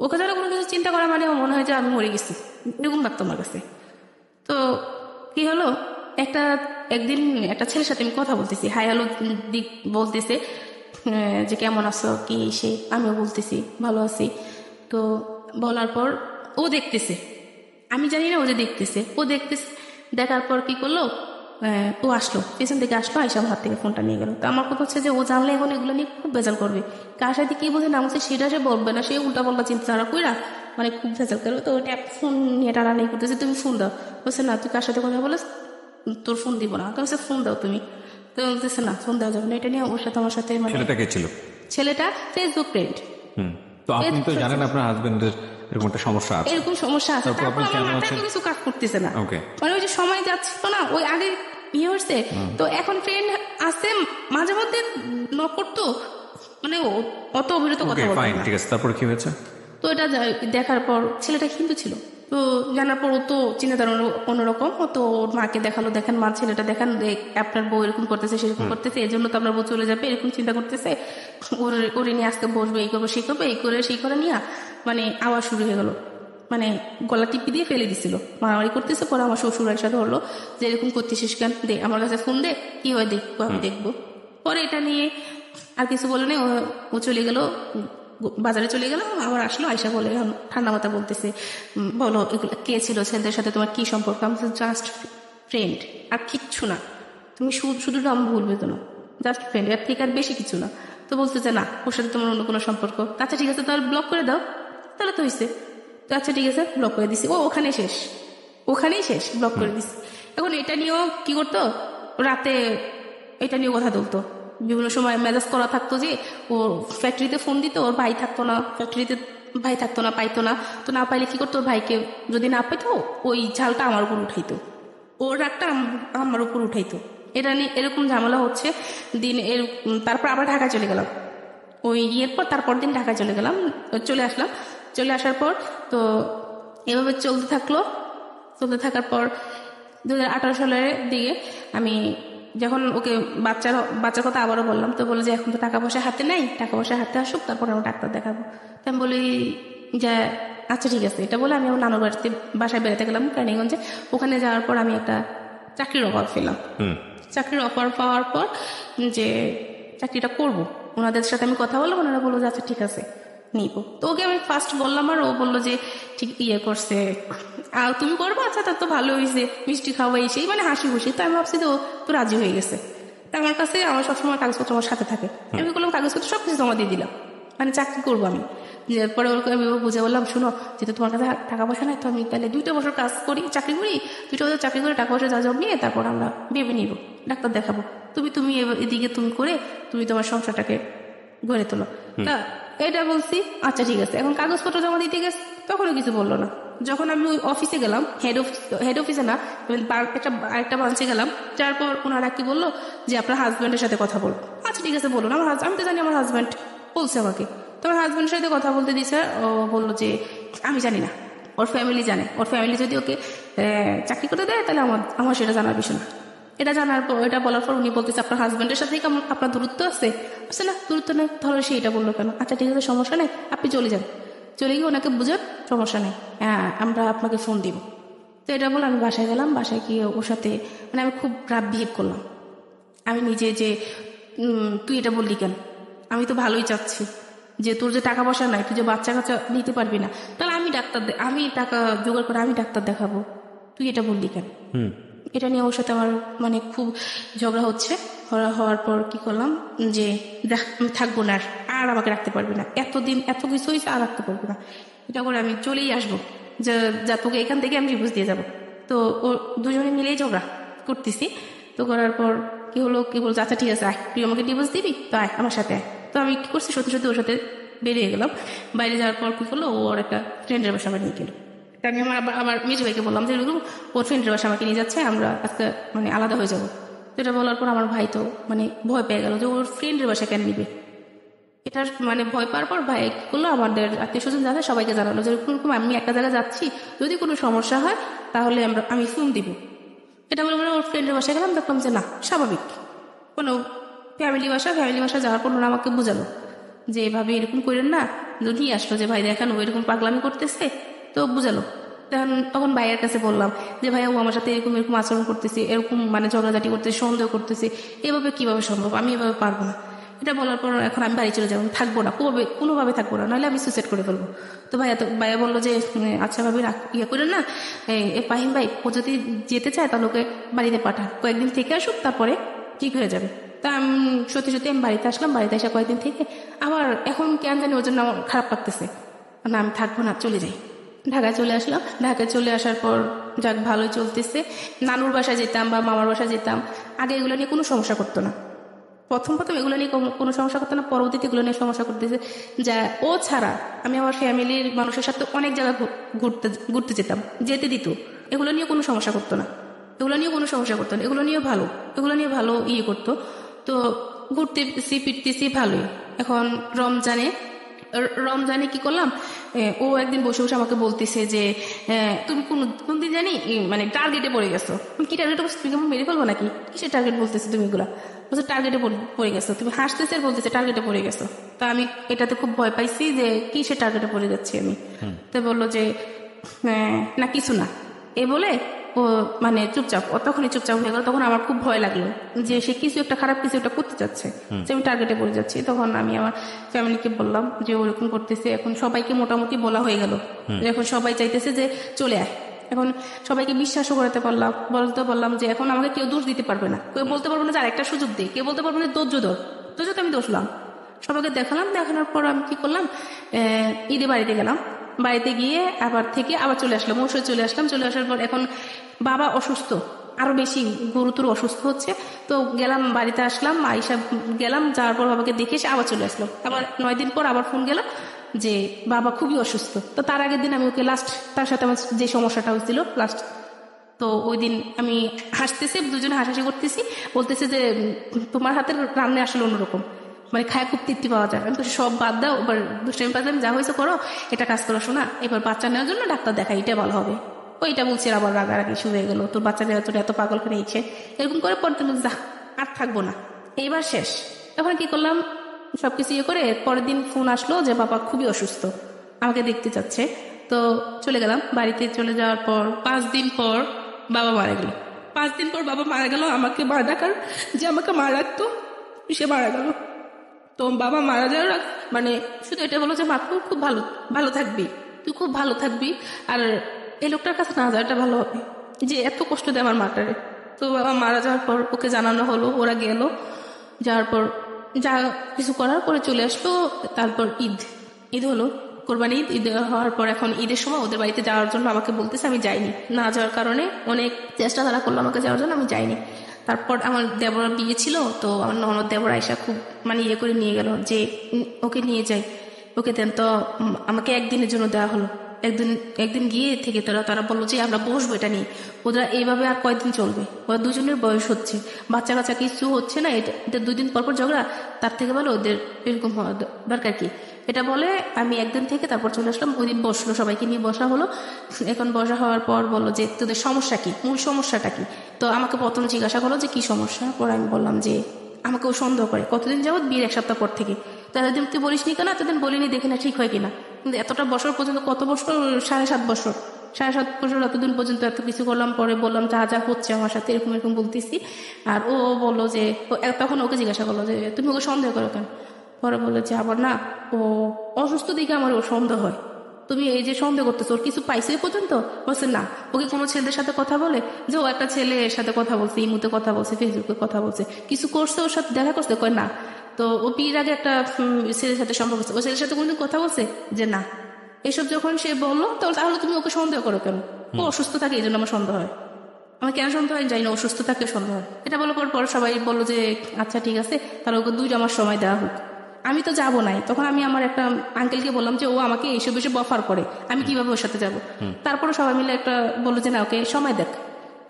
ওকে ছাড়া কোনো কিছু চিন্তা করা মানে আমার মনে হয় যে আমি মরে গেছি, এরকম লাগতো আমার কাছে। তো কি হলো, একদিন একটা ছেলের সাথে আমি কথা বলতেছি, হাই হ্যালো দিক বলতেছে যে কেমন আছো কি সে, আমিও বলতেছি ভালো আছি। তো বলার পর ও দেখতেছে, আমি জানি না ও যে দেখতেছে, ও দেখতেছে। দেখার পর কি করলো, ও আসলো, পেছন থেকে আসলো, আইসা আমার হাত থেকে ফোনটা নিয়ে গেল। তো আমার কথা হচ্ছে যে ও জানলে এখন এগুলো নিয়ে খুব ভেজাল করবে, কার সাথে কি বোঝে না বলছে সেটা সে বলবে না, সে উল্টা পাল্টা চিন্তাধারা কইরা মানে খুব ভেজাল করবে। তো ওটা ফোন নিয়ে টানাটানি করতেছে, তুমি ফোন দাও। বলছে না, তুই কার সাথে কথা বলে তোর ফোন দিব না। তো বলছে ফোন দাও তুমি। তো বলতেছে না, ফোন দেওয়া যাবে না। এটা নিয়ে ওর সাথে আমার সাথে মানে ছেলেটা কে ছিল? ছেলেটা ফেসবুক ফ্রেন্ড। তো আপনি তো জানেন আপনার হাজবেন্ডের এরকম একটা সমস্যা আছে, এরকম সমস্যা আছে, তারপর তারপর আপনি আমার কেন মাথায় আছেন? কিছু কাজ করতেছে না। ওকে। মানে ওই যে সময় যাচ্ছিল না, ওই আগে বিয়ে হচ্ছে তো এখন ফ্রেন্ড আসে মাঝে মধ্যে নক করতো, মানে অত অবিরত কথা ওকে বলতো ফাইন, না। ঠিক আছে। তারপর কি হয়েছে? তো এটা দেখার পর ছেলেটা হিন্দু ছিল, তো জানার পর ও তো চিন্তাধারা অন্যরকম। ও তো ওর মাকে দেখালো, দেখেন মা ছেলেটা দেখেন আপনার বউ এরকম করতেছে সেরকম করতেছে, এই জন্য তো আপনার বউ চলে যাবে, এরকম চিন্তা করতেছে, ওরে নিয়ে আজকে বসবে, এই করবো সেই করবে, এই করে সেই করে নিয়ে মানে আওয়াজ শুরু হয়ে গেল, মানে গলা টিপি দিয়ে ফেলে দিছিল, মারামারি করতেছে। পরে আমার শ্বশুর এসে ধরলো যে এরকম করতেছিস কেন, দে আমার কাছে ফোন দে, কি হয় দেখবো, আমি দেখবো। পরে এটা নিয়ে আর কিছু বলে নেই, ও চলে গেল, বাজারে চলে গেল, আবার আসলো, আয়সা বলে ঠান্ডা মাথা বলতেছে, বলো এগুলো কে ছিল, ছেলেদের সাথে তোমার কি সম্পর্ক? আমি জাস্ট ফ্রেন্ড, আর কিচ্ছু না, তুমি শুধু নাম ভুলবে তো না, জাস্ট ফ্রেন্ড, এর থেকে আর বেশি কিছু না। তো বলছে যে না, ওর সাথে তোমার অন্য কোনো সম্পর্ক। আচ্ছা ঠিক আছে, তাহলে ব্লক করে দাও। তাহলে তো হয়েছে। তো আচ্ছা ঠিক আছে, ব্লক করে দিছি। ওখানেই শেষ, ব্লক করে দিছি। এখন এটা নিয়েও কি করতো, রাতে এটা নিয়েও কথা তুলতো, বিভিন্ন সময় মেজাজ করা থাকতো যে ওর ফ্যাক্টরিতে ফোন দিত, ওর ভাই থাকতো না ফ্যাক্টরিতে, ভাই থাকতো না, পাইতো না। তো না পাইলে কি করতো, ওর ভাইকে যদি না পাইতো ওই ঝালটা আমার উপর উঠাইতো, ওর রাগটা আমার উপর উঠাইতো। এটা নিয়ে এরকম ঝামেলা হচ্ছে দিন এর। তারপর আবার ঢাকায় চলে গেলাম, ওই ইয়ের পর তারপর দিন ঢাকায় চলে আসলাম। চলে আসার পর তো এভাবে চলতে থাকার পর 2018 সালের দিকে আমি যখন ওকে বাচ্চার কথা আবারও বললাম, তো বলে যে এখন তো টাকা পয়সা হাতে নেই, টাকা পয়সা হাতে আসুক তারপর আমি ডাক্তার দেখাবো। তো আমি বলি যে আচ্ছা ঠিক আছে। এটা বলে আমি আমার নানুর বাসায় বেড়াতে গেলাম রানীগঞ্জে। ওখানে যাওয়ার পর আমি একটা চাকরির অফার পেলাম। চাকরির অফার পাওয়ার পর যে চাকরিটা করব, ওনাদের সাথে আমি কথা বললাম, ওনারা বললো যে আচ্ছা ঠিক আছে নিব। তো ওকে আমি ফার্স্ট বললাম, আর ও বললো যে ঠিক করছে, আর তুমি করবো, আচ্ছা তার তো ভালো হয়েছে, মিষ্টি খাওয়াই সেই মানে হাসি খুশি। তো আমি ভাবছি তো তো রাজি হয়ে গেছে। তা আমার কাছে আমার সবসময় কাগজপত্র আমার সাথে থাকে, আমি বললাম কাগজপত্র সবকিছু জমা দিয়ে দিলাম, মানে চাকরি করবো আমি। পরে ওরকম আমি বুঝে বললাম, শুনো যেহেতু তোমার কাছে টাকা পয়সা নাই, তো আমি তাহলে 2 বছর চাকরি করি, 2 বছর চাকরি করে টাকা পয়সা যা জমিয়ে তারপর আমরা ভেবে নিব, ডাক্তার দেখাবো, তুমি এদিকে তুমি করে তুমি তোমার সংসারটাকে গড়ে তোলো। তা এটা বলছি, আচ্ছা ঠিক আছে। এখন কাগজপত্র জমা দিতে গেছে, তখনও কিছু বললো না। যখন আমি ওই অফিসে গেলাম, হেড অফিসে না, আরেকটা ব্রাঞ্চে গেলাম, যার পর ওনারা কি বললো যে আপনার হাজব্যান্ডের সাথে কথা বলবো। আচ্ছা ঠিক আছে বলুন, আমি তো জানি আমার হাজব্যান্ড বলছে আমাকে। তো আমার হাজব্যান্ডের সাথে কথা বলতে দিয়েছে, ও বললো যে আমি জানি না, ওর ফ্যামিলি জানে, ওর ফ্যামিলি যদি ওকে চাকরি করতে দেয় তাহলে আমার সেটা জানার বিষয় না। এটা বলার পর উনি বলতেছে আপনার হাজব্যান্ডের সাথে আপনার দূরত্ব আছে? আচ্ছা না, দূরত্ব নেই। তাহলে সে এটা বললো কেন? আচ্ছা ঠিক আছে, সমস্যা নেই, আপনি চলে যান, চলে গিয়ে ওনাকে বুঝান, সমস্যা নেই, হ্যাঁ আমরা আপনাকে ফোন দিব। তো এটা বলে আমি বাসায় গেলাম। বাসায় গিয়ে ওর সাথে মানে আমি খুব রাব বিহেভ করলাম। আমি নিজে যে তুই এটা বললি কেন, আমি তো ভালোই চাচ্ছি, যে তোর যে টাকা পয়সা নাই, তুই যে বাচ্চা কাচ্চা নিতে পারবি না, তাহলে আমি টাকা জোগাড় করে আমি ডাক্তার দেখাবো, তুই এটা বললি কেন? এটা নিয়ে ওর সাথে আমার মানে খুব ঝগড়া হচ্ছে। হওয়ার পর কি করলাম যে আমি থাকবো না, আর আমাকে রাখতে পারবি না, এতদিন এত কিছু হয়েছে, আর রাখতে পারবি না, এটা করে আমি চলেই আসবো, যা তোকে এখান থেকে আমি ডিভোর্স দিয়ে যাবো। তো ও দুজনে মিলেই ঝগড়া করতেছি। তো করার পর কি বলছে, আচ্ছা ঠিক আছে আয়, তুই আমাকে ডিভোর্স দিবি তো আয় আমার সাথে আয়। তো আমি কি করছি, সত্যি সত্যি ওর সাথে বেরিয়ে গেলাম। বাইরে যাওয়ার পর কি করলো, ওর একটা ফ্রেন্ডের বাসা আমার নিয়ে গেল। আমি আমার মেজো ভাইকে বললাম যে ওর ফ্রেন্ডের বাসা আমাকে নিয়ে যাচ্ছে, আমরা আজকে মানে আলাদা হয়ে যাবো। তো এটা বলার পর আমার ভাই তো মানে ভয় পেয়ে গেল যে ওর ফ্রেন্ডের বাসা কেন নিবে, এটা মানে ভয় পাওয়ার পর ভাই কি করলো, আমাদের আত্মীয় স্বজন যাদের সবাইকে জানালো যে এরকম আমি একটা জায়গায় যাচ্ছি, যদি কোনো সমস্যা হয় তাহলে আমি ফোন দিব। এটা বলে ওর ফ্রেন্ডের বাসায় গেলাম, দেখলাম যে না স্বাভাবিক, কোনো ফ্যামিলি বাসা যাওয়ার পর ওরা আমাকে বোঝালো যে এভাবে এরকম করেন না, নিয়ে আসলো যে ভাই দেখেন ও এরকম পাগলামি করতেছে, তো বুঝালো। তখন ভাইয়ের কাছে বললাম যে ভাইয়া ও আমার সাথে এরকম এরকম আচরণ করতেছে, এরকম মানে ঝগড়াঝাটি করতেছে, সন্দেহ করতেছে, এভাবে কিভাবে সম্ভব, আমি এভাবে পারবো না। এটা বলার পর এখন আমি বাড়ি চলে যাবো, থাকবো না, কোনোভাবে থাকবো না, নাহলে আমি সুইসাইড করে ফেলবো। তো ভাইয়া বললো যে আচ্ছা ভাবি ইয়ে করেন না, ফাহিম ভাই ও যদি যেতে চায় তাহলে ওকে বাড়িতে পাঠান, কয়েকদিন থেকে আসুক, তারপরে ঠিক হয়ে যাবে। তা আমি সত্যি আমি বাড়িতে আসলাম, বাড়িতে আসা কয়েকদিন থেকে আবার এখন কেন জানি ওর জন্য আমার খারাপ লাগতেছে, না আমি থাকবো না, চলে যাই। ঢাকায় চলে আসলাম, ঢাকায় চলে আসার পর যাক ভালোই চলতেছে। নানুর বাসায় যেতাম বা মামার বাসায় যেতাম, আগে এগুলো নিয়ে কোনো সমস্যা করতো না, প্রথম এগুলো নিয়ে কোনো সমস্যা করতো না, পরবর্তীতে এগুলো নিয়ে সমস্যা করতেছে। যা ও ছাড়া আমি আমার ফ্যামিলির মানুষের সাথে অনেক জায়গা ঘুরতে যেতাম, যেতে দিত, এগুলো নিয়ে কোনো সমস্যা করতো না, এগুলো নিয়ে ভালো ইয়ে করতো। তো ঘুরতেছি ফিরতেছি ভালোই। এখন রমজানে কি করলাম, ও একদিন বসে বসে আমাকে বলতেছে যে তুমি কোনদিন জানি মানে টার্গেটে পড়ে গেছো। কি টার্গেটে তুমি কেমন মেরে ফেলবো নাকি, কিসের টার্গেট বলতেছে তুমি এগুলা, বলছে টার্গেটে পড়ে গেছো, তুমি হাসতেছে আর বলতেছে টার্গেটে পড়ে গেছো। তা আমি এটাতে খুব ভয় পাইছি যে কিসের টার্গেটে পড়ে যাচ্ছি আমি। তো বললো যে না কিছু না, এ বলে ও মানে তখনই চুপচাপ হয়ে গেল। তখন আমার খুব ভয় লাগলো যে সে কিছু একটা খারাপ কিছু একটা করতে যাচ্ছে, যে আমি টার্গেটে পড়ে যাচ্ছি। তখন আমি আমার ফ্যামিলিকে বললাম যে ওরকম করতেছে। এখন সবাইকে মোটামুটি বলা হয়ে গেল, এখন সবাই চাইতেছে যে চলে আয়। এখন সবাইকে বিশ্বাসও বলতে বললাম যে এখন আমাকে কেউ দোষ দিতে পারবে না, কেউ বলতে পারবে না যে আরেকটা সুযোগ দে, কেউ বলতে পারবে না ধৈর্য আমি দোষলাম। সবাইকে দেখানোর পর আমি কি করলাম, ঈদে বাড়িতে গেলাম, বাড়িতে গিয়ে আবার চলে আসলাম, চলে আসার পর এখন বাবা অসুস্থ, আরো বেশি গুরুতর অসুস্থ হচ্ছে। তো গেলাম, বাড়িতে আসলাম, গেলাম, যাওয়ার পর বাবাকে দেখে এসে আবার চলে আসলাম। আবার 9 দিন পর আবার ফোন গেল যে বাবা খুবই অসুস্থ। তো তার আগের দিন আমি ওকে তার সাথে আমার যে সমস্যাটা হয়েছিল তো ওই দিন আমি হাসতেছি, দুজনে হাসাহাসি করতেছি, বলতেছে যে তোমার হাতের রান্না আসলে অন্যরকম, মানে খায় খুব তৃপ্তি পাওয়া যায়। আমি তো সব বাদ দাও, এবার দুষ্টামি পাচ্লাম, যা হয়েছে করো, এটা কাজ করো শোনা, এবার বাচ্চা নেওয়ার জন্য ডাক্তার দেখাই, এটা ভালো হবে। ওইটা বলছি, আবার রাগারাগি শুরু হয়ে গেলো, তোর বাচ্চা নেওয়ার জন্য এত পাগল করে ইচ্ছে, এরকম করে পরে তুমি যা আর থাকবো না, এইবার শেষ। এখন কি করলাম, সবকিছু ইয়ে করে পরের দিন ফোন আসলো যে বাবা খুবই অসুস্থ, আমাকে দেখতে চাচ্ছে। তো চলে গেলাম, বাড়িতে চলে যাওয়ার পর 5 দিন পর বাবা মারা গেল। 5 দিন পর বাবা মারা গেল, আমাকে মা ডাকার যে আমাকে মা রাখতো সে মারা গেল। তো বাবা মারা যাওয়ার মানে শুধু এটা বলো যে মা তুই খুব ভালো থাকবি, তুই খুব ভালো থাকবি, আর এই লোকটার কাছে না যাওয়াটা ভালো হবে, যে এত কষ্ট দেয় আমার মাটারে। তো বাবা মারা যাওয়ার পর ওকে জানানো হলো, ওরা গেল, যাওয়ার পর যা কিছু করার পরে চলে আসলো। তারপর ঈদ হলো, কোরবানি ঈদ হওয়ার পর এখন ঈদের সময় ওদের বাড়িতে যাওয়ার জন্য আমাকে বলতেছে, আমি যাইনি, না যাওয়ার কারণে অনেক চেষ্টা তারা করলো আমাকে যাওয়ার জন্য, আমি যাইনি। তারপর আমার দেবরা বিয়ে ছিল, তো আমার ননদ দেবর আয়সা খুব মানে ইয়ে করে নিয়ে গেল যে ওকে নিয়ে যাই, ওকে দেন। তো আমাকে একদিনের জন্য দেওয়া হলো, একদিন গিয়ে থেকে তারা বললো যে আমরা বসবো এটা নিয়ে, ওরা এইভাবে আর কয়েকদিন চলবে, ওরা দুজনের বয়স হচ্ছে, বাচ্চা কাচ্চা কিছু হচ্ছে না, এটা 2 দিন পর ঝগড়া, তার থেকে বলো ওদের এরকম হওয়া দরকার কি। এটা বলে আমি একদিন থেকে তারপর চলে আসলাম। ওই দিন বসলো, সবাইকে নিয়ে বসা হলো। এখন বসা হওয়ার পর বললো যে তোদের সমস্যা কি, মূল সমস্যাটা কি। তো আমাকে প্রথম জিজ্ঞাসা করলো যে কি সমস্যা। পরে আমি বললাম যে আমাকেও সন্দেহ করে কতদিন যাবত, বিয়ের 1 সপ্তাহ পর থেকে। এতদিন তুই বলিস নি কেন, এতদিন বলিনি, দেখে না ঠিক হয় কিনা। কিন্তু এতটা বছর পর্যন্ত, কত বছর, 7.5 বছর, 7.5 বছর, এতদিন পর্যন্ত এত কিছু করলাম। পরে বললাম যা হচ্ছে আমার সাথে এরকম বলতেছি। আর ও বললো যে তখন ওকে জিজ্ঞাসা করলো যে তুমি ওকে সন্দেহ করো কেন। পরে বললো যে আবার না, ও অসুস্থ দিকে আমার ও সন্দেহ হয়। তুমি এই যে সন্দেহ করতেছো, ওর কিছু পাইছে পর্যন্ত? বলছে না। ওকে কোনো ছেলেদের সাথে কথা বলে, যে ও একটা ছেলের সাথে কথা বলছে, ইমুতে কথা বলছে, ফেসবুকে কথা বলছে, কিছু করছে, ওর সাথে দেখা করছে? কয় না। তো ও বিয়ের আগে একটা ছেলের সাথে সম্পর্ক করছে, ও ছেলের সাথে কোনোদিন কথা বলছে? যে না। এসব যখন সে বললো, তাহলে তুমি ওকে সন্দেহ করো কেন? ও অসুস্থ থাকে এই জন্য আমার সন্দেহ হয়। আমার কেন সন্দেহ হয় জানি না, অসুস্থ থাকে সন্দেহ হয়। এটা বলার পর সবাই বললো যে আচ্ছা ঠিক আছে, তাহলে ওকে 2 মাস সময় দেওয়া হোক। আমি তো যাবো নাই। তখন আমি আমার একটা আঙ্কেলকে বললাম যে ও আমাকে এইসব অফার করে, আমি কিভাবে ওর সাথে যাবো। তারপরে সবাই মিলে একটা বললো যে না, ওকে সময় দেখ,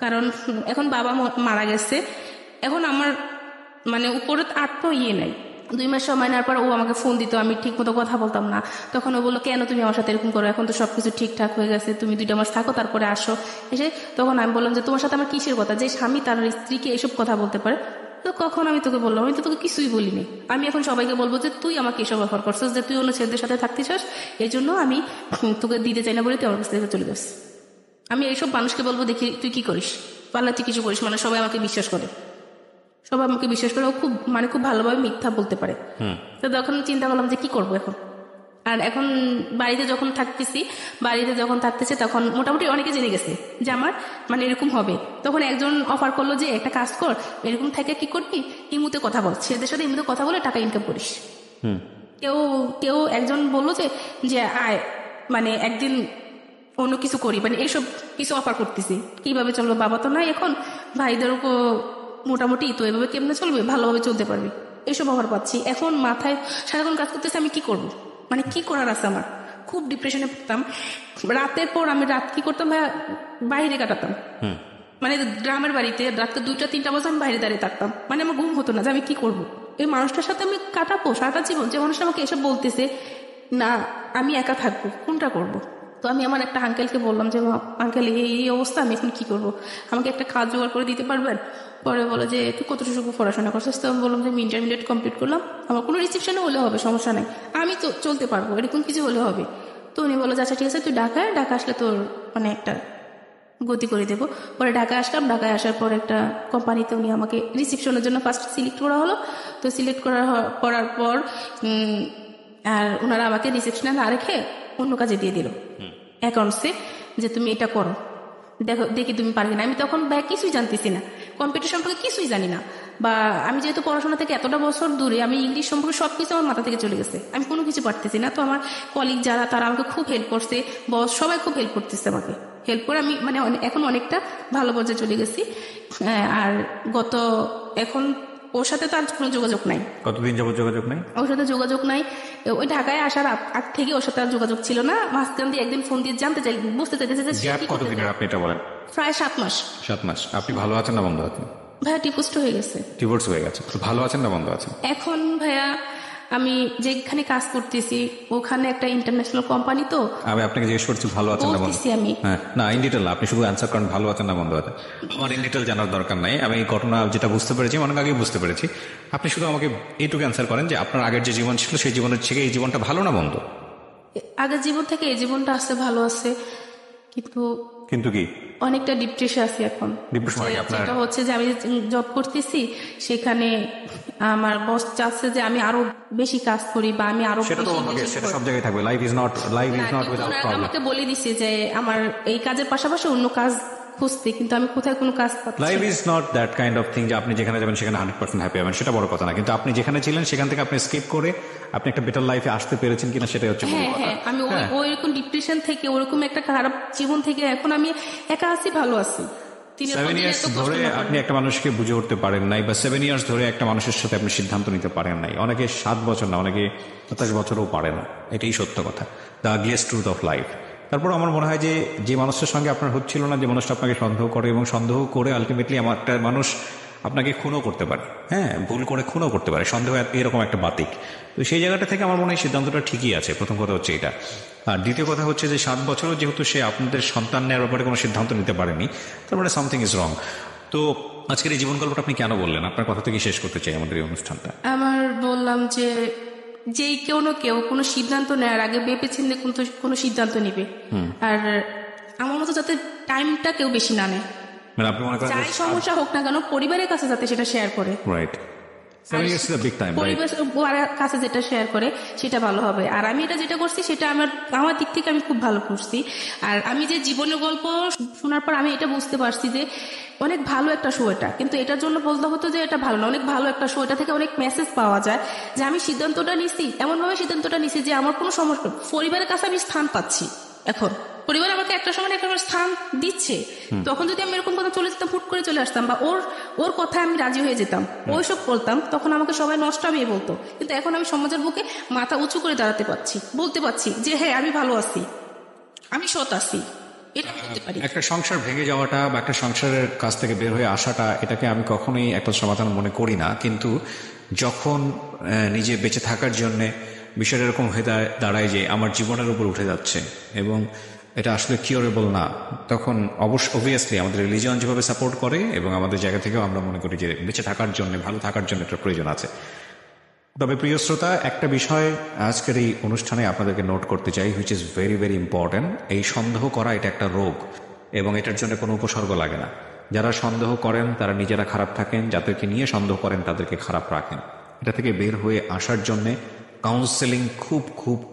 কারণ এখন বাবা মারা গেছে, এখন আমার মানে উপরে আর তো ইয়ে নাই, 2 মাস সময় নেওয়ার পর ও আমাকে ফোন দিত, আমি ঠিক মতো কথা বলতাম না। তখন ও বললো, কেন তুমি আমার সাথে এরকম করো, এখন তো সবকিছু ঠিকঠাক হয়ে গেছে, তুমি 2টা মাস থাকো তারপরে আসো এসে। তখন আমি বললাম যে তোমার সাথে আমার কিসের কথা, যে স্বামী তার স্ত্রীকে এসব কথা বলতে পারে? তো কখন আমি তোকে বললাম, আমি তো তোকে কিছুই বলিনি। আমি এখন সবাইকে বলবো যে তুই আমাকে এসব অফার করছিস, যে তুই অন্য ছেলেদের সাথে থাকতে চাস, এই জন্য আমি তোকে দিতে চাই না বলে তুই আমার কাছ থেকে চলে যাস। আমি এইসব মানুষকে বলবো, দেখি তুই কি করিস, পারলে তুই কিছু করিস, মানে সবাই আমাকে বিশ্বাস করে, সবাই আমাকে বিশ্বাস করে। ও খুব খুব ভালোভাবে মিথ্যা বলতে পারে। তো তখন চিন্তা করলাম যে কি করবো এখন। আর এখন বাড়িতে যখন থাকতেছে তখন মোটামুটি অনেকে জেনে গেছে যে আমার এরকম হবে। তখন একজন অফার করলো যে একটা কাজ কর, এরকম থেকে কি করবি, ইমুতে কথা বল, ছেলেদের সাথে ইমুতে কথা বলে টাকা ইনকাম করিস। কেউ একজন বললো যে আয় একদিন অন্য কিছু করি, এইসব কিছু অফার করতেছি, কিভাবে চলবে, বাবা তো নাই এখন, ভাইদের উপর মোটামুটি তো এভাবে কেমনে চলবে, ভালোভাবে চলতে পারবি, এইসব অফার পাচ্ছি। এখন মাথায় সারাক্ষণ কাজ করতেছে, আমি কি করবো, কি করার আছে আমার। খুব ডিপ্রেশনে পড়তাম। রাতের পর আমি রাত কি করতাম, বাইরে কাটাতাম। গ্রামের বাড়িতে রাতকে 2টা-3টা বাজে আমি বাইরে দাঁড়িয়ে থাকতাম। আমার ঘুম হতো না যে আমি কি করব, এই মানুষটার সাথে আমি কাটাবো সারাটা জীবন, যে মানুষটা আমাকে এসব বলতেছে না আমি একা থাকবো, কোনটা করব। তো আমি আমার একটা আঙ্কেলকে বললাম যে আঙ্কেল এই অবস্থা, আমি এখন কি করব, আমাকে একটা কাজ জোগাড় করে দিতে পারবেন? পরে বলে যে তুই কতটুকু পড়াশোনা করছিস? তো আমি বললাম যে আমি ইন্টারমিডিয়েট কমপ্লিট করলাম, আমার কোনো রিসেপশনে হলে হবে, সমস্যা নাই, আমি তো চলতে পারবো, এরকম কিছু হলে হবে। তো উনি বললো আচ্ছা ঠিক আছে, তুই ঢাকা আসলে তোর একটা গতি করে দেবো। পরে ঢাকায় আসলাম, ঢাকায় আসার পর একটা কোম্পানিতে উনি আমাকে রিসেপশনের জন্য ফার্স্ট সিলেক্ট করা হলো। তো সিলেক্ট করার পর আর ওনারা আমাকে রিসেপশনে না রেখে অন্য কাজে দিয়ে দিল, অ্যাকাউন্টসে, যে তুমি এটা করো, দেখি তুমি পারবে না। আমি তখন কিছুই জানতেছি না, কম্পিউটার সম্পর্কে কিছুই জানি না, বা আমি যেহেতু পড়াশোনা থেকে এতটা বছর দূরে, আমি ইংলিশ সম্পর্কে সবকিছু আমার মাথা থেকে চলে গেছে, আমি কোনো কিছু পারতেছি না। তো আমার কলিগ যারা, তারা আমাকে খুব হেল্প করছে, বস সবাই খুব হেল্প করতেছে আমাকে, হেল্প করে আমি এখন অনেকটা ভালো পর্যায়ে চলে গেছি। আর এখন ওর সাথে তো আর কোনো যোগাযোগ নাই। কতদিন যাবত যোগাযোগ নাই? ওর সাথে যোগাযোগ নাই, ওই ঢাকায় আসার আগ থেকে ওর সাথে আর যোগাযোগ ছিল না। মাঝখান দিয়ে একদিন ফোন দিয়ে জানতে চাই, বুঝতে চাইতেছে যে গ্যাপ কতদিনের, আপনি এটা বলেন। প্রায় 7 মাস। 7 মাস। আপনি ভালো আছেন না বন্ধ আছেন? ভাইয়া ডিভোর্স হয়ে গেছে। ডিভোর্স হয়ে গেছে, তো ভালো আছেন না বন্ধ আছেন? এখন ভাইয়া আমি যেখানে কাজ করতেছি ওখানে একটা ইন্টারন্যাশনাল কোম্পানি, তো আমি আপনাকে জিজ্ঞেস করছি ভালো আছেন না বন্ধ? আমি হ্যাঁ, না ইন ডিটেল না, আপনি শুধু অ্যান্সার করেন ভালো আছেন না বন্ধ আছেন। আমার ইন ডিটেল জানার দরকার নাই, আমি ঘটনা যেটা বুঝতে পেরেছি অনেক আগেই বুঝতে পেরেছি। আপনি শুধু আমাকে এইটুকু অ্যান্সার করেন যে আপনার আগের যে জীবন ছিল সেই জীবনের থেকে এই জীবনটা ভালো না বন্ধ? আগের জীবন থেকে এই জীবনটা আছে, ভালো আছে, কিন্তু কি অনেকটা ডিপ্রেশন আছে এখন। যেটা হচ্ছে যে আমি জব করতেছি, সেখানে আমার বস চাচ্ছে যে আমি আরো বেশি কাজ করি, বা আমি আরো সেটা সব জায়গায় থাকবে। Life is not without problem. আমাকে বলে দিছে যে আমার এই কাজের পাশাপাশি অন্য কাজ খুঁজতে, কিন্তু আমি কোথায় কোনো কাজ পাচ্ছি। Life is not that kind of thing যে আপনি যেখানে যাবেন সেখানে 100% হ্যাপি হবেন, সেটা বড় কথা না। কিন্তু আপনি যেখানে ছিলেন সেখান থেকে আপনি স্কিপ করে আপনি একটা বেটার লাইফে আসতে পেরেছেন কিনা সেটাই হচ্ছে বড় কথা। আমি ওইরকম ডিপ্রেশন থেকে, ওরকম একটা খারাপ জীবন থেকে এখন আমি একা আছি, ভালো আছি। 7 ইয়ার্স ধরে আপনি একটা মানুষকে বুঝে উঠতে পারেন নাই, বা 7 ইয়ার্স ধরে একটা মানুষের সাথে আপনি সিদ্ধান্ত নিতে পারেন নাই। অনেকে 7 বছর না, অনেকে 27 বছরও পারে না, এটাই সত্য কথা, the ugliest truth of life. তারপর আমার মনে হয় যে মানুষের সঙ্গে আপনার হচ্ছিল না, যে মানুষটা আপনাকে সন্দেহ করে, এবং সন্দেহ করে আলটিমেটলি একটা মানুষ আপনাকে খুনও করতে পারে, হ্যাঁ, ভুল করে খুনও করতে পারে, সন্দেহ এরকম একটা বাতিক। তো সেই জায়গাটা থেকে আমার মনে হয় সিদ্ধান্তটা ঠিকই আছে, প্রথম কথা হচ্ছে এটা। আর দ্বিতীয় কথা হচ্ছে যে 7 বছরও যেহেতু সে আপনাদের সন্তান নেওয়ার ব্যাপারে কোনো সিদ্ধান্ত নিতে পারেনি, তারপরে সামথিং ইজ রং। তো আজকের এই জীবন গল্পটা আপনি কেন বললেন? আপনার কথা থেকে শেষ করতে চাই আমাদের এই অনুষ্ঠানটা। আমার বললাম যে কেউ না কেউ কোনো সিদ্ধান্ত নেওয়ার আগে ভেবে চিন্তে কোনো সিদ্ধান্ত নিবে, আর আমার মতো যাতে টাইমটা কেউ বেশি না নেয়, আপনি মনে করেন যাই সমস্যা হোক না কেন পরিবারের কাছে যাতে সেটা শেয়ার করে। রাইট, পরিবারের কাছে যেটা শেয়ার করে সেটা ভালো হবে। আর আমি এটা যেটা করছি সেটা আমার দিক থেকে আমি খুব ভালো করছি। আর আমি যে জীবনের গল্প শোনার পর আমি এটা বুঝতে পারছি যে অনেক ভালো একটা শো এটা, কিন্তু এটার জন্য বলতে হতো যে এটা ভালো না, অনেক ভালো একটা শো, এটা থেকে অনেক মেসেজ পাওয়া যায় যে আমি সিদ্ধান্তটা নিছি, এমনভাবে সিদ্ধান্তটা নিছি যে আমার কোনো সমস্যা, পরিবারের কাছে আমি স্থান পাচ্ছি। এখন পরিবার আমাকে একটা সময় একটা স্থান দিচ্ছে, তখন যদি আমি এরকম কথা চলে যেতাম, ফুট করে চলে আসতাম, বা ওর কথায় আমি রাজি হয়ে যেতাম, ওইসব করতাম, তখন আমাকে সবাই নষ্ট আমি বলতো। কিন্তু এখন আমি সমাজের বুকে মাথা উঁচু করে দাঁড়াতে পারছি, বলতে পারছি যে হ্যাঁ আমি ভালো আছি, আমি সৎ আছি। একটা সংসার ভেঙে যাওয়াটা বা একটা সংসারের কাছ থেকে বের হয়ে আসাটা, এটাকে আমি কখনোই একটা সমাধান মনে করি না। কিন্তু যখন নিজে বেঁচে থাকার জন্য বিষয়টা এরকম হয়ে দাঁড়ায় যে আমার জীবনের উপর উঠে যাচ্ছে এবং এটা আসলে কিওরেবল না, তখন অবভিয়াসলি আমাদের রিলিজিয়ন যেভাবে সাপোর্ট করে এবং আমাদের জায়গা থেকেও আমরা মনে করি যে বেঁচে থাকার জন্য, ভালো থাকার জন্য একটা প্রয়োজন আছে। তবে প্রিয় শ্রোতা, একটা বিষয় আজকের এই অনুষ্ঠানে আপনাদেরকে নোট করতে চাই, which is very very important. এই সন্দেহ করা এটা একটা রোগ এবং এটার জন্য কোনো উপসর্গ লাগে না। যারা সন্দেহ করেন তারা নিজেরা খারাপ থাকেন, যাদেরকে নিয়ে সন্দেহ করেন তাদেরকে খারাপ রাখেন। এটা থেকে বের হয়ে আসার জন্যে কাউন্সেলিং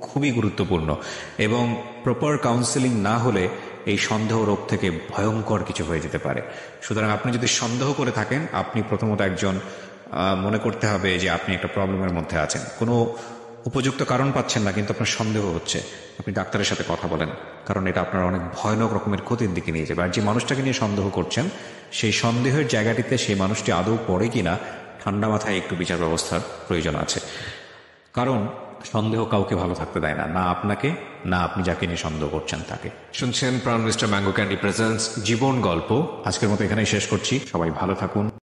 খুবই গুরুত্বপূর্ণ এবং প্রপার কাউন্সেলিং না হলে এই সন্দেহ রোগ থেকে ভয়ঙ্কর কিছু হয়ে যেতে পারে। সুতরাং আপনি যদি সন্দেহ করে থাকেন, আপনি প্রথমত একজন মনে করতে হবে যে আপনি একটা প্রবলেমের মধ্যে আছেন, কোনো উপযুক্ত কারণ পাচ্ছেন না কিন্তু আপনার সন্দেহ হচ্ছে, আপনি ডাক্তারের সাথে কথা বলেন, কারণ এটা আপনার অনেক ভয়ানক রকমের ক্ষতির দিকে নিয়ে যাবে। আর যে মানুষটাকে নিয়ে সন্দেহ করছেন সেই সন্দেহের জায়গাটিতে সেই মানুষটি আদৌ পড়ে কিনা ঠান্ডা মাথায় একটু বিচার ব্যবস্থার প্রয়োজন আছে, কারণ সন্দেহ কাউকে ভালো থাকতে দেয় না, না আপনাকে, না আপনি যাকে নিয়ে সন্দেহ করছেন তাকে। শুনছেন প্রাণ মিস্টার ম্যাঙ্গো ক্যান্ডি প্রেজেন্টস জীবন গল্প। আজকের মতো এখানেই শেষ করছি। সবাই ভালো থাকুন।